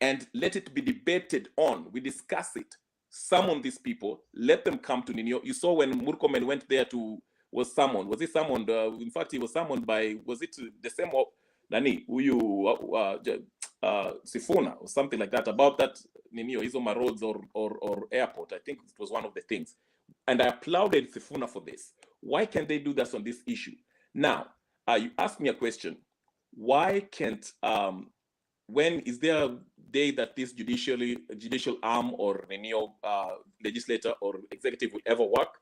and let it be debated on. We discuss it. Summon these people. Let them come to Ninio. You saw when Murkomen went there was summoned. Was he summoned? In fact, he was summoned by, was it the same Nani? Sifuna or something like that, about that Ninio, Izoma roads or airport. I think it was one of the things. And I applauded Sifuna for this. Why can't they do this on this issue? Now, you asked me a question. Why can't, when is there a day that this judicial arm or Ninio legislator or executive will ever work?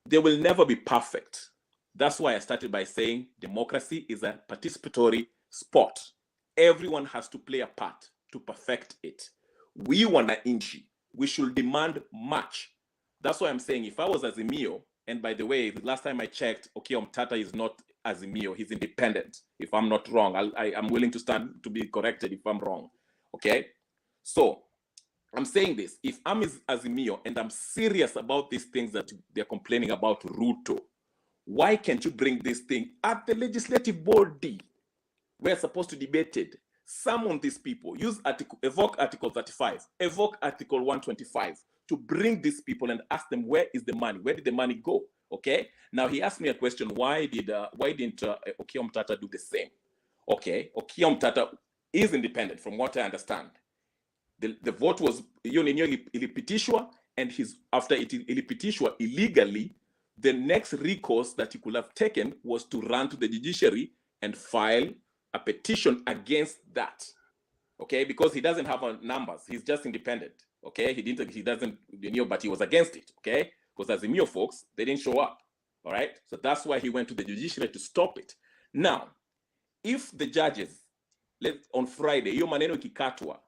They will never be perfect. That's why I started by saying democracy is a participatory sport. Everyone has to play a part to perfect it. We want an inchi. We should demand much. That's why I'm saying if I was Azimio, and by the way, the last time I checked, Okiya Omtata is not Azimio, he's independent. If I'm not wrong, I'm willing to stand to be corrected if I'm wrong. Okay? So I'm saying this, if I'm Azimio and I'm serious about these things that they're complaining about Ruto, why can't you bring this thing at the legislative body? We're supposed to debate it. Summon these people, evoke Article 35, evoke Article 125 to bring these people and ask them, where is the money? Where did the money go? Okay. Now he asked me a question. Why didn't Okiya Omtata do the same? Okay. Okiya Omtata is independent, from what I understand. The vote was ilipitishwa, and after it ilipitishwa illegally, the next recourse that he could have taken was to run to the judiciary and file a petition against that. Okay, because he doesn't have numbers. He's just independent. Okay, he doesn't, but he was against it. Okay, because Azimio folks, they didn't show up. All right, so that's why he went to the judiciary to stop it. Now, if the judges, on Friday, hiyo maneno ikikatwa,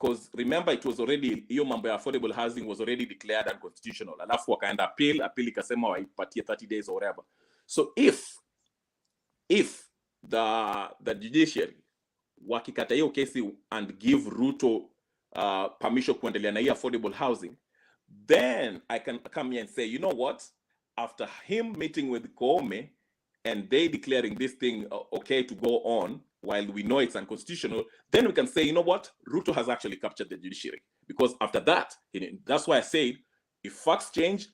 because remember it was already, hiyo mambo ya affordable housing was already declared unconstitutional. Alafu wakaenda appeal ikasema waipatie 30 days or whatever. So if the judiciary wakikata hiyo kesi and give Ruto permission kuendelea na hii affordable housing, then I can come here and say, you know what? After him meeting with Koome and they declaring this thing okay to go on, while we know it's unconstitutional, then we can say, you know what? Ruto has actually captured the judiciary. Because after that, that's why I said, if facts change,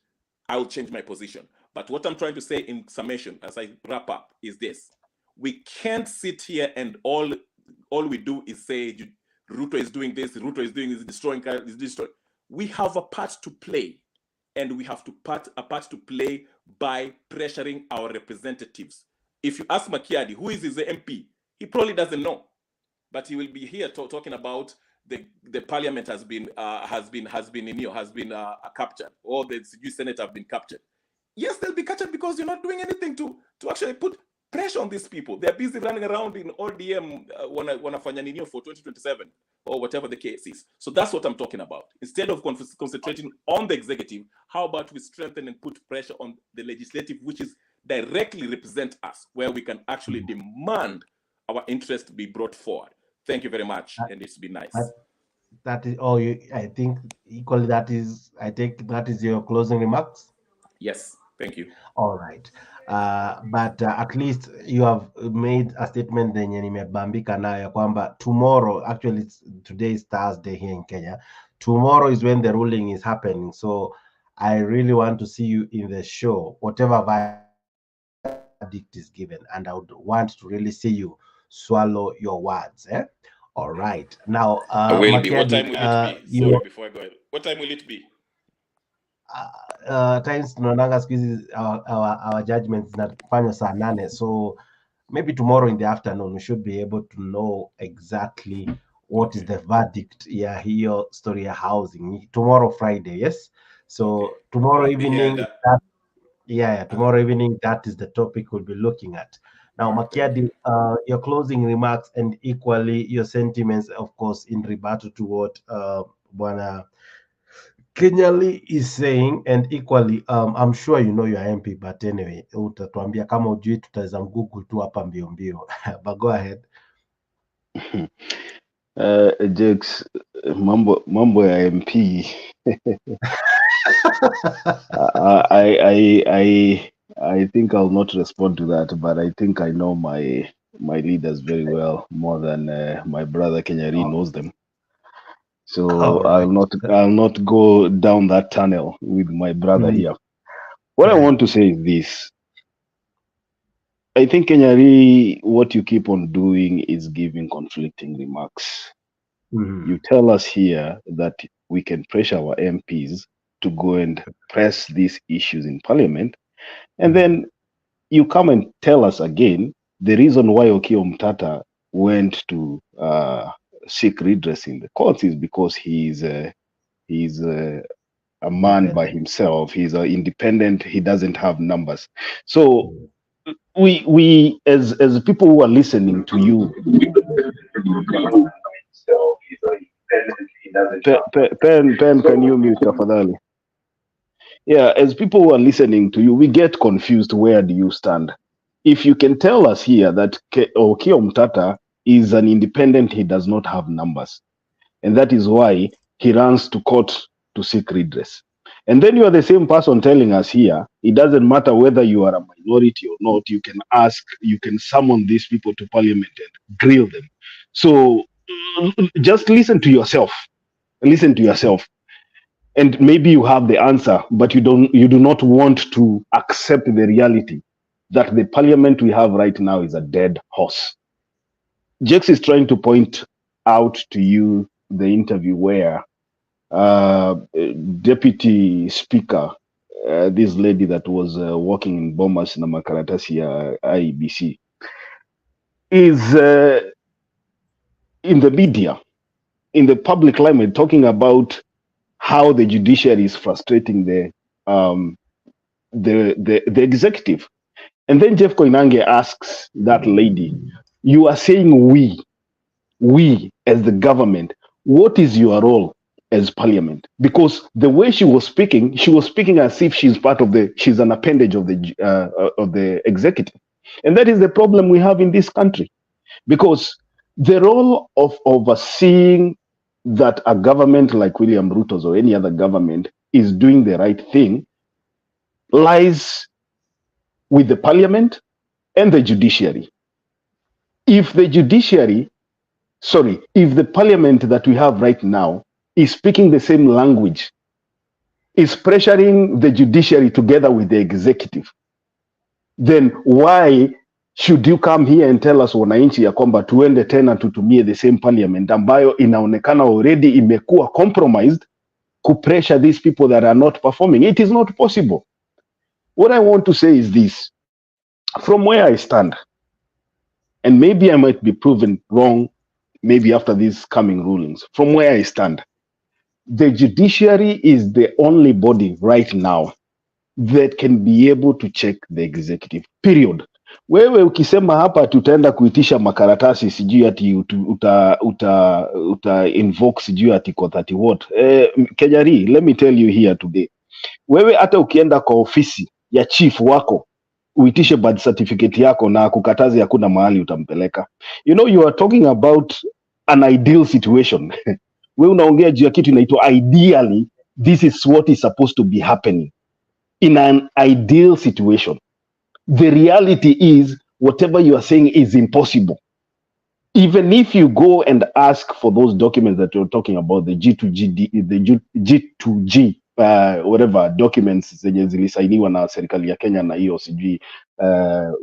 I will change my position. But what I'm trying to say in summation, as I wrap up, is this. We can't sit here and all we do is say, Ruto is doing this, Ruto is doing this, destroying. We have a part to play. And we have a part to play by pressuring our representatives. If you ask Makiadi, who is his MP? He probably doesn't know, but he will be here talking about the parliament has been captured, or the Senate have been captured. Yes, they'll be captured because you're not doing anything to actually put pressure on these people. They're busy running around in ODM wanafanya ninio for 2027 or whatever the case is. So that's what I'm talking about. Instead of concentrating on the executive, how about we strengthen and put pressure on the legislative, which is directly represent us, where we can actually demand our interest to be brought forward. Thank you very much, and it's been nice. That is all. I think equally I think that is your closing remarks. Yes, thank you. All right, but at least you have made a statement yenye nimebambika nayo kwamba tomorrow, actually today is Thursday here in Kenya. Tomorrow is when the ruling is happening. So I really want to see you in the show, whatever verdict is given, and I would want to really see you swallow your words. All right. Now, I will be. What time will it be? Sorry, before I go ahead. What time will it be? Times tunaonanga siku hizi our judgments zinafanywa saa 8, so maybe tomorrow in the afternoon we should be able to know exactly what is the verdict ya hiyo story ya housing tomorrow Friday. Yes, so tomorrow evening tomorrow evening, that is the topic we'll be looking at. Now, Makiadi, your closing remarks and equally your sentiments, of course, in rebuttal to what Bwana Kenyali is saying, and equally, I'm sure you know your MP, but anyway, utatuambia kama ujui tutaweza Google tu hapa mbio mbio. But go ahead. Jakes, mambo ya MP. I think I'll not respond to that, but I think I know my my leaders very well, more than my brother Kenyari knows them. So I'll not go down that tunnel with my brother here. What I want to say is this. I think Kenyari, what you keep on doing is giving conflicting remarks. You tell us here that we can pressure our MPs to go and press these issues in Parliament, and then you come and tell us again the reason why Okiya Omtatah went to seek redress in the courts is because he's a man by himself. He's independent. He doesn't have numbers. So we as people who are listening to you, Pen, can you mute tafadhali? Yeah, as people who are listening to you, we get confused. Where do you stand? If you can tell us here that Okiya Omtatah is an independent, he does not have numbers, and that is why he runs to court to seek redress. And then you are the same person telling us here, it doesn't matter whether you are a minority or not, you can ask, you can summon these people to Parliament and grill them. So just listen to yourself. Listen to yourself. And maybe you have the answer, but you do not want to accept the reality that the Parliament we have right now is a dead horse. Jex is trying to point out to you the interview where Deputy Speaker, this lady that was working in Bomas na makaratasi IEBC, is in the media, in the public climate, talking about how the judiciary is frustrating the executive. And then Jeff Koinange asks that lady, you are saying we as the government, what is your role as Parliament? Because the way she was speaking as if she's she's an appendage of the executive. And that is the problem we have in this country. Because the role of overseeing that a government like William Ruto's or any other government is doing the right thing lies with the Parliament and the judiciary. If the Parliament that we have right now is speaking the same language, is pressuring the judiciary together with the executive, then why should you come here and tell us wananchi ya kwamba tuende tena tutumie the same parliament ambayo inaonekana already imekuwa compromised kupressure these people that are not performing? It is not possible. What I want to say is this, from where I stand, and maybe I might be proven wrong maybe after these coming rulings, from where I stand, the judiciary is the only body right now that can be able to check the executive, period. Wewe ukisema hapa tutaenda kuitisha makaratasi sijui ati uta invoke sijui ati kwa 30 what. Kenyari, let me tell you here today. Wewe hata ukienda kwa ofisi ya chief wako uitishe birth certificate yako na kukatazi hakuna mahali utampeleka. You know, you are talking about an ideal situation. Wewe unaongea juu ya kitu inaitwa ideally this is what is supposed to be happening in an ideal situation. The reality is whatever you are saying is impossible. Even if you go and ask for those documents that you're talking about, the G2G, whatever documents zenye zilisainiwa na serikali ya Kenya na hiyo sijui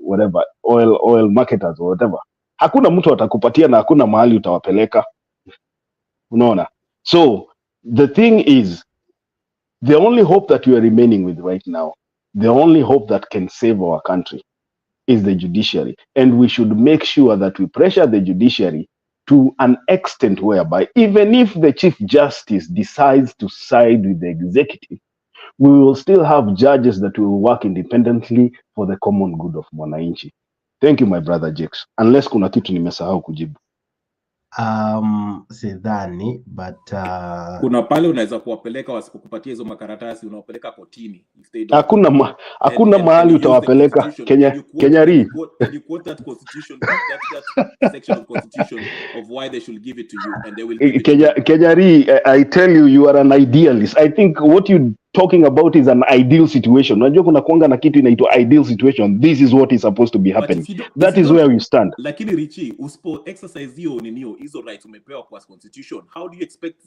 whatever oil marketers or whatever, hakuna mtu atakupatia na hakuna mahali utawapeleka. Unaona? So the thing is, the only hope that we are remaining with right now, the only hope that can save our country is the judiciary. And we should make sure that we pressure the judiciary to an extent whereby even if the Chief Justice decides to side with the executive, we will still have judges that will work independently for the common good of mwananchi. Thank you, my brother Jakes. Unless kuna kitu nimesahau kujibu. Sidhani, but kuna pale unaweza kuwapeleka wasipokupatia hizo makaratasi, unawapeleka kotini. Hakuna mahali utawapeleka. Kenyari. Can you quote that constitution, that section of constitution of why they should give it to you, and they will give it to you. Kenyari, I tell you, you are an idealist. I think what you talking about is an ideal situation. Unajua kuna kuanga na kitu inaitwa ideal situation. This is what is supposed to be happening. That is where we stand. Lakini Richie, usipo exercise hizo rights umepewa kwa constitution, how do you expect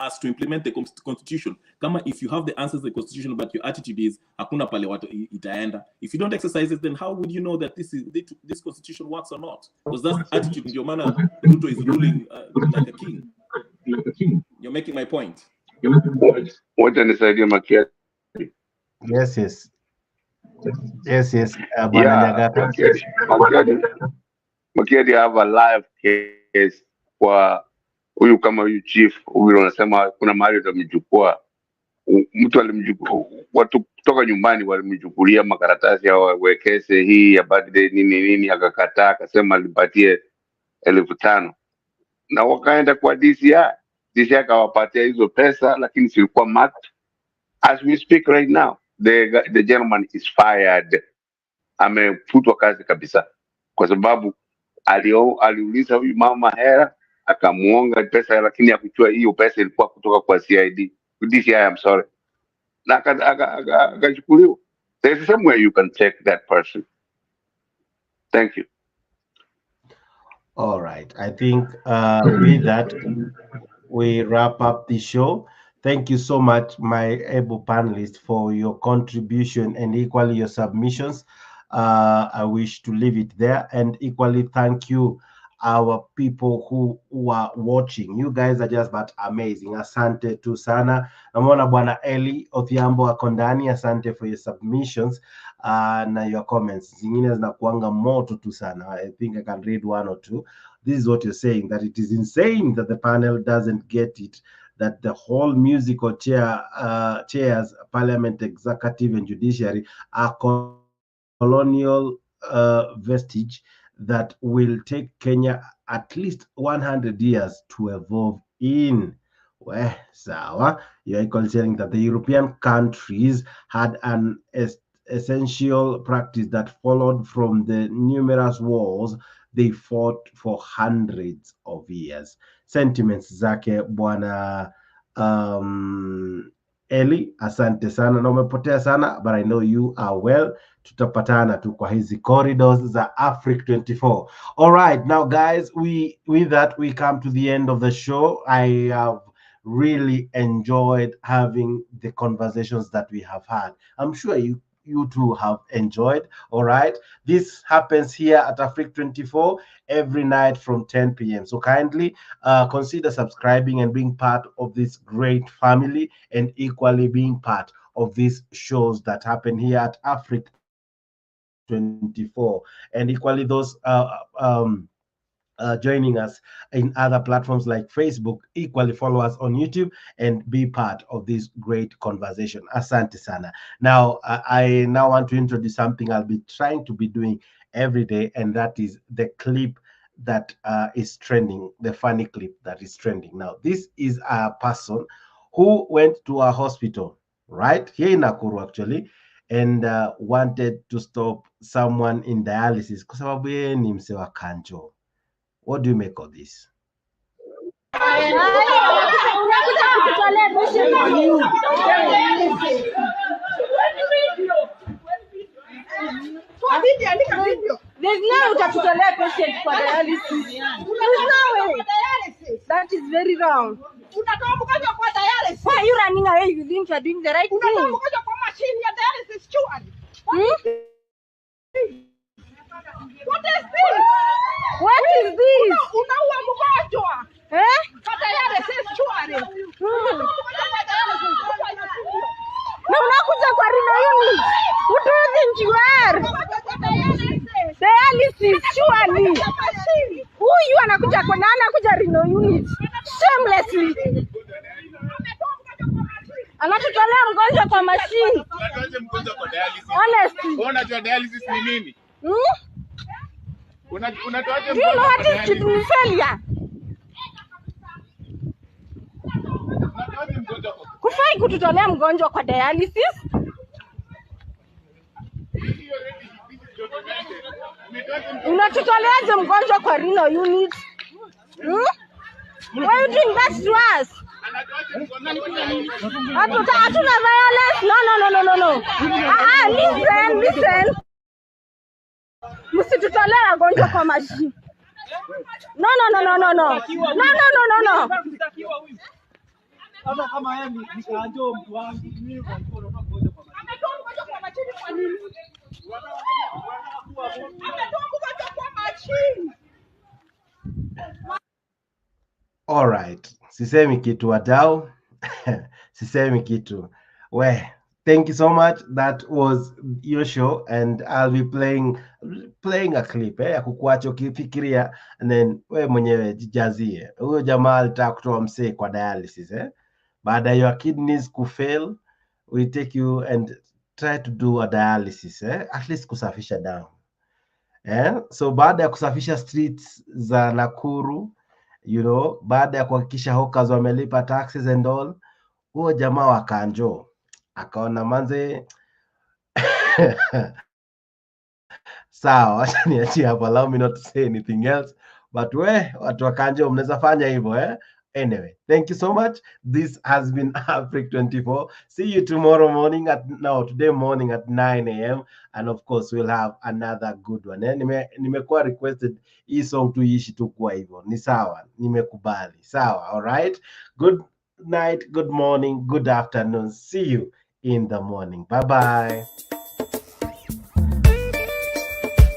us to implement the constitution? Kama if you have the answers to the constitution but your attitude is hakuna pale watu itaenda. If you don't exercise it, then how would you know that this constitution works or not? Because that's attitude. Ndio maana Ruto is ruling like a king. You're making my point. What an idea, Makiadi. Yes. Makiadi have a live case kwa huyu kama huyu chief huyu anasema kuna mahali utamchukua mtu alimchukua watu kutoka nyumbani walimchukulia makaratasi au wekese hii ya birthday nini akakataa akasema alipatie 5,000 na wakaenda kwa DCI akawapatia hizo pesa lakini silikuwa marked. As we speak right now, the gentleman is fired. Amefutwa kazi kabisa kwa sababu aliuliza huyu mama hela akamuonga pesa lakini hakuchua hiyo pesa ilikuwa kutoka kwa DCI, I'm sorry. Na akachukuliwa. There's somewhere you can take that person. Thank you. All right. I think with that, we wrap up the show. Thank you so much, my able panelists, for your contribution and equally your submissions. I wish to leave it there, and equally thank you, our people who are watching. You guys are just but amazing. Asante tu sana. Namona Bwana Eli Odhiambo Akondani, asante for your submissions na your comments. Zingine zinakuanga moto tu sana. I think I can read one or two. This is what you're saying, that it is insane that the panel doesn't get it, that the whole musical chairs, Parliament, Executive, and Judiciary are colonial vestige that will take Kenya at least 100 years to evolve in. Well, sawa, you're equally saying that the European countries had an essential practice that followed from the numerous wars they fought for hundreds of years. Sentiments zake Bwana Eli, asante sana na umepotea sana, but I know you are well. Tutapatana tu kwa hizi corridors za Africa 24. All right, now guys, with that we come to the end of the show. I have really enjoyed having the conversations that we have had. I'm sure you too have enjoyed. All right, this happens here at Africa 24 every night from 10 p.m. So kindly consider subscribing and being part of this great family, and equally being part of these shows that happen here at Africa 24, and equally those joining us in other platforms like Facebook, equally follow us on YouTube and be part of this great conversation. Asante sana. Now, I now want to introduce something I'll be trying to be doing every day, and that is the clip that is trending, the funny clip that is trending. Now, this is a person who went to a hospital, right, here in Nakuru actually, and wanted to stop someone in dialysis kwa sababu yeye ni mse wa kanjo. What do you make of this? There's no utatutolea patient for dialysis. There's no way. That is very wrong. Why are you running away? You think you are doing the right thing? What is this? What is this? No, unakuja kwa Rino unit. Who do you think you are? Dialysis, surely. Huyu anakuja kwa nani? Anakuja Rino unit. Shamelessly. Anatutolea mgonjwa kwa machine. Honestly. Unajua dialysis ni nini? Do you know what is kidney failure? Kufai kututolea mgonjwa kwa dialysis? Unatutoleaje mgonjwa kwa Rino unit? Why are you doing that to us? Hatuna violence. No. Listen. Msitutolee wagonjwa kwa mashine. No. Sasa kama yeye nikaanjo mtu wangu mimi kwa mkono kwa mkono kwa mashine. Ametoa kwa mashine kwa nini? Ametoa kwa mashine. All right. Sisemi kitu wadau. Sisemi kitu. Thank you so much. That was your show, and I'll be playing a clip ya kukuacha ukifikiria, and then we mwenyewe jijazie. Huyo jamaa alitaka kutoa msee kwa dialysis baada your kidneys kufail, we take you and try to do a dialysis at least kusafisha damu. So baada ya kusafisha streets za Nakuru, baada ya kuhakikisha hawkers wamelipa taxes and all, huyo jamaa wa Kanjo akaona manze sawa, acha niachie hapo, allow me not to say anything else, but watu wa Kanjo mnaweza fanya hivyo Anyway, thank you so much. This has been Africa 24. See you today morning at 9 a.m. And of course, we'll have another good one. Nimekuwa requested hii song tuishi tu kwa hivyo. Ni sawa, nimekubali. Sawa, all right? Good night, good morning, good afternoon. See you in the morning. Bye-bye.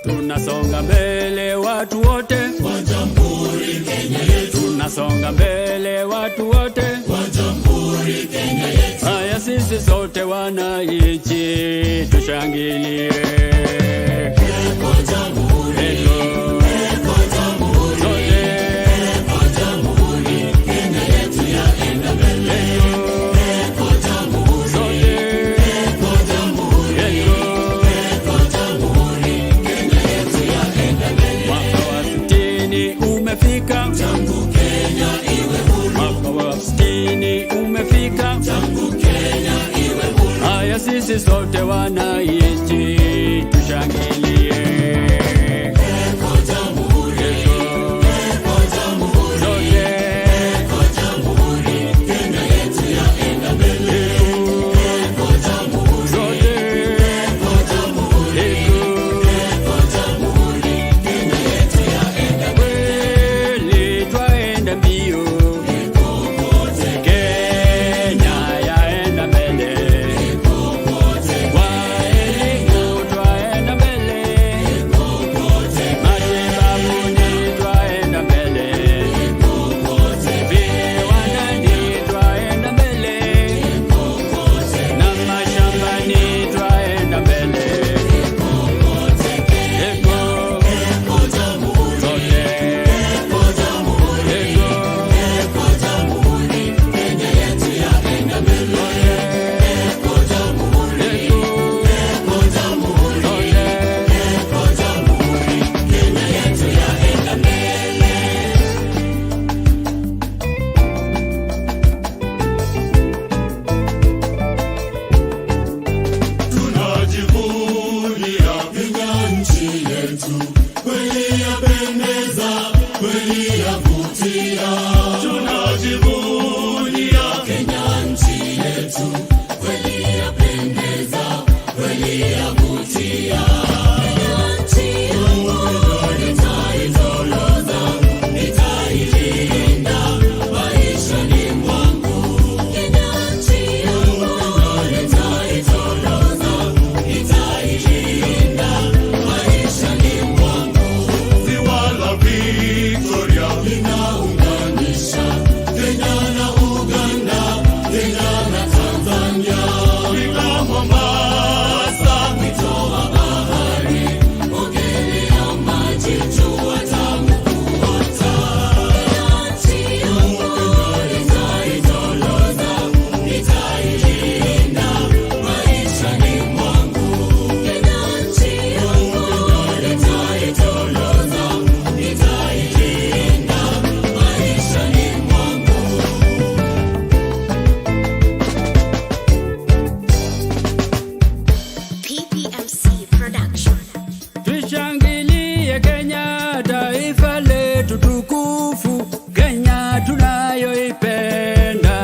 Tunasonga mbele watu wote wa Jamhuri Kenya yetu. Tunasonga mbele watu wote wa Jamhuri Kenya yetu. Haya sisi sote wananchi tushangilie. Kwa Jamhuri, kwa Jamhuri, kwa Jamhuri Kenya yetu yaenda mbele. Kwa Jamhuri, kwa Jamhuri, kwa Jamhuri Kenya yetu yaenda mbele. Mwaka wa 60 umefika, tangu Kenya iwe huru. Mwaka wa 60 umefika, tangu Kenya iwe huru. Haya sisi sote wananchi tushangilie. Kwa Jamhuri, kwa Jamhuri, kwa Jamhuri Kenya yetu yaenda mbele. Kwa Jamhuri, kwa Jamhuri, kwa Jamhuri Kenya yetu yaenda mbele. Twaenda mbio kokote, Kenya yaenda mbele kokote. Kwa elimu twaenda mbele kokote, matibabuni twaenda mbele kokote, viwandani twaenda mbele kokote, na mashambani twaenda mbele kokote. Kwa Jamhuri, kwa Jamhuri, kwa Jamhuri Kenya yetu yaenda mbele. Kwa Jamhuri, kwa Jamhuri, kwa Jamhuri Kenya yetu yaenda mbele. Tunajivunia Kenya nchi yetu, kweli yapendeza, kweli yavutia. Tunajivunia Kenya nchi yetu, kweli yapendeza, kweli yavutia. Kenya nchi yangu nitaitoloza, nitailinda maishani mwangu. Kenya nchi yangu nitaitoloza, nitailinda maishani mwangu. Ziwa la Victoria linaunganisha Kenya na Uganda, Kenya na Tanzania. Fika Mombasa, mito wa bahari, ogelea maji, jua tamu kuota. Kenya nchi yangu nitaitoloza, nitailinda maishani mwangu. Kenya nchi yangu nitaitoloza, nitailinda maishani mwangu. PPMC Production. Tushangilie Kenya, taifa letu tukufu, Kenya tunayoipenda.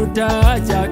utaacha